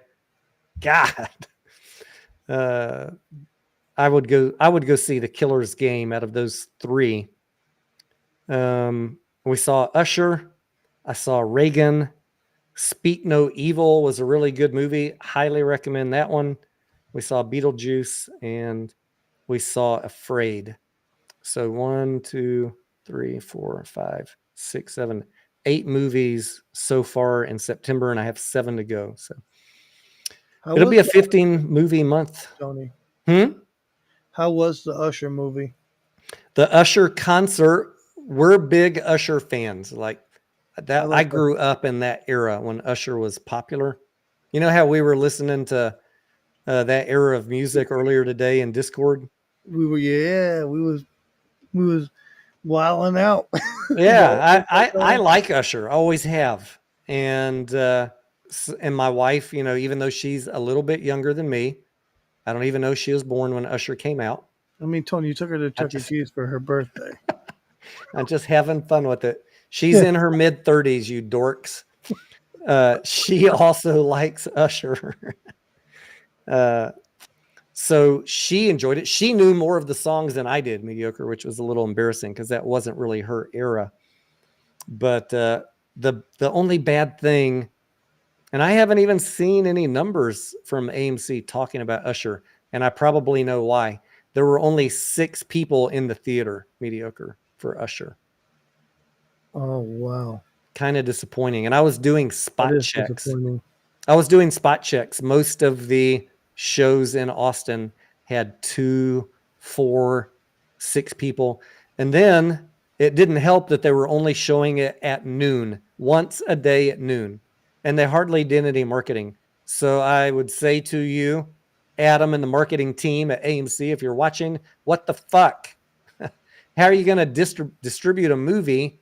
God. I would go see The Killer's Game out of those 3. We saw Usher. I saw Reagan. Speak No Evil was a really good movie. Highly recommend that one. We saw Beetlejuice, and we saw Afraid. So 1, 2, 3, 4, 5, 6, 7, 8 movies so far in September, and I have 7 to go. So it'll be a 15 movie month. Tony. How was the Usher movie? The Usher concert. We're big Usher fans. Like that. I grew up in that era when Usher was popular. You know how we were listening to that era of music earlier today in Discord? We was wilding out. Yeah, I like Usher. Always have. And my wife, even though she's a little bit younger than me, I don't even know she was born when Usher came out. I mean, Tony, you took her to Chuck E. Cheese for her birthday. I'm just having fun with it. She's in her mid-30s, you dorks. She also likes Usher. So she enjoyed it. She knew more of the songs than I did, Mediocre, which was a little embarrassing because that wasn't really her era. But the only bad thing, and I haven't even seen any numbers from AMC talking about Usher, and I probably know why. There were only 6 people in the theater, Mediocre, for Usher. Oh, wow. Kind of disappointing. And I was doing spot checks. Most of the shows in Austin had 2, 4, 6 people. And then it didn't help that they were only showing it at noon, once a day at noon. And they hardly did any marketing. So I would say to you, Adam and the marketing team at AMC, if you're watching, what the fuck? How are you going to distribute a movie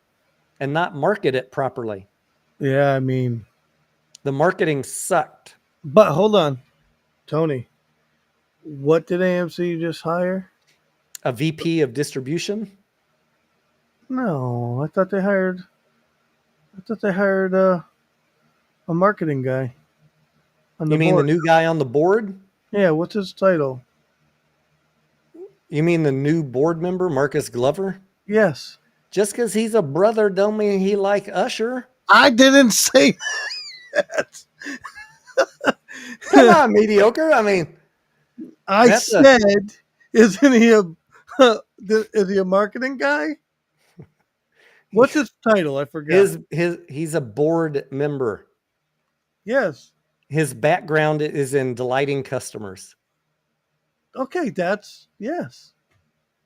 and not market it properly? Yeah, I mean, the marketing sucked. But hold on, Tony. What did AMC just hire? a VP of distribution? No, I thought they hired a marketing guy on the You mean board. the new guy on the board? Yeah, what's his title? You mean the new board member, Marcus Glover? Yes. Just because he's a brother don't mean he like Usher. I didn't say that. Come on, mediocre. I mean, I that's said, isn't he is he a marketing guy? What's his title? I forgot. he's a board member. Yes. His background is in delighting customers. Okay, that's yes.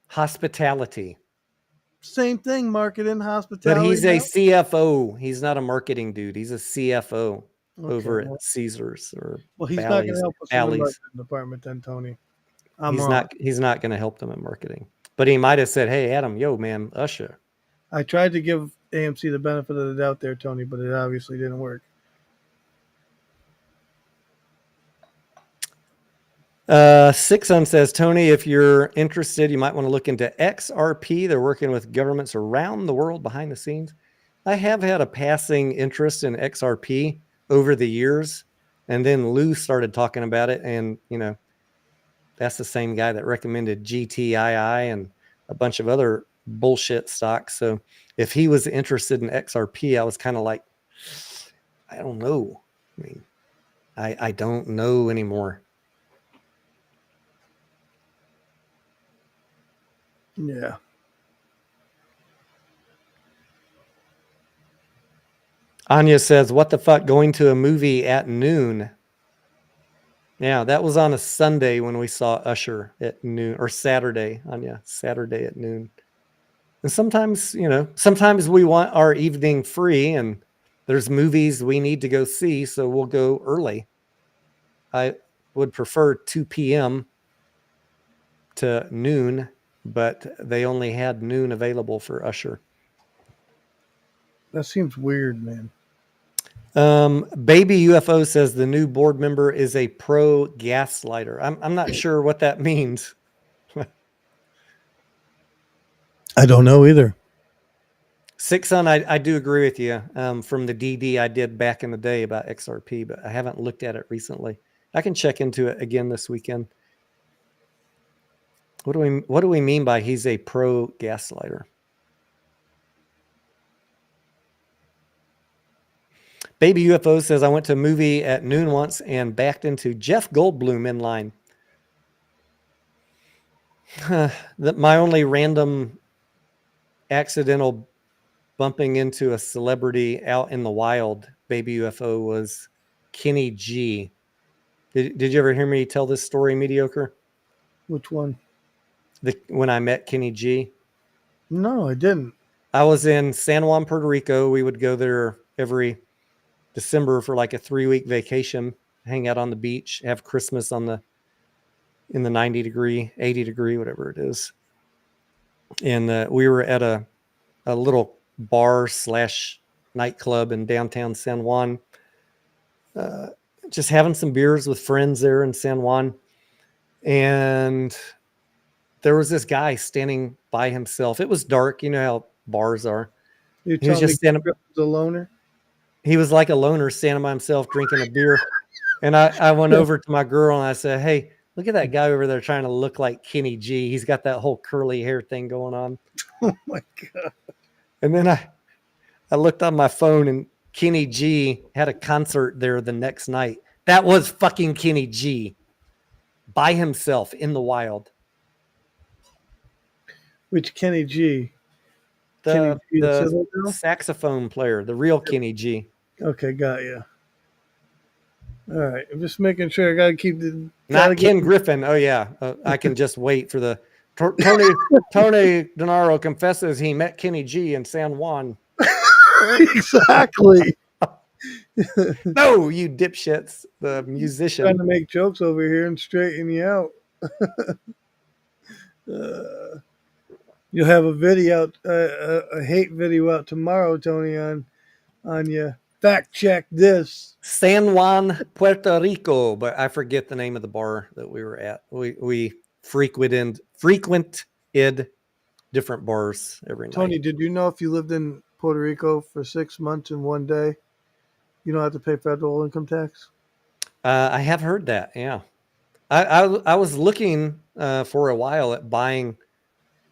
Hospitality. Same thing, marketing, But hospitality. he's a now? CFO. He's not a marketing dude. He's a CFO over well, at Caesars or well, he's not going Bally's. to help us in the Bally's. marketing department then, Tony. He's not going to help them in marketing. But he might have said, "Hey, Adam, yo, man, Usher." I tried to give AMC the benefit of the doubt there, Tony, but it obviously didn't work. Sixon says, Tony, if you're interested, you might want to look into XRP. They're working with governments around the world behind the scenes. I have had a passing interest in XRP over the years. And then Lou started talking about it. And, you know, that's the same guy that recommended GTII and a bunch of other bullshit stocks. So if he was interested in XRP, I was kind of like, I don't know. I mean, I don't know anymore. Yeah. Anya says, what the fuck, going to a movie at noon? Yeah, that was on a Sunday when we saw Usher at noon, or Saturday, Anya, Saturday at noon. And sometimes, you know, sometimes we want our evening free and there's movies we need to go see, so we'll go early. I would prefer 2 p.m. to noon, but they only had noon available for Usher. That seems weird, man. Baby UFO says the new board member is a pro gaslighter. I'm not sure what that means. I don't know either. Sixon, I do agree with you. From the DD I did back in the day about XRP, but I haven't looked at it recently. I can check into it again this weekend. What do we mean by he's a pro gaslighter? Baby UFO says, I went to a movie at noon once and backed into Jeff Goldblum in line. My only random accidental bumping into a celebrity out in the wild, Baby UFO, was Kenny G. Did you ever hear me tell this story, Mediocre? Which one? When I met Kenny G? No, I didn't. I was in San Juan, Puerto Rico. We would go there every December for like a 3-week vacation, hang out on the beach, have Christmas in the 90 degree, 80 degree, whatever it is. And we were at a little bar / nightclub in downtown San Juan, just having some beers with friends there in San Juan. And there was this guy standing by himself. It was dark. You know how bars are. You He was telling just me standing. he was a loner? He was like a loner standing by himself drinking a beer. And I went over to my girl and I said, hey, look at that guy over there trying to look like Kenny G. He's got that whole curly hair thing going on. Oh my God. And then I looked on my phone and Kenny G had a concert there the next night. That was fucking Kenny G by himself in the wild. Which Kenny G? The Civil Bill? saxophone player, the real Kenny G. Okay, got you. All right, I'm just making sure. I got to keep the. Not Ken Griffin. Oh, yeah. I can just wait for the Tony Denaro confesses he met Kenny G in San Juan. Exactly. No, you dipshits, the musician. Trying to make jokes over here and straighten you out. You'll have a video, a hate video out tomorrow, Tony, on you. Fact check this. San Juan, Puerto Rico, but I forget the name of the bar that we were at. We frequent different bars every night. Tony, did you know if you lived in Puerto Rico for 6 months and 1 day, you don't have to pay federal income tax? I have heard that. Yeah, I was looking for a while at buying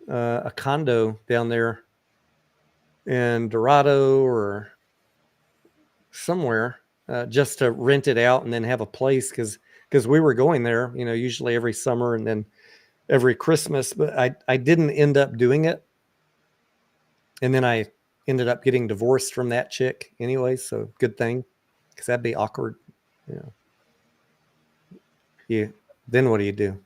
a condo down there in Dorado or somewhere just to rent it out and then have a place because we were going there, usually every summer and then every Christmas, but I didn't end up doing it. And then I ended up getting divorced from that chick anyway. So good thing, because that'd be awkward. Then what do you do?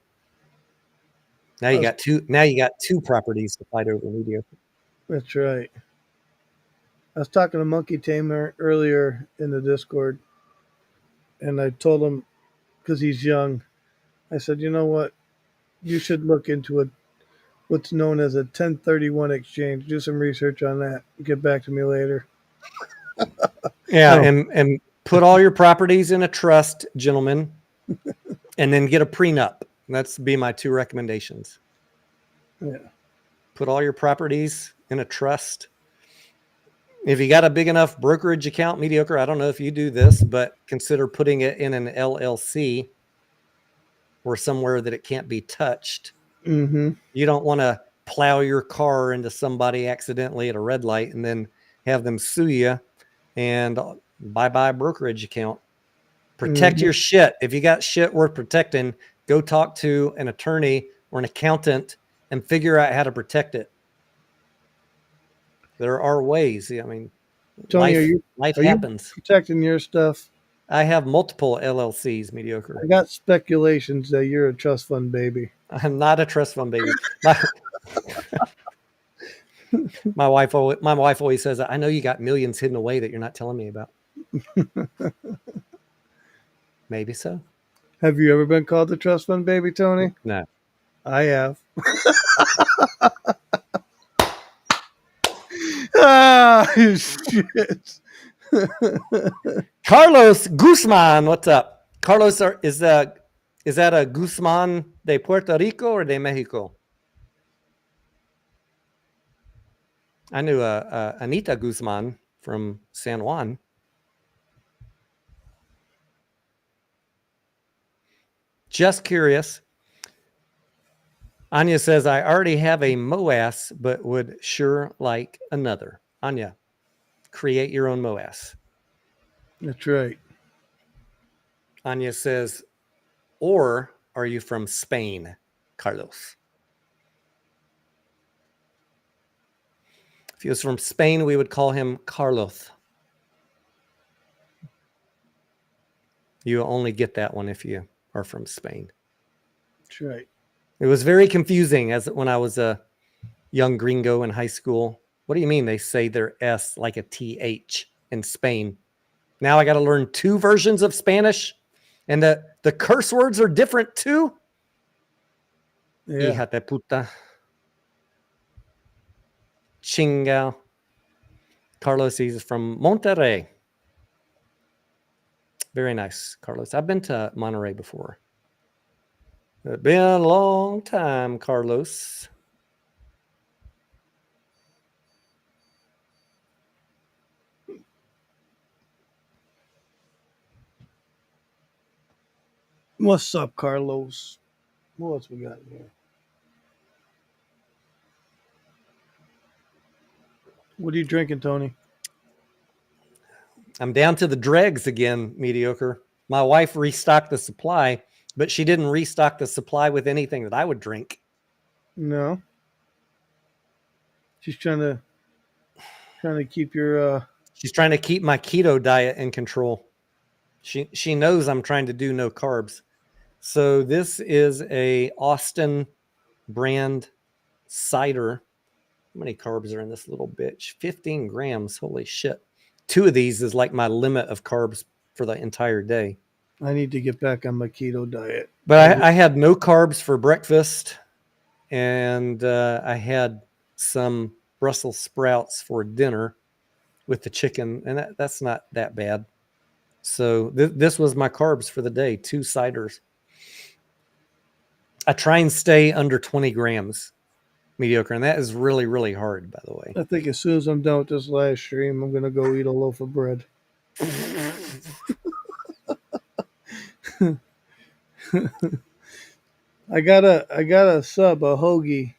Now you got two properties to fight over mediocre. That's right. I was talking to Monkey Tamer earlier in the Discord, and I told him, because he's young, I said, you know what? You should look into what's known as a 1031 exchange. Do some research on that. Get back to me later. Yeah, and put all your properties in a trust, gentlemen, and then get a prenup. That's be my 2 recommendations. Yeah. Put all your properties in a trust. If you got a big enough brokerage account, mediocre, I don't know if you do this, but consider putting it in an LLC or somewhere that it can't be touched. Mm-hmm. You don't want to plow your car into somebody accidentally at a red light and then have them sue you and bye-bye brokerage account. Protect your shit. If you got shit worth protecting, go talk to an attorney or an accountant and figure out how to protect it. There are ways. I mean, Tony, life are happens. You protecting your stuff? I have multiple LLCs, mediocre. I got speculations that you're a trust fund baby. I'm not a trust fund baby. My wife always says, I know you got millions hidden away that you're not telling me about. Maybe so. Have you ever been called the trust fund baby, Tony? No. I have. Shit. Carlos Guzman, what's up? Carlos, is that a Guzman de Puerto Rico or de Mexico? I knew Anita Guzman from San Juan. Just curious. Anya says, I already have a MOAS, but would sure like another. Anya, create your own MOAS. That's right. Anya says, or are you from Spain, Carlos? If he was from Spain, we would call him Carlos. You only get that one if you are from Spain. That's right. It was very confusing when I was a young gringo in high school. What do you mean they say their S like a TH in Spain? Now I got to learn 2 versions of Spanish, and the curse words are different too. Yeah. Hija de puta. Chingao. Carlos, he's from Monterrey. Very nice, Carlos. I've been to Monterrey before. It's been a long time, Carlos. What's up, Carlos? What else we got here? What are you drinking, Tony? I'm down to the dregs again, mediocre. My wife restocked the supply, but she didn't restock the supply with anything that I would drink. No. She's trying to keep your She's trying to keep my keto diet in control. She knows I'm trying to do no carbs. So this is a Austin brand cider. How many carbs are in this little bitch? 15 grams. Holy shit. 2 of these is like my limit of carbs for the entire day. I need to get back on my keto diet. But I had no carbs for breakfast, and I had some Brussels sprouts for dinner with the chicken, and that's not that bad. So this was my carbs for the day, 2 ciders. I try and stay under 20 grams. mediocre, and that is really, really hard, by the way. I think as soon as I'm done with this live stream, I'm gonna go eat a loaf of bread. I got a sub, a hoagie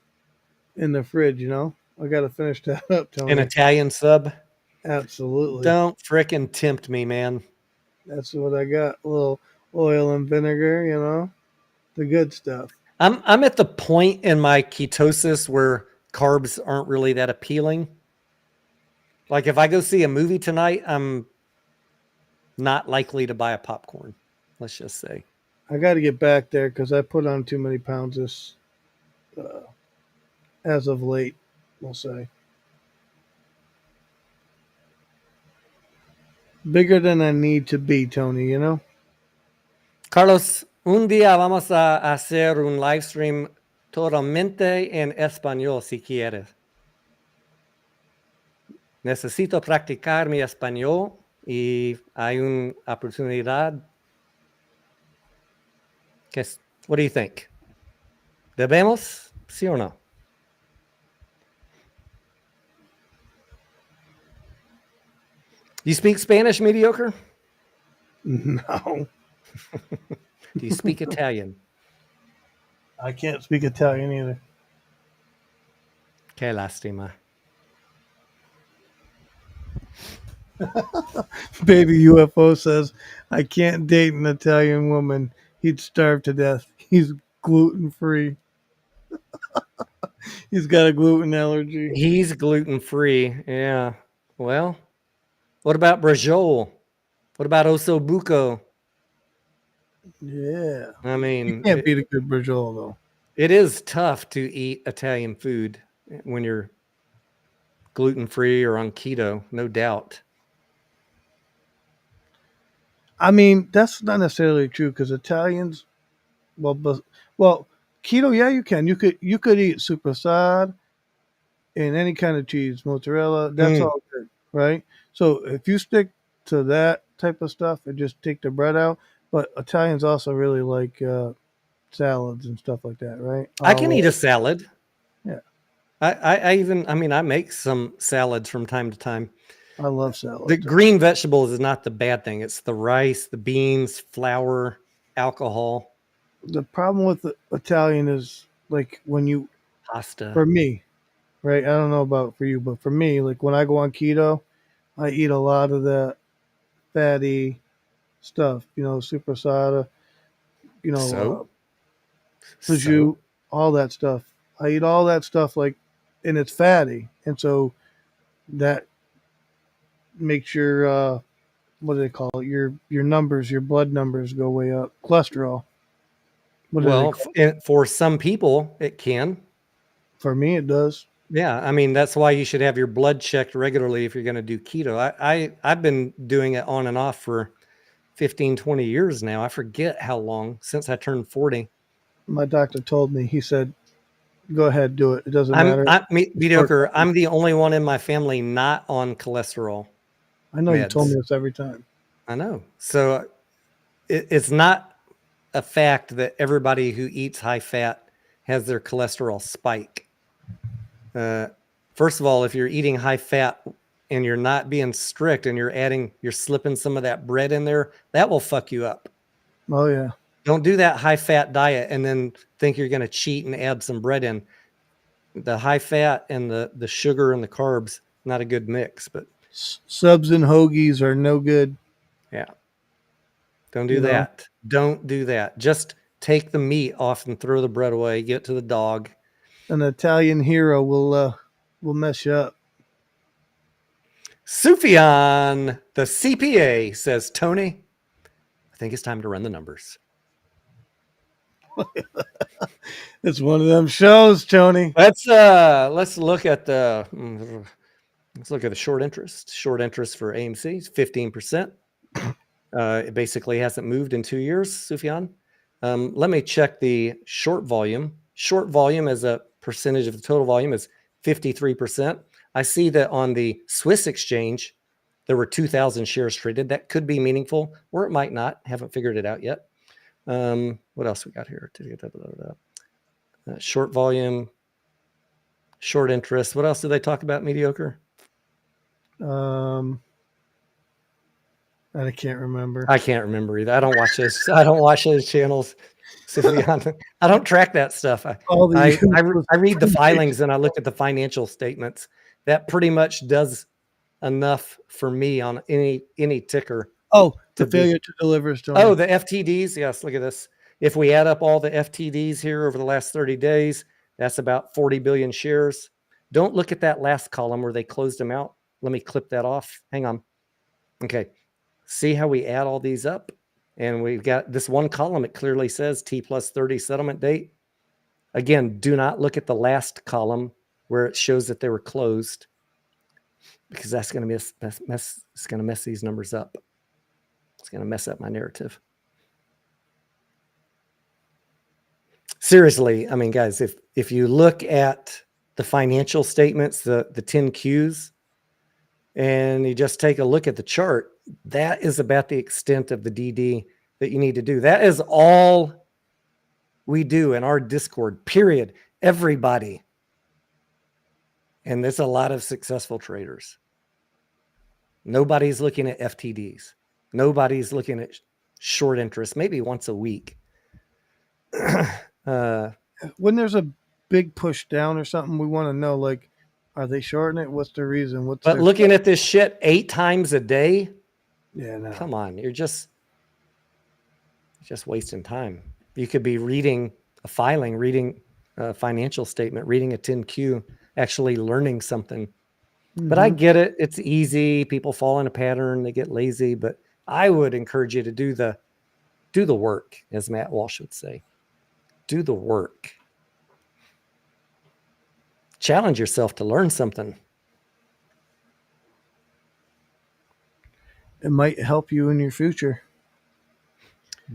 in the fridge, you know? I gotta finish that up, Tony. An Italian sub. Absolutely. Don't frickin' tempt me, man. That's what I got. A little oil and vinegar, you know? The good stuff. I'm at the point in my ketosis where carbs aren't really that appealing. Like if I go see a movie tonight, I'm not likely to buy a popcorn. Let's just say. I got to get back there because I put on too many pounds this, as of late, we'll say. Bigger than I need to be, Tony, you know? Carlos, un día vamos a hacer un live stream totalmente en español si quieres. Necesito practicar mi español y hay una oportunidad. What do you think? ¿Debemos? ¿Sí o no? You speak Spanish, mediocre? No. Do you speak Italian? I can't speak Italian either. Qué lástima. Baby UFO says, I can't date an Italian woman. He'd starve to death. He's gluten free. He's got a gluten allergy. He's gluten free. Yeah. Well, what about Brajol? What about Osobuco? Yeah. I mean, You can't beat a good brajol, though. It is tough to eat Italian food when you're gluten free or on keto, no doubt. I mean, that's not necessarily true because Italians, well, keto, yeah, you can. You could eat super sad and any kind of cheese, mozzarella. That's all good, right? So if you stick to that type of stuff and just take the bread out, but Italians also really like salads and stuff like that, right? I can eat a salad. Yeah. I make some salads from time to time. I love salads. The green vegetables is not the bad thing. It's the rice, the beans, flour, alcohol. The problem with the Italian is like when you pasta. For me, right? I don't know about for you, but for me, like when I go on keto, I eat a lot of that fatty stuff, you know, super sada, you know, prosciutto, all that stuff. I eat all that stuff and it's fatty, and so that makes your what do they call it? Your numbers, your blood numbers go way up. Cholesterol. Well, for some people, it can. For me, it does. Yeah, I mean, that's why you should have your blood checked regularly if you're going to do keto. I've been doing it on and off for 15, 20 years now. I forget how long, since I turned 40. My doctor told me, he said, go ahead, do it. It doesn't matter. Mediocre. I'm the only one in my family not on cholesterol. I know meds. You told me this every time. I know. So it's not a fact that everybody who eats high fat has their cholesterol spike. First of all, if you're eating high fat and you're not being strict and you're slipping some of that bread in there, that will fuck you up. Oh yeah. Don't do that high fat diet and then think you're going to cheat and add some bread in. The high fat and the sugar and the carbs, not a good mix, but subs and hoagies are no good. Yeah. Don't do that. Don't do that. Just take the meat off and throw the bread away. Get to the dog. An Italian hero will mess you up. Sufyan, the CPA, says, Tony, I think it's time to run the numbers. It's one of them shows, Tony. Let's look at the short interest. Short interest for AMC is 15%. It basically hasn't moved in 2 years, Sufyan. Let me check the short volume. Short volume as a percentage of the total volume is 53%. I see that on the Swiss exchange, there were 2,000 shares traded. That could be meaningful, or it might not. Haven't figured it out yet. What else we got here? Short volume. short interest. What else do they talk about mediocre? I can't remember. I can't remember either. I don't watch those. I don't watch those channels. I don't track that stuff. All the I read the filings and I look at the financial statements. That pretty much does enough for me on any ticker. Oh, the failure to deliver. Oh, the FTDs. Yes, look at this. If we add up all the FTDs here over the last 30 days, that's about 40 billion shares. Don't look at that last column where they closed them out. Let me clip that off. Hang on. Okay. See how we add all these up? And we've got this one column. It clearly says T plus 30 settlement date. Again, do not look at the last column where it shows that they were closed, because that's going to it's going to mess these numbers up. It's going to mess up my narrative. Seriously, I mean, guys, if you look at the financial statements, the 10Qs, and you just take a look at the chart, that is about the extent of the DD that you need to do. That is all we do in our Discord, period. Everybody. And there's a lot of successful traders. Nobody's looking at FTDs. Nobody's looking at short interest, maybe once a week. When there's a big push down or something, we want to know, like, are they shorting it? What's the reason? But looking at this shit 8 times a day, yeah, no. Come on, you're just wasting time. You could be reading a filing, reading a financial statement, reading a 10Q, actually learning something. Mm-hmm. But I get it. It's easy. People fall in a pattern. They get lazy. But I would encourage you to do the work, as Matt Walsh would say. Do the work. Challenge yourself to learn something. It might help you in your future.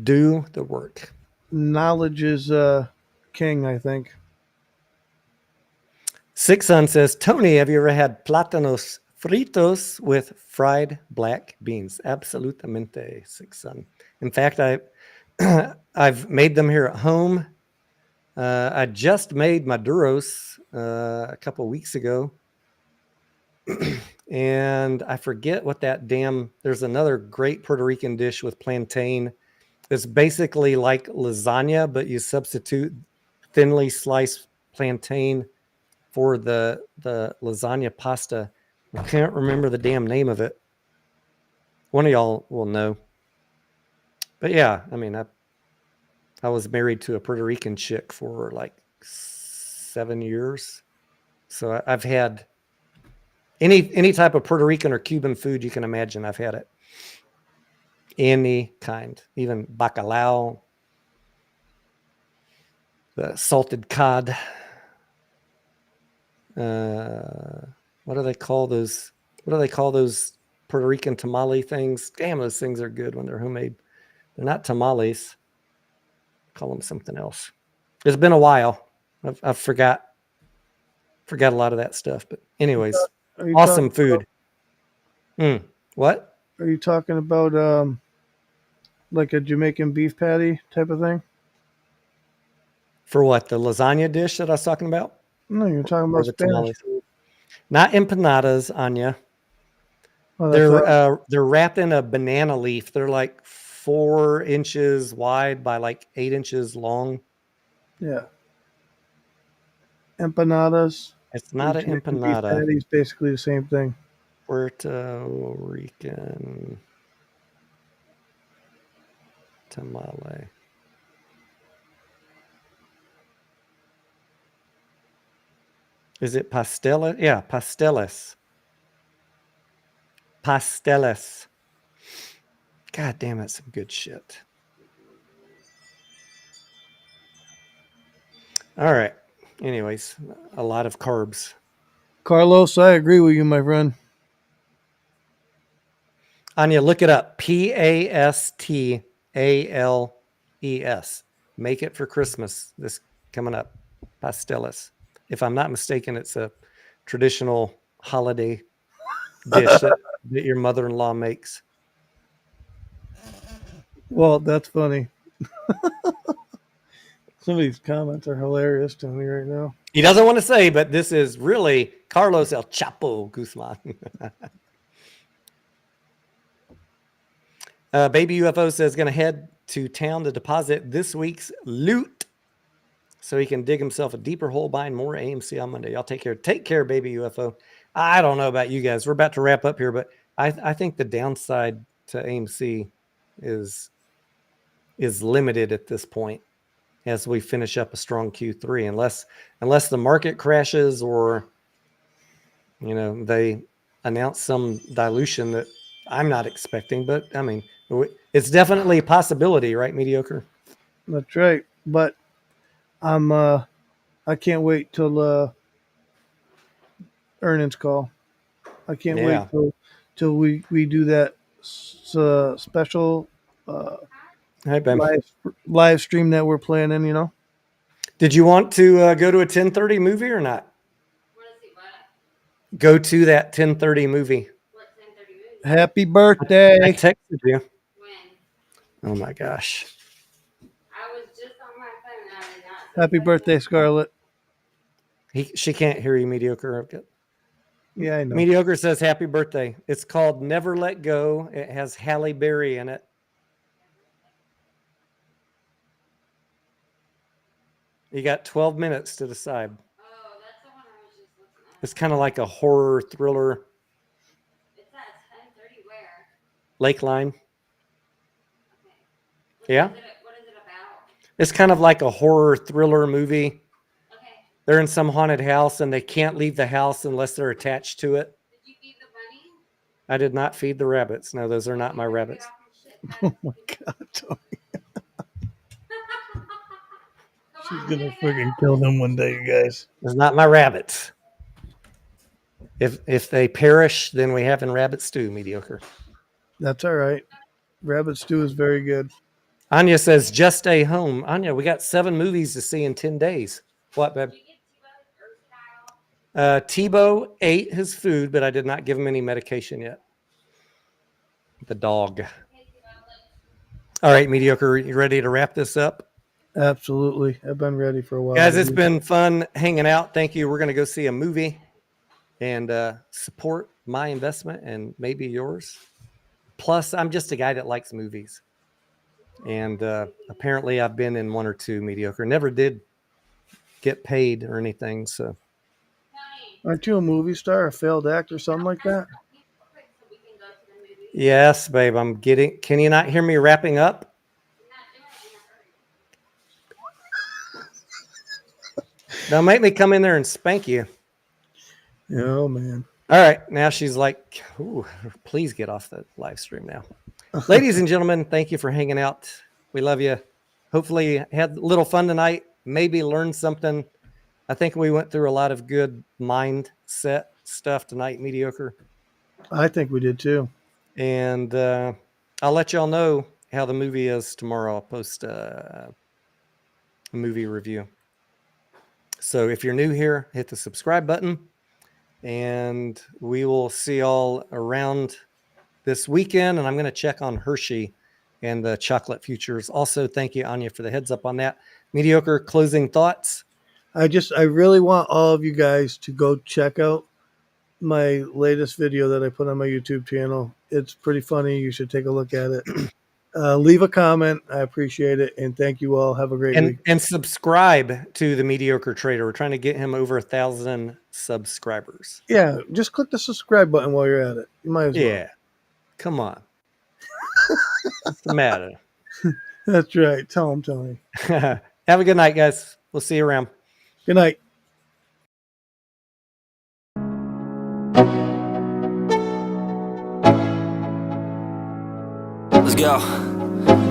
Do the work. Knowledge is king, I think. Six Sun says, Tony, have you ever had plátanos fritos with fried black beans? Absolutamente, Six Sun. In fact, I've made them here at home. I just made maduros a couple of weeks ago. And I forget what there's another great Puerto Rican dish with plantain. It's basically like lasagna, but you substitute thinly sliced plantain for the lasagna pasta. I can't remember the damn name of it. One of y'all will know. But yeah, I mean, I was married to a Puerto Rican chick for like 7 years. So I've had any type of Puerto Rican or Cuban food you can imagine. I've had it. Any kind, even bacalao, the salted cod. What do they call those? What do they call those Puerto Rican tamale things? Damn, those things are good when they're homemade. They're not tamales. Call them something else. It's been a while. I've forgot a lot of that stuff. But anyways, awesome food. What? Are you talking about like a Jamaican beef patty type of thing? For what? The lasagna dish that I was talking about? No, you're talking about Spanish food. Not empanadas, Anya. Oh, they're wrapped in a banana leaf. They're like 4 inches wide by like 8 inches long. Yeah. Empanadas. It's not an empanada. Beef patty is basically the same thing. Puerto Rican tamale. Is it pasteles? Yeah, pasteles. Pasteles. God damn it, some good shit. All right. Anyways, a lot of carbs. Carlos, I agree with you, my friend. Anya, look it up. Pastales. Make it for Christmas. This coming up. Pasteles. If I'm not mistaken, it's a traditional holiday dish that your mother-in-law makes. Well, that's funny. Some of these comments are hilarious to me right now. He doesn't want to say, but this is really Carlos El Chapo Guzman. Baby UFO says going to head to town to deposit this week's loot so he can dig himself a deeper hole buying more AMC on Monday. Y'all take care. Take care, Baby UFO. I don't know about you guys. We're about to wrap up here, but I think the downside to AMC is limited at this point as we finish up a strong Q3, unless the market crashes or they announce some dilution that I'm not expecting. But I mean, it's definitely a possibility, right? Mediocre. That's right. But I can't wait till earnings call. I can't wait till we do that special live stream that we're planning. Did you want to go to a 10:30 movie or not? Go to that 10:30 movie. What 10:30 movie? Happy birthday! I texted you. When? Oh my gosh! I was just on my phone. I did not. Happy birthday, Scarlett. She can't hear you, Mediocre. Yeah, I know. Mediocre says happy birthday. It's called Never Let Go. It has Halle Berry in it. You got 12 minutes to decide. Oh, that's the one I was just looking at. It's kind of like a horror thriller. It's at 10:30 where? Lakeline. Okay. Yeah. What is it about? It's kind of like a horror thriller movie. Okay. They're in some haunted house and they can't leave the house unless they're attached to it. Did you feed the bunny? I did not feed the rabbits. No, those are not my rabbits. Oh my God, Tony. She's gonna freaking kill them one day, you guys. It's not my rabbits. If they perish, then we have in rabbit stew, Mediocre. That's all right. Rabbit stew is very good. Anya says, just stay home. Anya, we got 7 movies to see in 10 days. What, babe? Did you get Tebow or Tebow ate his food, but I did not give him any medication yet. The dog. All right, Mediocre, you ready to wrap this up? Absolutely. I've been ready for a while. Guys, it's been fun hanging out. Thank you. We're going to go see a movie and support my investment and maybe yours. Plus, I'm just a guy that likes movies. And apparently I've been in 1 or 2, Mediocre. Never did get paid or anything. So, aren't you a movie star, a failed actor, something like that? yes, babe, I'm getting. Can you not hear me wrapping up? Don't make me come in there and spank you. Oh, man. All right. Now she's like, ooh, please get off the live stream now. Ladies and gentlemen, thank you for hanging out. We love you. Hopefully you had a little fun tonight. Maybe learned something. I think we went through a lot of good mindset stuff tonight, Mediocre. I think we did too. And I'll let y'all know how the movie is tomorrow. I'll post a movie review. So if you're new here, hit the subscribe button. And we will see y'all around this weekend. And I'm going to check on Hershey and the chocolate futures. Also, thank you, Anya, for the heads up on that. Mediocre, closing thoughts. I really want all of you guys to go check out my latest video that I put on my YouTube channel. It's pretty funny. You should take a look at it. Leave a comment. I appreciate it. And thank you all. Have a great week. And subscribe to the Mediocre Trader. We're trying to get him over 1,000 subscribers. Yeah. Just click the subscribe button while you're at it. You might as well. Yeah. Come on. What's the matter? That's right. Tell him, Tony. Have a good night, guys. We'll see you around. Good night. Let's go.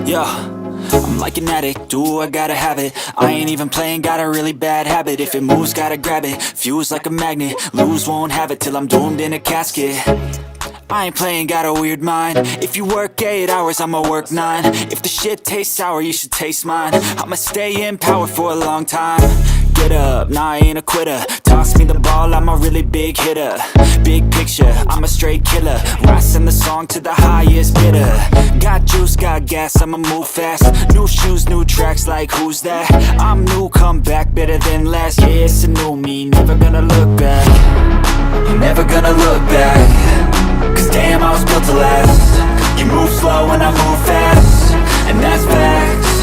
Yo, I'm like an addict, do I gotta have it. I ain't even playing, got a really bad habit. If it moves, gotta grab it, fuse like a magnet. Lose, won't have it till I'm doomed in a casket. I ain't playing, got a weird mind. If you work 8 hours, I'ma work 9. If the shit tastes sour, you should taste mine. I'ma stay in power for a long time. Get up, nah, I ain't a quitter. Time Toss me the ball, I'm a really big hitter. Big picture, I'm a straight killer. Rising the song to the highest bidder. Got juice, got gas, I'ma move fast. New shoes, new tracks, like who's that? I'm new, come back, better than last. Yeah, it's a new me, never gonna look back. Never gonna look back. Cause damn, I was built to last. You move slow and I move fast, and that's facts.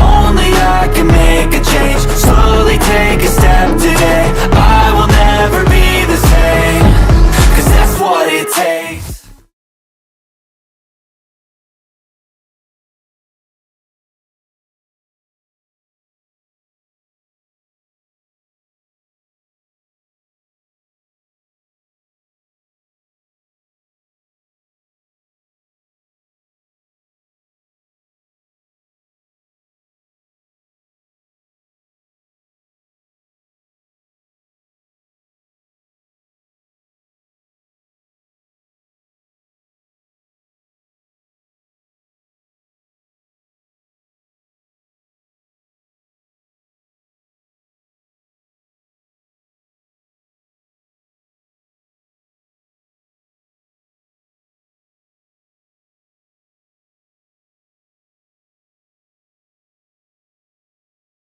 Only I can make a change. Slowly take a step today. I will never be the same.